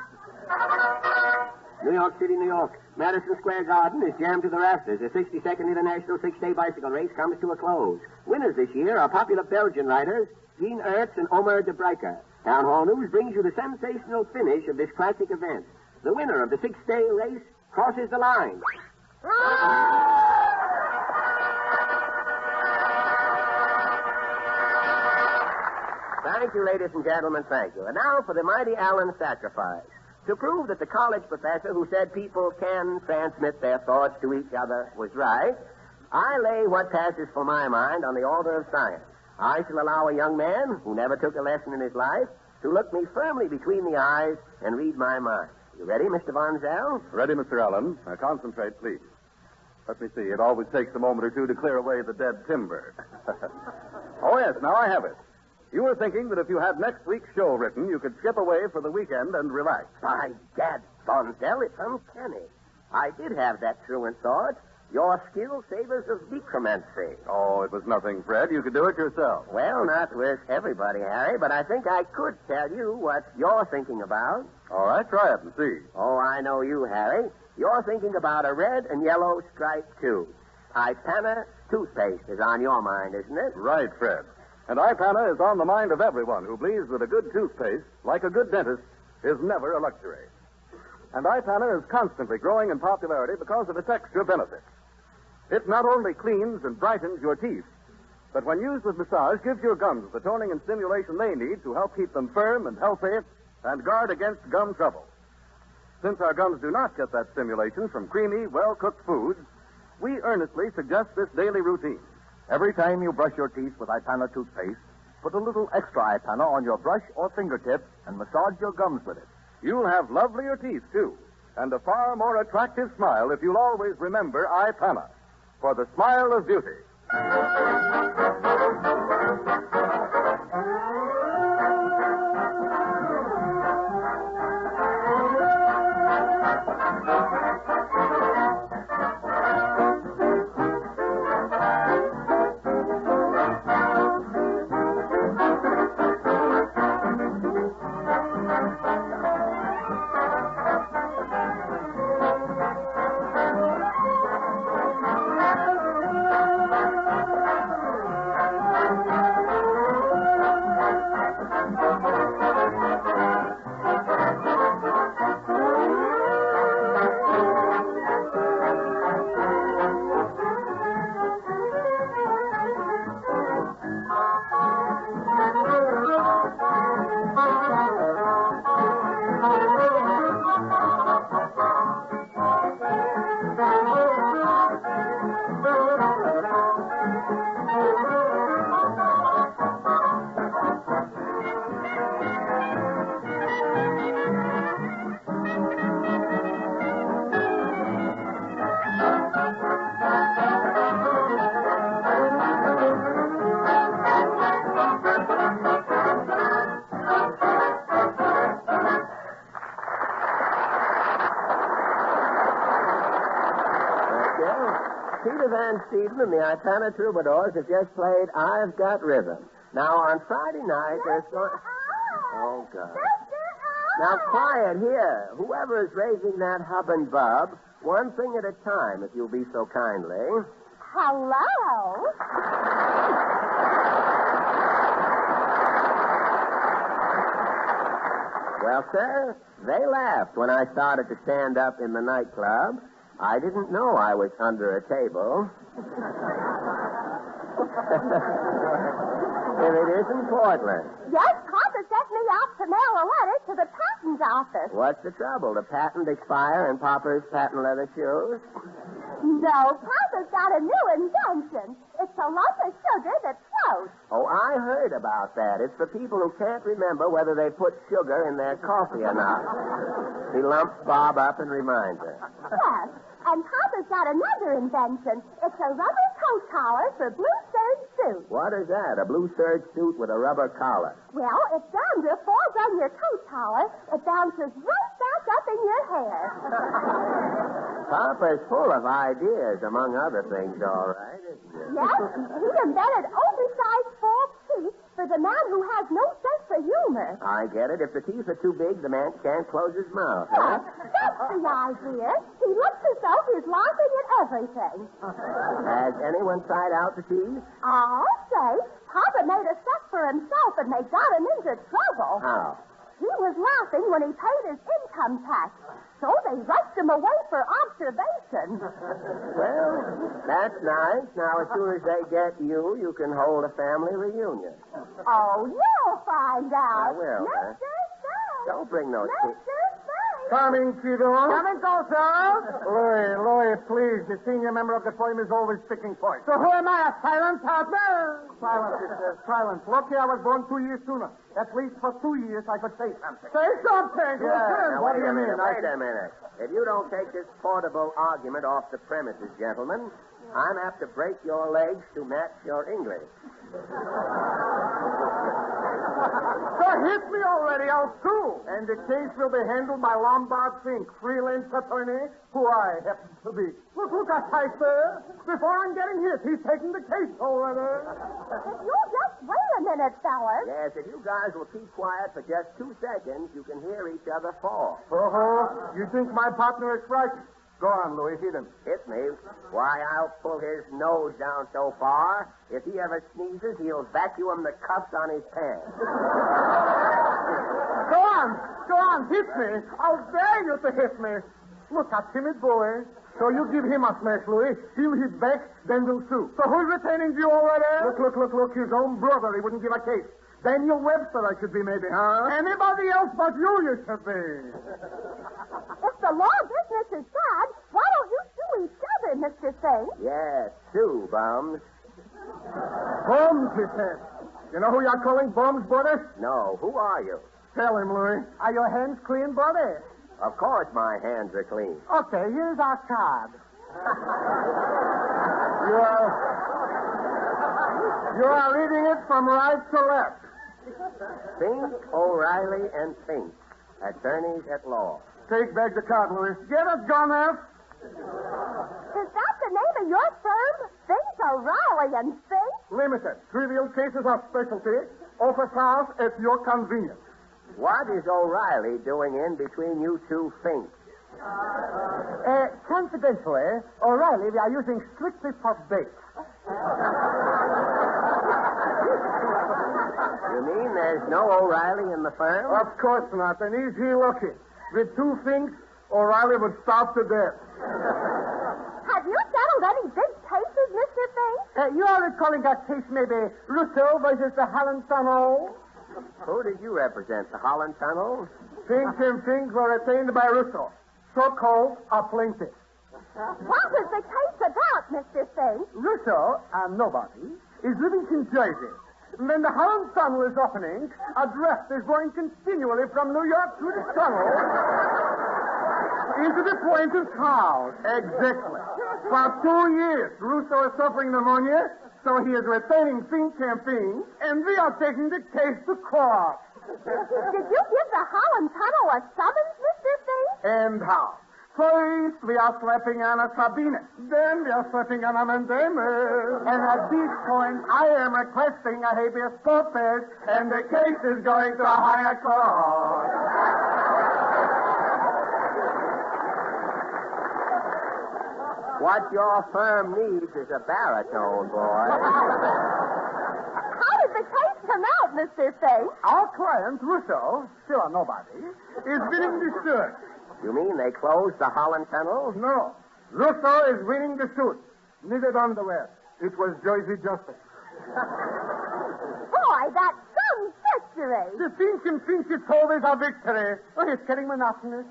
New York City, New York. Madison Square Garden is jammed to the rafters. The 62nd International 6-Day Bicycle Race comes to a close. Winners this year are popular Belgian riders Jean Ertz and Omer de Breiker. Town Hall News brings you the sensational finish of this classic event. The winner of the 6-day race crosses the line. Thank you, ladies and gentlemen, thank you. And now for the mighty Allen sacrifice. To prove that the college professor who said people can transmit their thoughts to each other was right, I lay what passes for my mind on the altar of science. I shall allow a young man who never took a lesson in his life to look me firmly between the eyes and read my mind. You ready, Mr. Von Zell? Ready, Mr. Allen. Now, concentrate, please. Let me see. It always takes a moment or two to clear away the dead timber. Oh, yes, now I have it. You were thinking that if you had next week's show written, you could skip away for the weekend and relax. By Dad, Von Zell, it's uncanny. I did have that truant thought. Your skill savors of decremency. Oh, it was nothing, Fred. You could do it yourself. Well, not with everybody, Harry, but I think I could tell you what you're thinking about. All right, try it and see. Oh, I know you, Harry. You're thinking about a red and yellow striped tube. Ipana toothpaste is on your mind, isn't it? Right, Fred. And Ipana is on the mind of everyone who believes that a good toothpaste, like a good dentist, is never a luxury. And Ipana is constantly growing in popularity because of its extra benefits. It not only cleans and brightens your teeth, but when used with massage, gives your gums the toning and stimulation they need to help keep them firm and healthy and guard against gum trouble. Since our gums do not get that stimulation from creamy, well-cooked foods, we earnestly suggest this daily routine. Every time you brush your teeth with Ipana toothpaste, put a little extra Ipana on your brush or fingertip and massage your gums with it. You'll have lovelier teeth, too, and a far more attractive smile if you'll always remember Ipana, for the smile of beauty. Well, Peter Van Steeden and the Ipana Troubadours have just played I've Got Rhythm. Now, on Friday night, there's going... Oh, God. Now, quiet here. Whoever is raising that hub and bub, one thing at a time, if you'll be so kindly. Hello. Well, sir, they laughed when I started to stand up in the nightclub. I didn't know I was under a table. If it isn't Portland. Yes, Papa sent me out to mail a letter to the patent office. What's the trouble? The patent expire in Papa's patent leather shoes? No, Papa's got a new invention. It's a lump of sugar that floats. Oh, I heard about that. It's for people who can't remember whether they put sugar in their coffee or not. The lumps bob up and remind her. Yes, and Papa's got another invention. It's a rubber coat collar for blue serge suit. What is that? A blue serge suit with a rubber collar? Well, if dander falls on your coat collar, it bounces right back up in your hair. Papa's full of ideas, among other things, all right, isn't he? Yes, he invented oversized false teeth for the man who has no sense of humor. I get it. If the teeth are too big, the man can't close his mouth, Yes, huh? that's the idea. He looks as though he's laughing at everything. Has anyone tried out the teeth? I'll say, Papa made a set for himself and they got him into trouble. How? He was laughing when he paid his income tax, so they rushed him away for observation. Well, that's nice. Now, as soon as they get you, you can hold a family reunion. Oh, you'll find out. I will, huh? Mr. Spade. Don't bring those teeth. Mr. Spade. Coming, Kiddo. Coming, Louis, please. The senior member of the firm is always picking points. So who am I, a silent partner? Silence, sister, silence. Lucky I was born 2 years sooner. At least for 2 years I could say something. Say something. Yeah. Now, What do wait you a mean? minute, wait a minute. If you don't take this portable argument off the premises, gentlemen, I'm apt to break your legs to match your English. So hit me already, I'll sue. And the case will be handled by Lombard Fink, freelance attorney, who I happen to be. Look, I sir. Before I'm getting hit, he's taking the case already. If you'll just wait a minute, fellas. Yes, if you guys will keep quiet for just 2 seconds, you can hear each other fall. Oh, you think my partner is frightened? Go on, Louis, hit him. Hit me? Why, I'll pull his nose down so far, if he ever sneezes, he'll vacuum the cuffs on his pants. Go on, hit me. I'll dare you to hit me. Look, a timid boy. So you give him a smash, Louis. He'll hit back, then we'll sue. So who's retaining you already? Look, his own brother. He wouldn't give a case. Daniel Webster, I should be, maybe, huh? Anybody else but you should be. If the law business is bad, why don't you sue each other, Mr. Fink? Yes, sue, bums. Bums, he said. You know who you're calling bums, buddy? No, who are you? Tell him, Louis. Are your hands clean, buddy? Of course my hands are clean. Okay, here's our card. You are reading it from right to left. Fink, O'Reilly, and Fink, attorneys at law. Take back the card, Louis. Get it, Gunner. Is that the name of your firm? Fink, O'Reilly, and Fink? Limited. Trivial cases of specialty. Office hours at your convenience. What is O'Reilly doing in between you two Finks? Confidentially, O'Reilly, we are using strictly for bait. You mean there's no O'Reilly in the firm? Of course not, and easy looking. With 2 Finks, O'Reilly would starve to death. Have you settled any big cases, Mr. Fink? You are recalling a case, maybe, Rousseau versus the Holland Tunnel? Who did you represent, the Holland Tunnel? Fink and Fink were retained by Rousseau, so-called a plaintiff. What was the case about, Mr. Fink? Rousseau, a nobody, is living in Jersey. When the Holland Tunnel is opening, a draft is going continually from New York to the tunnel into the plaintiff's house. Exactly. For 2 years, Rousseau is suffering pneumonia, so he is retaining Fink and Fink, and we are taking the case to court. Did you give the Holland Tunnel a summons, Mr. Fink? And how? First, we are slapping Anna Sabine. Then we are slapping Anna Mendemes. And at this point, I am requesting a habeas corpus, and the case is going to a higher court. What your firm needs is a baritone, boy. How did the case come out, Mr. Fink? Our client, Russo, still a nobody, is winning the suit. You mean they closed the Holland Tunnel? No. Russo is winning the suit. Needed underwear. It was Jersey justice. Boy, that's some victory. The think it's always a victory. Oh, it's getting monotonous.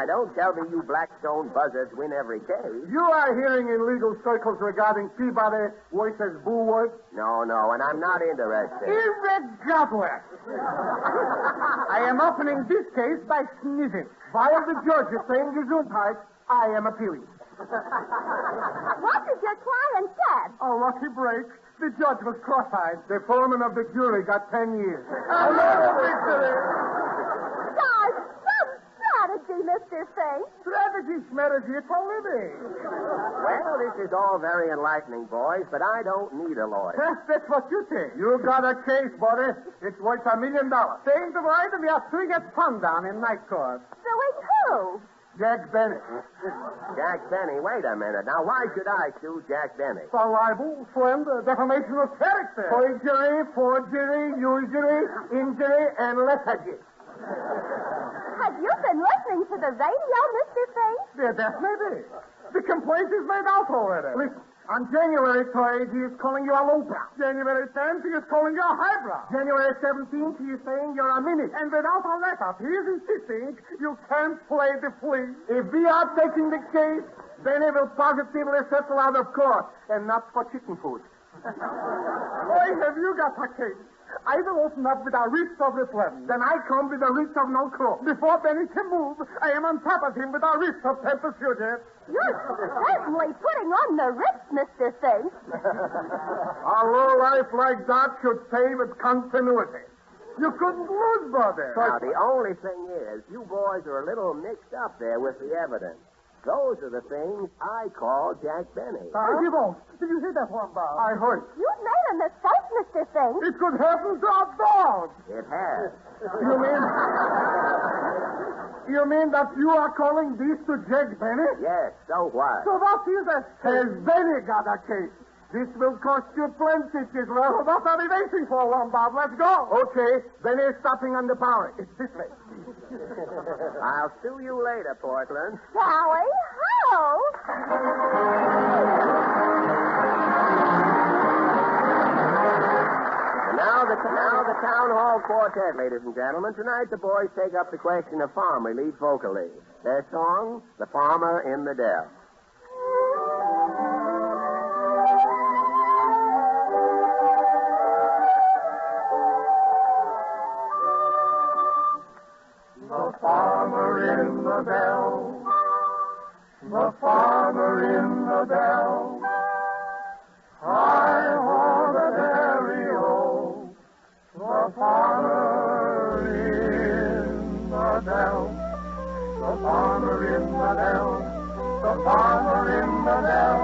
Don't tell me you Blackstone buzzards win every case. You are hearing in legal circles regarding Peabody versus Bulwark? No, and I'm not interested. Irregardless. I am opening this case by sneezing. While the judge is saying Gesundheit, I am appealing. What did your client say? A lucky break. The judge was cross-eyed. The foreman of the jury got 10 years. Another victory. Gosh, some strategy, Mr. Fink. Strategy for living. Well, this is all very enlightening, boys, but I don't need a lawyer. That's what you think. You got a case, buddy. It's worth $1 million. Saying the word, and we are doing it fun down in night court. Suing who? Jack Benny. Jack Benny, wait a minute. Now, why should I sue Jack Benny? For libel, defamation of character. Forgery, usury, injury, and lethargy. Have you been listening to the radio, Mr. Fink? Yeah, definitely. The complaint is made out already. Listen, on January 3rd, he is calling you a lowbrow. January 10th, he is calling you a highbrow. January 17th, he is saying you're a mini. And without a letter, he is insisting you can't play the flea. If we are taking the case, then he will positively settle out of court, and not for chicken food. Boy, have you got a case? I will open up with a writ of replevin. Then I come with a writ of no quo. Before Benny can move, I am on top of him with a writ of temper fugitive. You're certainly putting on the ritz, Mr. Fink. A low life like that should pay with continuity. You couldn't lose, brother. Now, the only thing is, you boys are a little mixed up there with the evidence. Those are the things I call Jack Benny. You won't. Did you hear that one, Bob? I heard. You've made a mistake, Mr. Fink. It could happen to a dog. It has. You mean that you are calling this to Jack Benny? Yes, so what? So what is it? Has Benny got a case? This will cost you plenty, Chisler. What are we waiting for, Lombard? Let's go. Okay, Benny is stopping on the power. It's this way. I'll sue you later, Portland. Sally, how? And now the town hall quartet, ladies and gentlemen. Tonight the boys take up the question of farm relief vocally. Their song, The Farmer in the Dell. The farmer in the dell, the farmer in the dell, hi-ho the dairy-o, the farmer in the dell, the farmer in the dell, the farmer in the dell,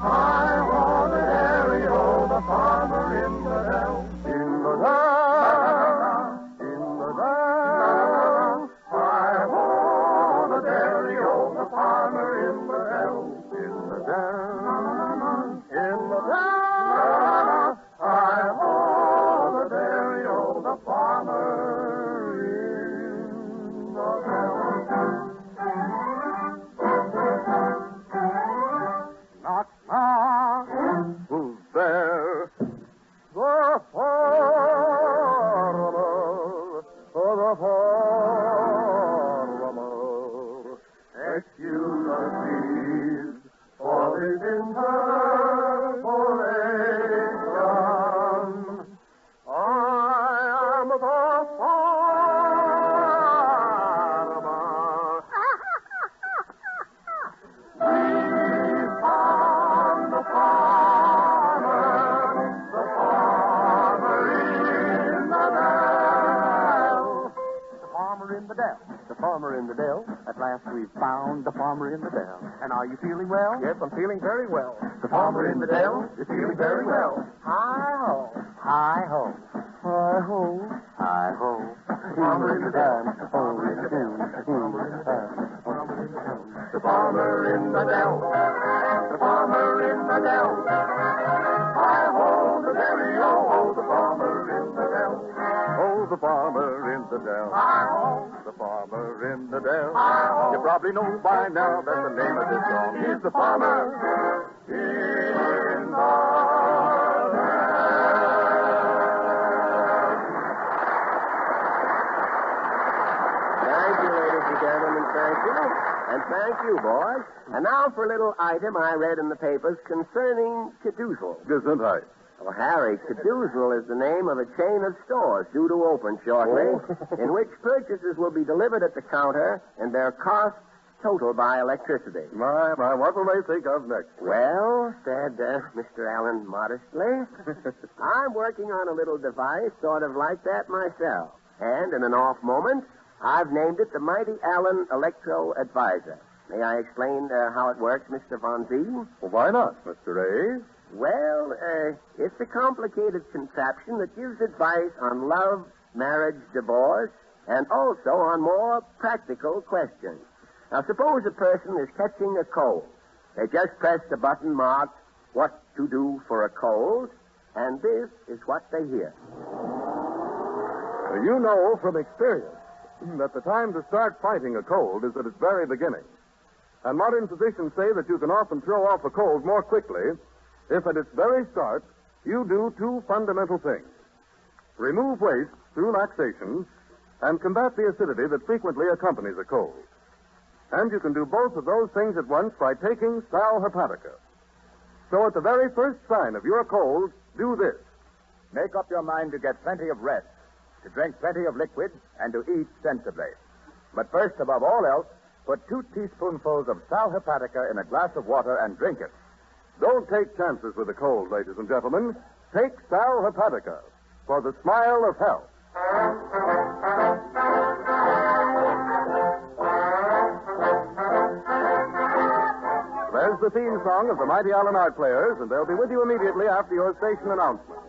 hi-ho the dairy-o, the farmer in the dell, in the dell. The farmer in the dell. At last we've found the farmer in the dell. And are you feeling well? Yes, I'm feeling very well. The farmer in the dell is feeling very well. Hi-ho. Hi-ho. Hi-ho. Hi-ho. Farmer in the dell. The farmer in the dell. The farmer in the dell. The farmer in the dell. The farmer in the dell. Hi-ho, the dairy-o, the farmer in the dell. Oh, the farmer in the dell. Hi-ho. The farmer in the dell. Hi-ho. You probably know by now that the name of this song is the farmer in the Thank you, ladies and gentlemen, thank you. And thank you, boys. And now for a little item I read in the papers concerning Cadoozle. Gesundheit. Well, Harry, Cadoozle is the name of a chain of stores due to open shortly, in which purchases will be delivered at the counter and their costs totaled by electricity. My, what will they think of next? Well, said Mr. Allen modestly, I'm working on a little device sort of like that myself. And in an off moment, I've named it the Mighty Allen Electro Advisor. May I explain how it works, Mr. Von Z? Well, why not, Mr. A? Well, it's a complicated contraption that gives advice on love, marriage, divorce, and also on more practical questions. Now, suppose a person is catching a cold. They just press the button marked, "What to do for a cold," and this is what they hear. You know from experience that the time to start fighting a cold is at its very beginning. And modern physicians say that you can often throw off a cold more quickly if at its very start you do two fundamental things. Remove waste through laxation and combat the acidity that frequently accompanies a cold. And you can do both of those things at once by taking Sal Hepatica. So at the very first sign of your cold, do this. Make up your mind to get plenty of rest, to drink plenty of liquid, and to eat sensibly. But first, above all else, put 2 teaspoonfuls of Sal Hepatica in a glass of water and drink it. Don't take chances with a cold, ladies and gentlemen. Take Sal Hepatica for the smile of health. There's the theme song of the Mighty Allen Art Players, and they'll be with you immediately after your station announcement.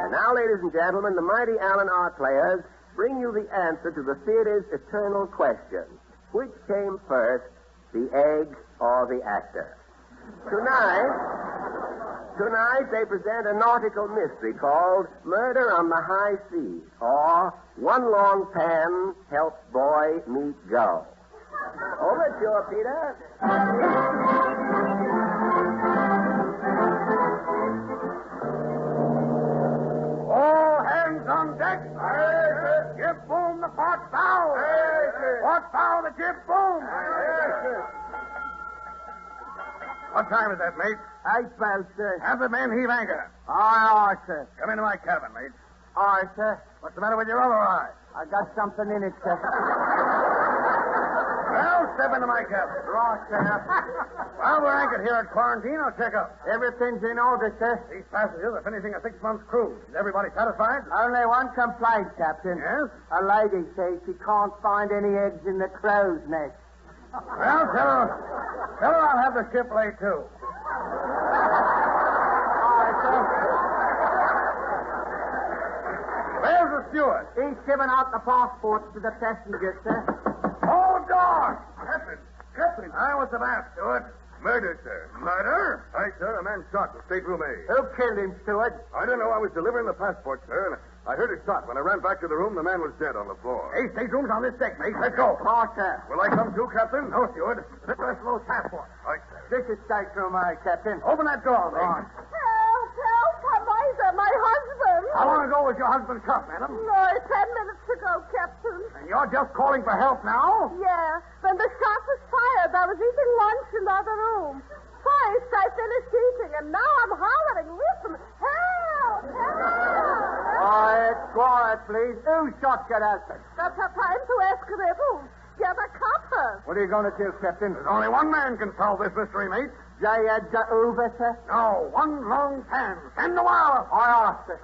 And now, ladies and gentlemen, the Mighty Allen Art Players bring you the answer to the theater's eternal question. Which came first, the egg or the actor? Tonight they present a nautical mystery called Murder on the High Seas, or One Long Pan Helps Boy Meet Go. Overture, Peter. All hands on deck. Jib boom the port bow. Port bow the jib boom. What time is that, mate? 8:12, sir. Have the men heave anchor. Aye, sir. Come into my cabin, mate. Aye, sir. What's the matter with your other eye? I got something in it, sir. Well, step into my cabin. Right, sir. While we're anchored here at quarantine, I'll check up. Everything's in order, sir. These passengers are finishing a 6-month cruise. Is everybody satisfied? Only one complaint, Captain. Yes? A lady says she can't find any eggs in the crow's nest. Well, tell her I'll have the ship laid, too. Where's the steward? He's giving out the passports to the passengers, sir. Hold on! Captain, what's the matter, Stuart? Murder, sir. Murder? Aye, sir. A man shot in stateroom A. Who killed him, Stuart? I don't know. I was delivering the passport, sir, and I heard a shot. When I ran back to the room, the man was dead on the floor. Hey, stateroom's on this deck, mate. Let's go. Right, sir. Will I come too, Captain? No, Steward. Let's go those passports. Aye, sir. This is stateroom A, Captain. Open that door, mate. Right. Help! Eliza, my husband! How long ago was your husband shot, madam? No, 10 minutes ago, Captain. And you're just calling for help now? Yeah. When the shot was fired, I was eating lunch in the other room. First, I finished eating, and now I'm hollering. Listen, help! Help! Quiet, please. Who shot your husband? That's a time to ask rebels. Get a copper. What are you going to do, Captain? There's only one man can solve this mystery, mate. Officer? No, one long pan. Send the wire. I asked it.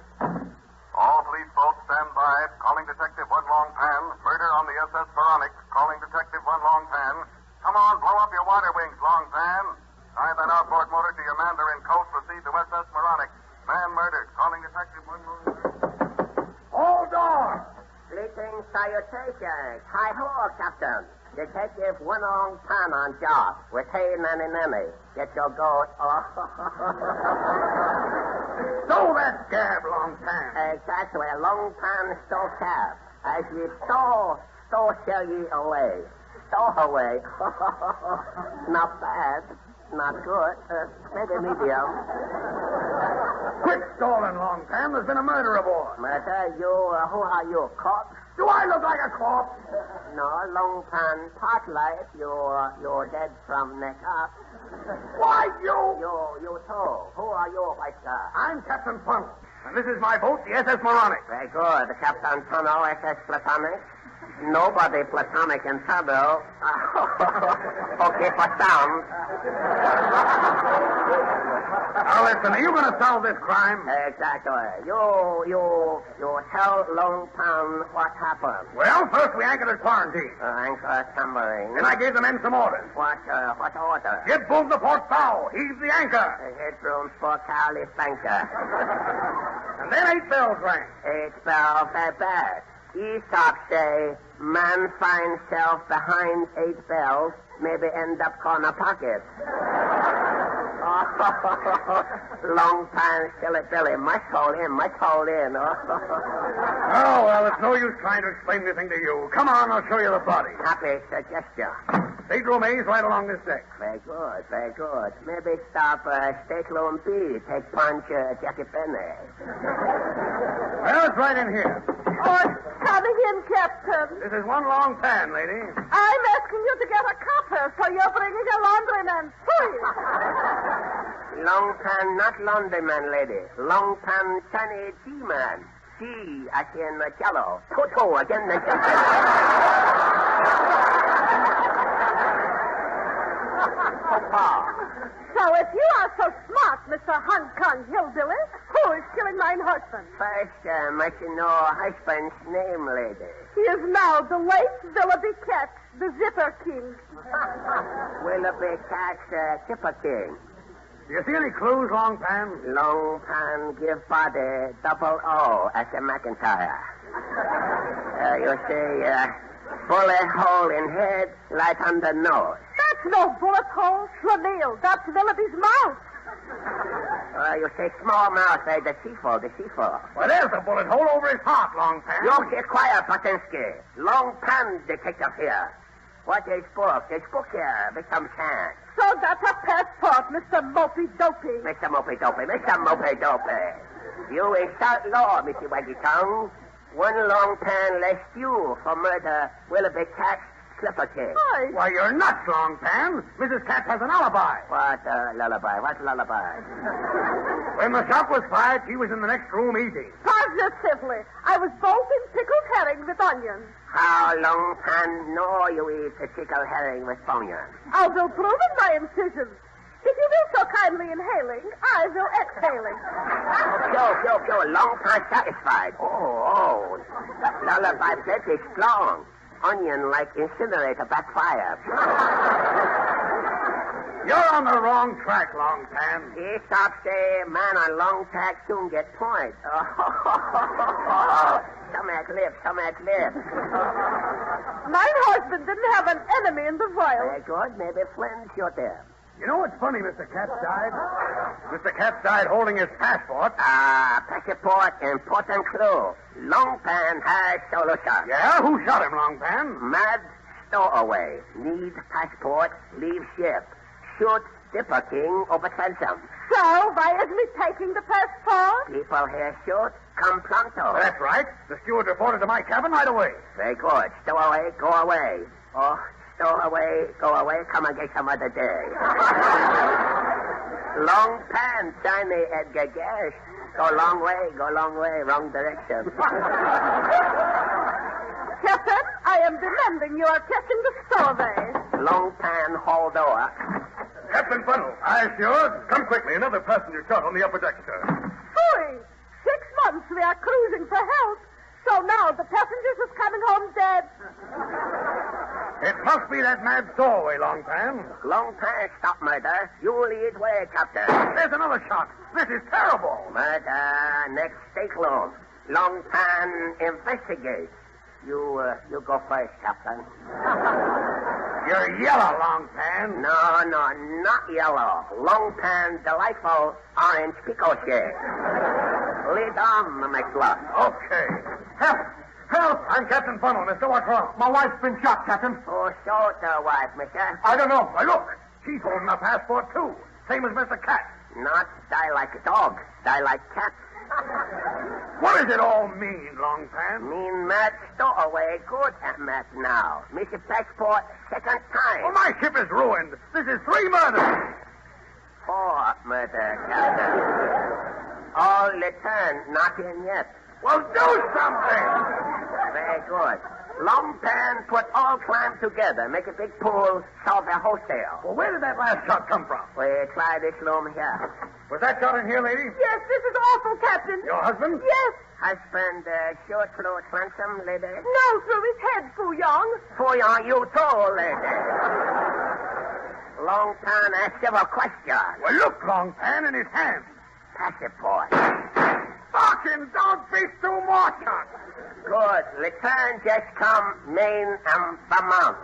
All police boats stand by. Calling Detective One Long Pan. Murder on the SS Veronic. Calling Detective One Long Pan. Come on, blow up your water wings, Long Pan. Tie that outboard motor to your mandarin coat. Proceed to SS Veronic. Man murdered. Calling Detective One Long Pan. Hold on. Fleeting salutation. Hi-ho, Captain. Detective One Long Pan on job. Retain any. Get your goat. Stow that scab, Long Pan. Exactly. A Long Pan stow cab. As you stow shall ye away. Stow away. Not bad. Not good. Maybe medium. Quit stalling, Long Pan. There's been a murder aboard. Murder? You, who are you, corpse? Do I look like a corpse? No, Long Pan, part life. You're dead from neck up. Why, you? You too. Who are you, white guy? I'm Captain Funnel, and this is my boat, the SS Moronic. Very good. Captain Tunnel, SS Platonic. Nobody platonic in trouble. Okay, for sound. Now listen, are you going to solve this crime? Exactly. You tell Long Pan what happened. Well, first we anchored at quarantine. Anchor submarine. Then I gave the men some orders. What order? Get boom the port bow. Heave the anchor. Headroom for Carly Spanker. And then 8 bells rang. 8 bells, very bad. Aesop say, man finds self behind 8 bells, maybe end up corner pocket. Long Pan, silly Billy, much hold in. Oh, well, it's no use trying to explain anything to you. Come on, I'll show you the body. Happy suggestion. Stateroom A's right along this deck. Very good. Maybe stop Stateroom B, take punch Jackie Benny. Well, it's right in here. Oh, it's coming in, Captain. This is One Long Pan, lady. I'm asking you to get a copper, so you're bringing a laundryman. Long Pan, not laundryman, lady. Long Pan, Chinese G-man. G, as in jello. Toto, again the So if you are so smart, Mr. Hong Kong Hillbilly, who is killing mine husband? First, must you know husband's name, lady? He is now the late Willoughby Cat, the Zipper King. Willoughby Cat's Zipper King. Do you see any clues, Long Pan? Long Pan give body double O as a McIntyre. You see, bullet hole in head, light under nose. That's no bullet hole, Schlemiel. That's Willoughby's mouth. You say small mouth, deceitful. Well, there's a bullet hole over his heart, Long Pan. You keep quiet, Patinsky. Long Pan detective here. What is book? There's book here. Make some chance. So that's a passport, Mr. Mopey-Dopey. Mr. Mopey-Dopey. You insult law, Mr. Waggy Tongue. One Long Pan less you for murder Willoughby Cat's Slipper King. Why, you're nuts, Long Pan. Mrs. Katz has an alibi. What lullaby? When the shot was fired, she was in the next room eating. Positively. I was both in pickled herring with onions. How Long Pan know you eat a pickled herring with onions? I will prove it by incisions. If you will so kindly inhaling, I will exhaling. Joe. Long Pan satisfied. Oh. Lullaby plenty strong. Onion like incinerator backfire. You're on the wrong track, Long Pan. Aesop say, man on long track soon get point. Stomach lip. My husband didn't have an enemy in the vial. Very good. Maybe Flynn shot him. You know what's funny, Mr. Katz died? Mr. Katz died holding his passport. Passport, important clue. Long Pan has solution. Yeah? Who shot him, Long Pan? Mad stowaway. Need passport, leave ship. Shoot Dipper King over transom. So, why isn't he taking the passport? People here shoot, come pronto. That's right. The steward reported to my cabin right away. Very good. Stow away, go away. Oh, stow away, go away, come again some other day. Long Pan, Johnny Edgar Guest. Go long way, wrong direction. Captain, I am demanding you are catching the stowaway. Long pan hall door. Captain Funnel. Aye, Stuart. Come quickly. Another passenger shot on the upper deck, sir. Hooey! 6 months we are cruising for help. So now the passengers is coming home dead. It must be that mad stowaway, Long Pan. Long pan stop murder. You lead way, Captain. There's another shot. This is terrible. Murder, next stateroom. Long pan investigate. You go first, Captain. You're yellow, Long Pan. No, not yellow. Long pan, delightful orange pico shade. Lead on, McLuff. Okay. Help! Help! I'm Captain Funnel, mister. What's wrong? My wife's been shot, Captain. Oh, so the wife, mister? I don't know. Why, look. She's holding a passport, too. Same as Mr. Cat. Not die like a dog. Die like cat. What does it all mean, Long Pan? Mean Matt stowaway. Good at Matt now. Mr. Passport, second time. Well, my ship is ruined. This is 3 murders. 4 murder, Captain. All return, not in yet. Well, do something. Very good. Long pan, put all climb together. Make a big pool, solve the wholesale. Well, where did that last shot come from? We try this room here. Was that shot in here, lady? Yes, this is awful, Captain. Your husband? Yes. Husband, short, float, handsome, lady? No, through his head, Foo Young. Foo Young, you tall, lady. Long pan, ask several questions. Well, look, Long Pan, in his hand. Passport. Fucking don't be too more shots. Good. Return just come main Vermont.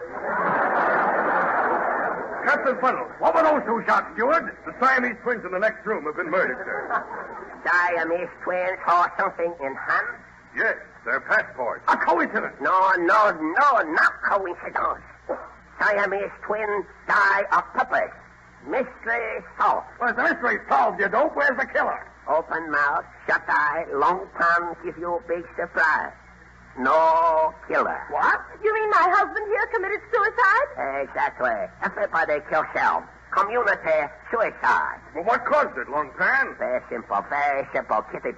Captain Funnel, what were those 2 shots, Stuart? The Siamese twins in the next room have been murdered, sir. Siamese twins or something in hand? Yes, their passports. A coincidence. No, not coincidence. Siamese twins die of purpose. Mystery solved. Well, the mystery solved, you dope. Where's the killer? Open mouth, shut eye, long tongue, give you big surprise. No killer. What? You mean my husband here committed suicide? Exactly. Everybody kill self. Community suicide. Well, what caused it, Long Pan? Very simple. Kitty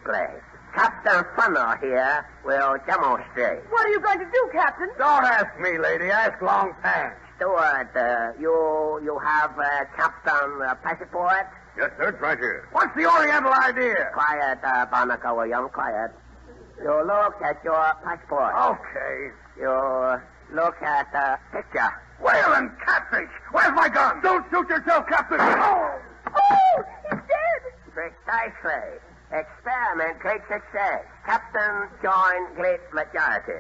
play. Captain Funnel here will demonstrate. What are you going to do, Captain? Don't ask me, lady. Ask Long Pan. Stuart, you have Captain passport? Yes, sir. It's right here. What's the Oriental idea? Quiet, Barnacle William, quiet. You look at your passport. Okay. You look at the picture. Whale and catfish. Where's my gun? Don't shoot yourself, Captain. Oh, he's dead. Precisely. Experiment, great success. Captain joined great majority.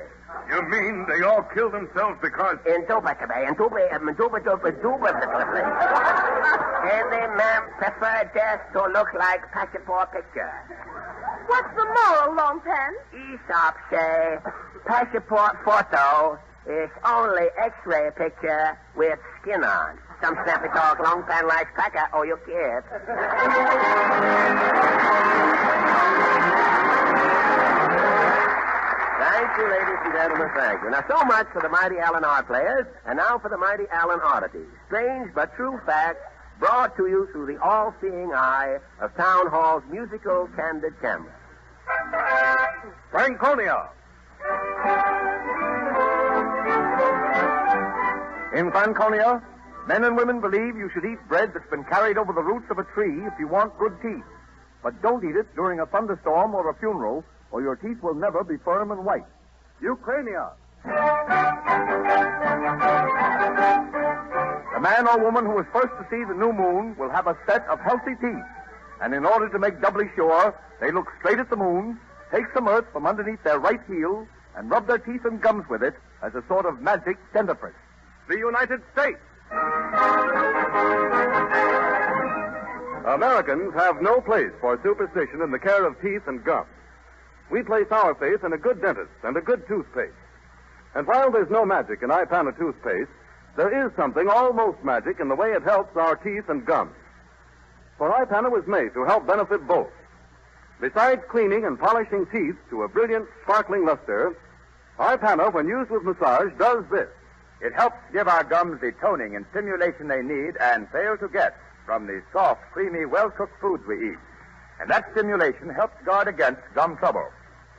You mean they all killed themselves because... Indubitably. Any man prefer death to look like passport picture. What's the moral, Long Pan? Aesop say passport photo is only X-ray picture with skin on. Some snappy dog, Long Pan likes cracker, or you kid. Thank you, ladies and gentlemen, thank you. Now, so much for the Mighty Allen Art Players, and now for the Mighty Allen Oddities. Strange but true facts brought to you through the all-seeing eye of Town Hall's musical candid camera. Franconia. In Franconia, men and women believe you should eat bread that's been carried over the roots of a tree if you want good teeth. But don't eat it during a thunderstorm or a funeral, or your teeth will never be firm and white. Ukrainia. The man or woman who is first to see the new moon will have a set of healthy teeth. And in order to make doubly sure, they look straight at the moon, take some earth from underneath their right heel, and rub their teeth and gums with it as a sort of magic dentifrice. The United States. Americans have no place for superstition in the care of teeth and gums. We place our faith in a good dentist and a good toothpaste. And while there's no magic in Ipana toothpaste, there is something almost magic in the way it helps our teeth and gums. For Ipana was made to help benefit both. Besides cleaning and polishing teeth to a brilliant, sparkling luster, Ipana, when used with massage, does this. It helps give our gums the toning and stimulation they need and fail to get from the soft, creamy, well-cooked foods we eat. And that stimulation helps guard against gum trouble.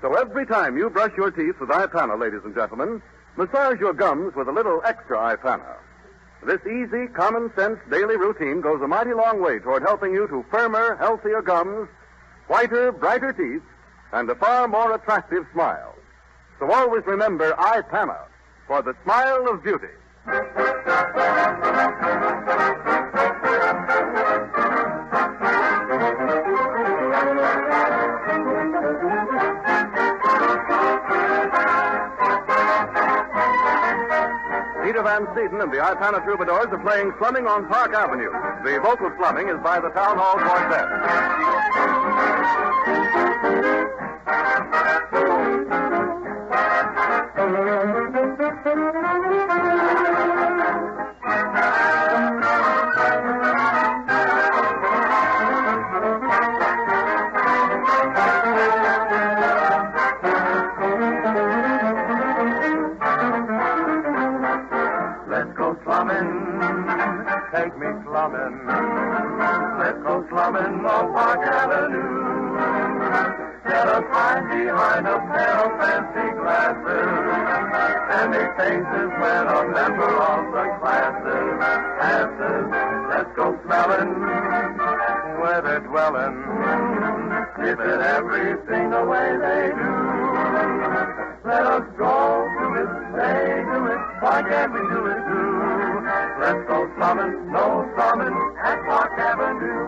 So every time you brush your teeth with iPana, ladies and gentlemen, massage your gums with a little extra iPana. This easy, common sense daily routine goes a mighty long way toward helping you to firmer, healthier gums, whiter, brighter teeth, and a far more attractive smile. So always remember iPana for the smile of beauty. Peter Van Steeden and the Ipana Troubadours are playing Slumming on Park Avenue. The vocal slumming is by the Town Hall Take me slumming. Let's go slumming on Park Avenue. Let us hide behind a pair of fancy glasses and make faces when a member of the classes passes. Let's go smelling where they're dwelling. Sniffing everything the way they do. Let us go to it, say to it, why can't we do it too? Let's go slumming, no slumming at Park Avenue.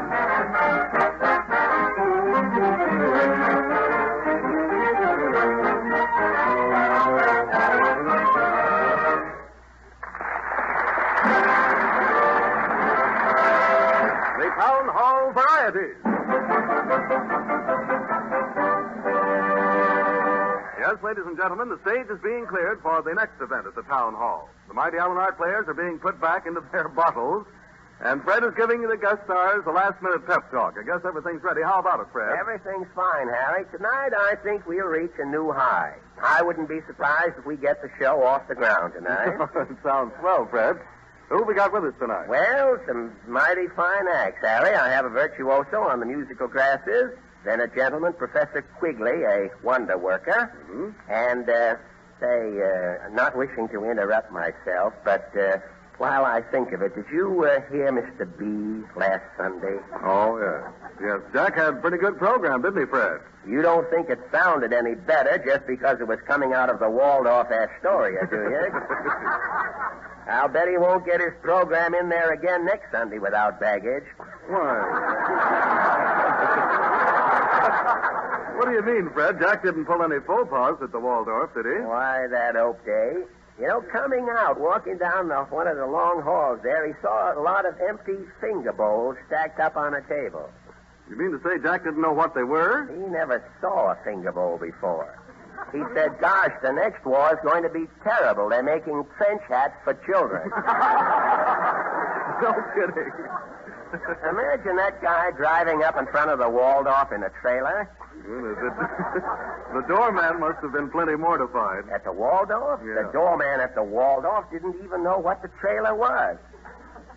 The Town Hall Varieties. Yes, ladies and gentlemen, the stage is being cleared for the next event at the Town Hall. The mighty Allenart players are being put back into their bottles, and Fred is giving the guest stars a last-minute pep talk. I guess everything's ready. How about it, Fred? Everything's fine, Harry. Tonight, I think we'll reach a new high. I wouldn't be surprised if we get the show off the ground tonight. It sounds swell, Fred. Who we got with us tonight? Well, some mighty fine acts, Harry. I have a virtuoso on the musical grasses, then a gentleman, Professor Quigley, a wonder worker, and, not wishing to interrupt myself, but while I think of it, did you hear Mr. B last Sunday? Oh, yes. Yes, Jack had a pretty good program, didn't he, Fred? You don't think it sounded any better just because it was coming out of the Waldorf Astoria, do you? I'll bet he won't get his program in there again next Sunday without baggage. Why? What do you mean, Fred? Jack didn't pull any faux pas at the Waldorf, did he? Why, that oak day. You know, coming out, walking down one of the long halls there, he saw a lot of empty finger bowls stacked up on a table. You mean to say Jack didn't know what they were? He never saw a finger bowl before. He said, gosh, the next war is going to be terrible. They're making trench hats for children. No kidding. Imagine that guy driving up in front of the Waldorf in a trailer. The doorman must have been plenty mortified. At the Waldorf? Yeah. The doorman at the Waldorf didn't even know what the trailer was.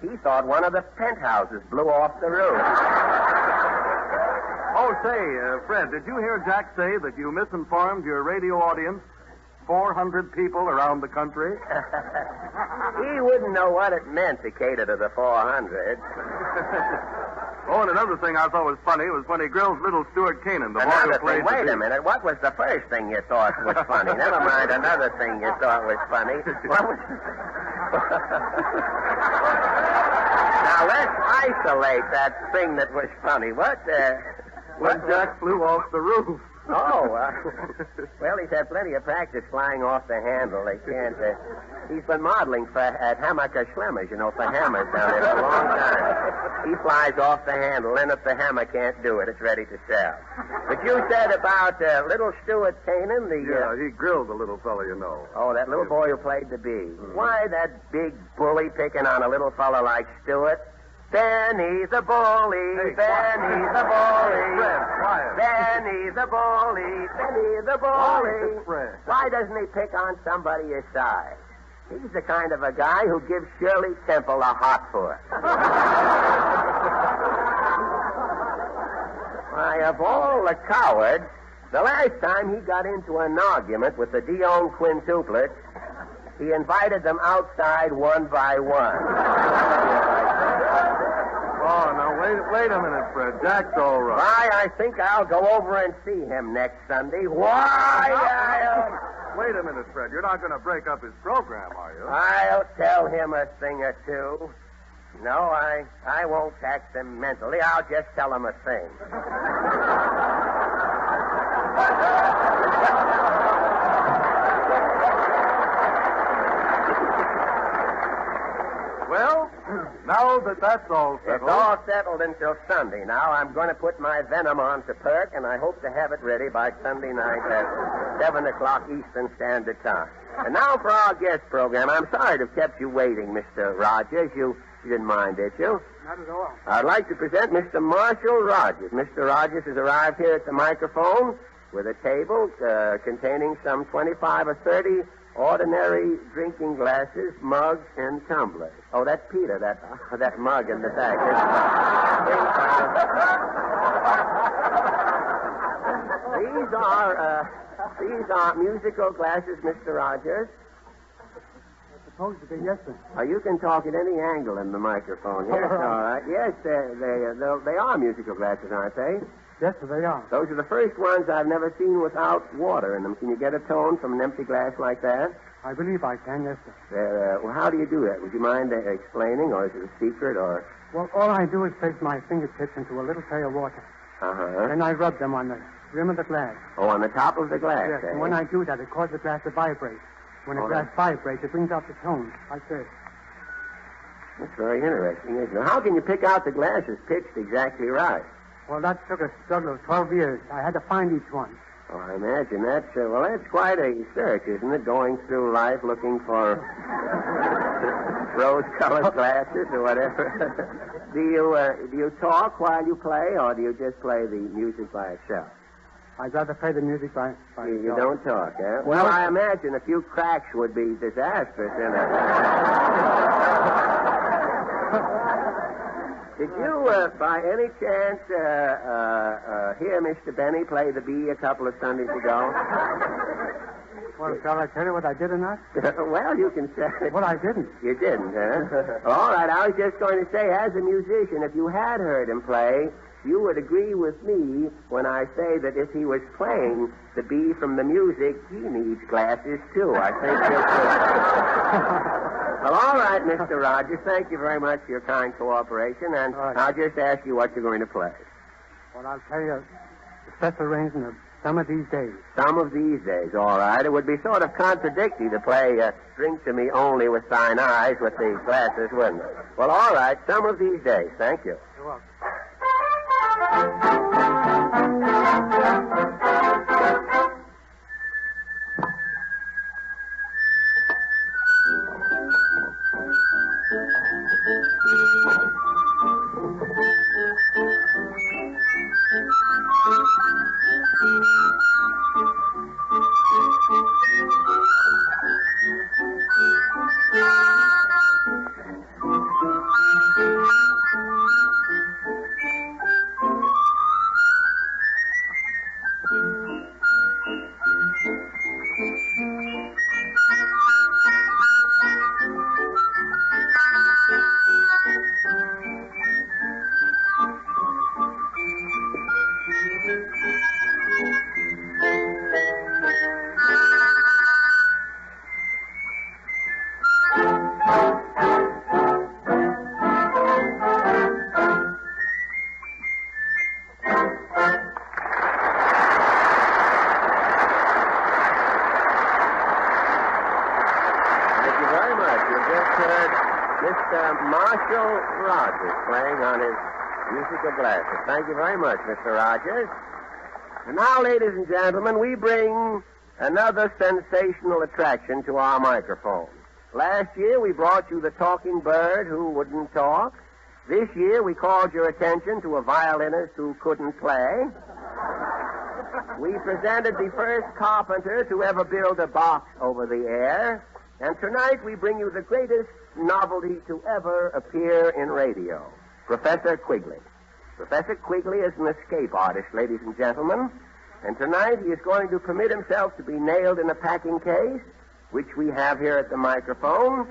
He thought one of the penthouses blew off the roof. Oh, say, Fred, did you hear Jack say that you misinformed your radio audience? 400 people around the country? He wouldn't know what it meant to cater to the 400. Oh, and another thing I thought was funny was when he grilled little Stuart Canin, the boy who played... Wait a minute. What was the first thing you thought was funny? Never mind another thing you thought was funny. What was... Now, let's isolate that thing that was funny. When Jack flew off the roof. Oh, well, he's had plenty of practice flying off the handle. They can't... he's been modeling at Hammaker Schlemmers, for hammers down there for a long time. He flies off the handle, and if the hammer can't do it, it's ready to sell. But you said about little Stuart Canin, Yeah, he grilled the little fella, you know. Oh, that little boy who played the bee. Why, that big bully picking on a little fella like Stuart? Benny the bully, hey, Benny the bully. Fred, quiet. Benny the bully, Benny the bully. Fred. Why doesn't he pick on somebody his size? He's the kind of a guy who gives Shirley Temple a hot foot. Why, of all the cowards, the last time he got into an argument with the Dion quintuplets, he invited them outside one by one. Oh, now, wait a minute, Fred. Jack's all right. Why, I think I'll go over and see him next Sunday. Why, Wait a minute, Fred. You're not going to break up his program, are you? I'll tell him a thing or two. No, I won't tax him mentally. I'll just tell him a thing. Well, now that that's all settled... It's all settled until Sunday. Now I'm going to put my venom on to perk, and I hope to have it ready by Sunday night at 7 o'clock Eastern Standard Time. And now for our guest program. I'm sorry to have kept you waiting, Mr. Rogers. You didn't mind, did you? Not at all. I'd like to present Mr. Marshall Rogers. Mr. Rogers has arrived here at the microphone with a table containing some 25 or 30 ordinary drinking glasses, mugs, and tumblers. Oh, that's Peter, that mug in the back. These are musical glasses, Mr. Rogers. Supposed to be, yes, sir. You can talk at any angle in the microphone. Yes, all right. Yes, they are musical glasses, aren't they? Yes, sir, they are. Those are the first ones I've never seen without water in them. Can you get a tone from an empty glass like that? I believe I can, yes, sir. Well, how do you do that? Would you mind explaining, or is it a secret, or... Well, all I do is place my fingertips into a little tray of water. Uh-huh. Then I rub them on the rim of the glass. Oh, on the top of the glass, Yes, eh? and when I do that, it causes the glass to vibrate. When the glass vibrates, it brings out the tone, like this. That's very interesting, isn't it? How can you pick out the glasses pitched exactly right? Well, that took a struggle of 12 years. I had to find each one. Oh, I imagine that's quite a search, isn't it? Going through life looking for rose-colored glasses or whatever. Do you talk while you play, or do you just play the music by itself? I'd rather play the music by You itself. don't talk, eh? Well, I imagine a few cracks would be disastrous in Did you, by any chance, hear Mr. Benny play the bee a couple of Sundays ago? Well, shall I tell you what I did or not? Well, you can say. Well, I didn't. You didn't, huh? All right, I was just going to say, as a musician, if you had heard him play, you would agree with me when I say that if he was playing the bee from the music, he needs glasses, too. I think Well, all right, Mr. Rogers. Thank you very much for your kind cooperation, and I'll just ask you what you're going to play. Well, I'll tell you the special arrangement of Some of These Days. Some of These Days, all right. It would be sort of contradictory to play Drink to Me Only with Thine Eyes with the glasses, wouldn't it? Well, all right. Some of These Days. Thank you. You're welcome. Thank you very much, Mr. Rogers. And now, ladies and gentlemen, we bring another sensational attraction to our microphone. Last year, we brought you the talking bird who wouldn't talk. This year, we called your attention to a violinist who couldn't play. We presented the first carpenter to ever build a box over the air. And tonight, we bring you the greatest novelty to ever appear in radio, Professor Quigley. Professor Quigley is an escape artist, ladies and gentlemen, and tonight he is going to permit himself to be nailed in a packing case, which we have here at the microphone,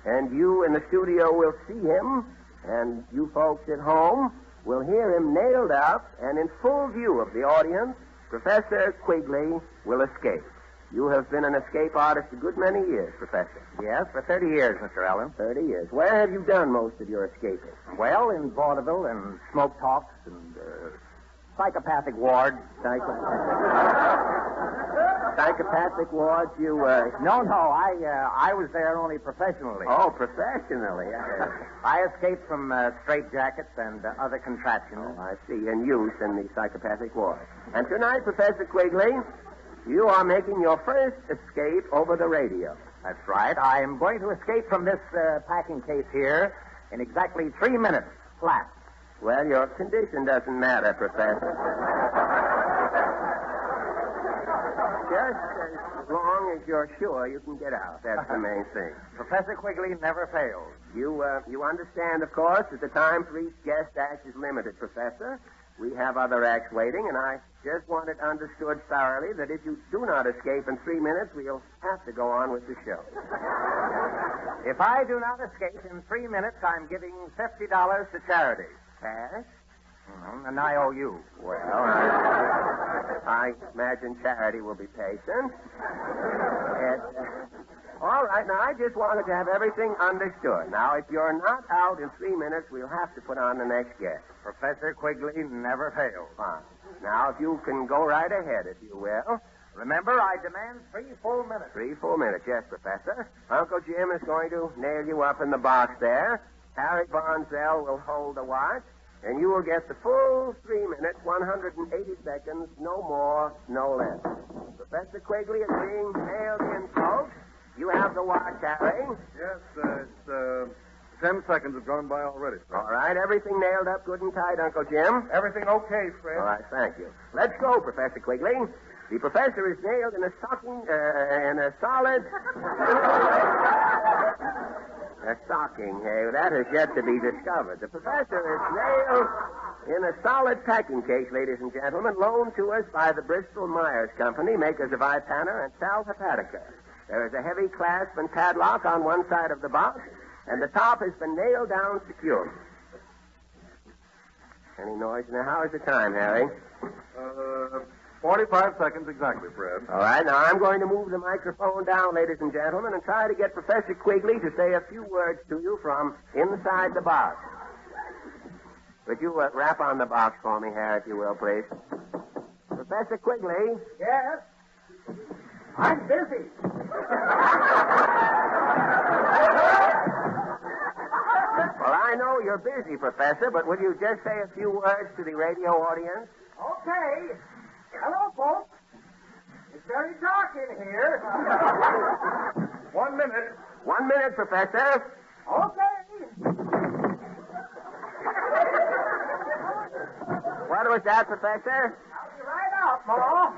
and you in the studio will see him, and you folks at home will hear him nailed up, and in full view of the audience, Professor Quigley will escape. You have been an escape artist a good many years, Professor. Yes, for 30 years, Mr. Allen. 30 years. Where have you done most of your escaping? Well, in vaudeville and smoke talks and psychopathic wards. Psychopathic wards, you, No, I was there only professionally. Oh, professionally. I escaped from straitjackets and other contraptions. Oh, I see. In use in the psychopathic ward. And tonight, Professor Quigley, you are making your first escape over the radio. That's right. I am going to escape from this packing case here in exactly 3 minutes flat. Well, your condition doesn't matter, Professor. Just as long as you're sure you can get out. That's the main thing. Professor Quigley never fails. You understand, of course, that the time for each guest act is limited, Professor. We have other acts waiting, and I just want it understood thoroughly that if you do not escape in 3 minutes, we'll have to go on with the show. If I do not escape in 3 minutes, I'm giving $50 to charity. Cash? And I owe you. Well, I imagine charity will be patient. All right, now, I just wanted to have everything understood. Now, if you're not out in 3 minutes, we'll have to put on the next guest. Professor Quigley never fails. Fine. Now, if you can go right ahead, if you will. Remember, I demand 3 full minutes. 3 full minutes, yes, Professor. Uncle Jim is going to nail you up in the box there. Harry Bonzell will hold the watch. And you will get the full 3 minutes, 180 seconds, no more, no less. Professor Quigley is being nailed in, folks. You have the watch, Harry. Yes, it's 10 seconds have gone by already, Fred. All right, everything nailed up good and tight, Uncle Jim? Everything okay, Fred? All right, thank you. Let's go, Professor Quigley. The professor is nailed in a solid... A stocking, hey, that has yet to be discovered. The professor is nailed in a solid packing case, ladies and gentlemen, loaned to us by the Bristol Myers Company, makers of Ipana and Sal Hepatica. There is a heavy clasp and padlock on one side of the box, and the top has been nailed down securely. Any noise now? How is the time, Harry? 45 seconds exactly, Fred. All right, now I'm going to move the microphone down, ladies and gentlemen, and try to get Professor Quigley to say a few words to you from inside the box. Would you rap on the box for me, Harry, if you will, please? Professor Quigley? Yes? I'm busy. Well, I know you're busy, Professor, but will you just say a few words to the radio audience? Okay. Hello, folks. It's very dark in here. 1 minute. 1 minute, Professor. Okay. What was that, Professor? I'll be right out, Ma.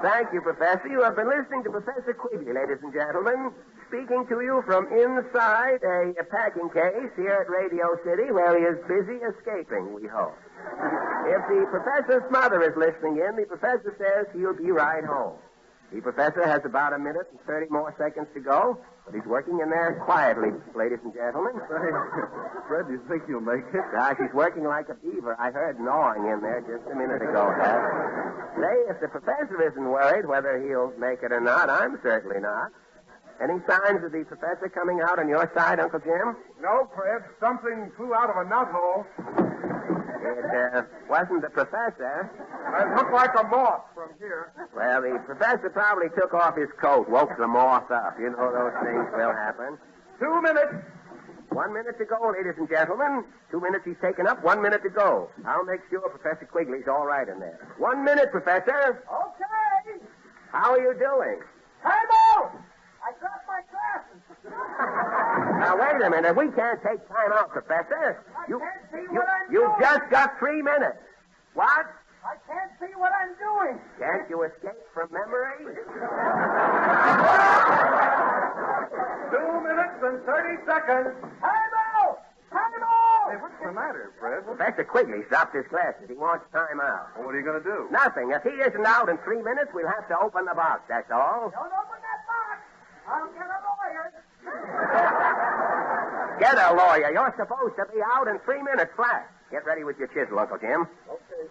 Thank you, Professor. You have been listening to Professor Quigley, ladies and gentlemen, speaking to you from inside a packing case here at Radio City, where he is busy escaping, we hope. If the professor's mother is listening in, the professor says he'll be right home. The professor has about 1 minute and 30 more seconds to go, but he's working in there quietly, ladies and gentlemen. Fred, do you think you'll make it? Gosh, he's working like a beaver. I heard gnawing in there just a minute ago. Say, if the professor isn't worried whether he'll make it or not, I'm certainly not. Any signs of the professor coming out on your side, Uncle Jim? No, Fred. Something flew out of a nut hole. It wasn't the professor. It looked like a moth from here. Well, the professor probably took off his coat, woke the moth up. You know those things will happen. 2 minutes. 1 minute to go, ladies and gentlemen. 2 minutes he's taken up, 1 minute to go. I'll make sure Professor Quigley's all right in there. 1 minute, Professor. Okay. How are you doing? Time out. I dropped my glasses. Now, wait a minute. We can't take time out, Professor. I can't see what I'm doing. You just got 3 minutes. What? I can't see what I'm doing. Can't you escape from memory? 2 minutes and 30 seconds. Time out! Time out! Hey, what's the the matter, Fred? Professor Quigley's dropped his glasses. He wants time out. Well, what are you going to do? Nothing. If he isn't out in 3 minutes, we'll have to open the box, that's all. Don't open that box. I'll get a lawyer. Get a lawyer. You're supposed to be out in 3 minutes flat. Get ready with your chisel, Uncle Jim. Okay.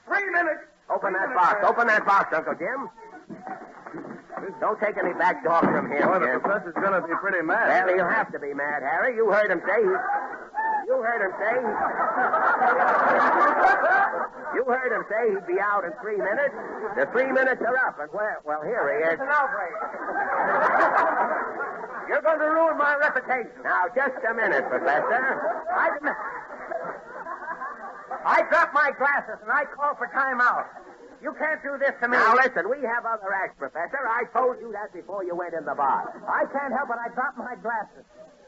3 minutes. Open that box. Open that box, Uncle Jim. Don't take any back talk from him, Boy, the Jim. professor's going to be pretty mad. Well, he'll have to be mad, Harry. You heard him say You heard him say he'd be out in 3 minutes. The 3 minutes are up, and well, here he is. It's an outrage. You're going to ruin my reputation. Now, just a minute, Professor. I dropped my glasses and I called for time out. You can't do this to me. Now, listen, we have other acts, Professor. I told you that before you went in the box. I can't help it. I dropped my glasses.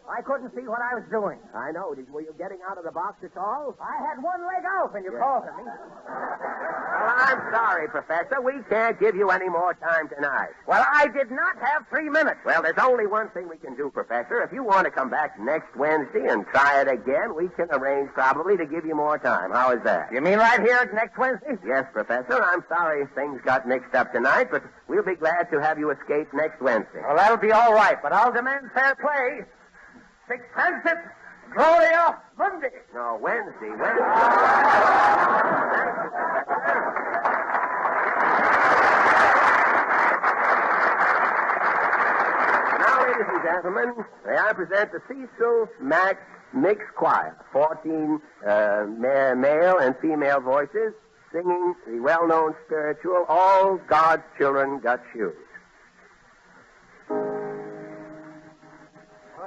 I couldn't see what I was doing. I know. Were you getting out of the box at all? I had one leg out when you called to me. Well, I'm sorry, Professor. We can't give you any more time tonight. Well, I did not have 3 minutes. Well, there's only one thing we can do, Professor. If you want to come back next Wednesday and try it again, we can arrange probably to give you more time. How is that? You mean right here next Wednesday? Yes, Professor. I'm sorry things got mixed up tonight, but we'll be glad to have you escape next Wednesday. Well, that'll be all right, but I'll demand fair play. Sixpence, Gloria, Monday. No, Wednesday. Now, ladies and gentlemen, may I present the Cecil Max Mixed Choir. 14 male and female voices singing the well-known spiritual, All God's Children Got Shoes.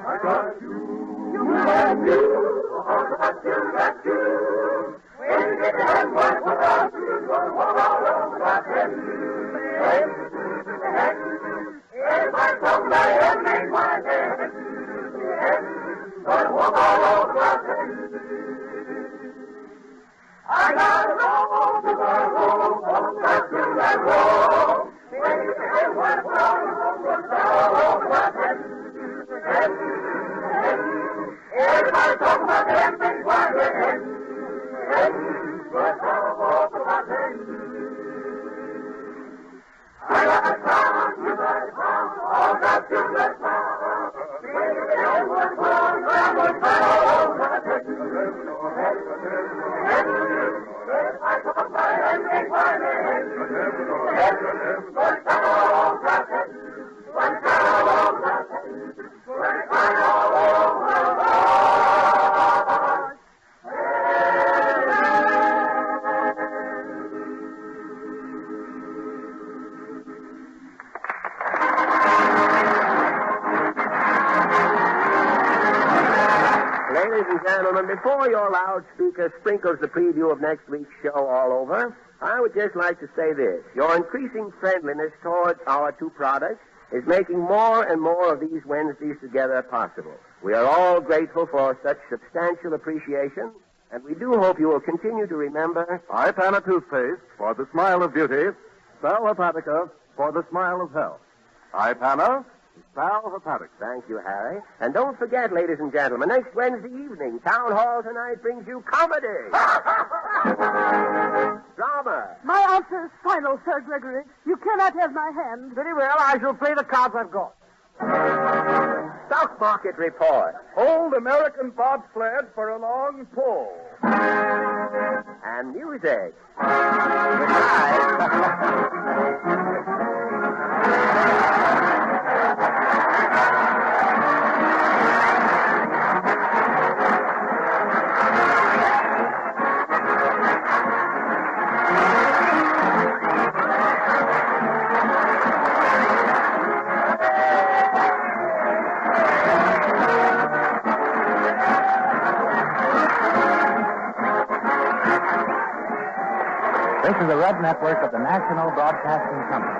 I got you got you, all got you got you. When you get the hand, what about you? Gonna walk all over that head. Everybody come by and make my head. Gonna walk all over that head. I got a roll to the roll, all got you that roll. When you get the hand, what about you? Gonna walk all over that head. Everybody talk about the end things while they're head. But all over my head. I got a crown, you got a crown, all got you got a crown. When you get one crown, I'm going to all over my head. I talk about the end things while they're head. But all over my head. One crown all over my head. One crown all over my head. Ladies and gentlemen, before your loudspeaker sprinkles the preview of next week's show all over, I would just like to say this. Your increasing friendliness towards our two products is making more and more of these Wednesdays together possible. We are all grateful for such substantial appreciation, and we do hope you will continue to remember Ipana toothpaste for the smile of beauty, Sal Hepatica for the smile of health. Ipana, Sal Hepatica. Thank you, Harry. And don't forget, ladies and gentlemen, next Wednesday evening, Town Hall tonight brings you comedy. Drama. My answer is final, Sir Gregory. You cannot have my hand. Very well, I shall play the cards I've got. Stock market report. Old American bobsled for a long pull. And music. Good night. This is the Red Network of the National Broadcasting Company.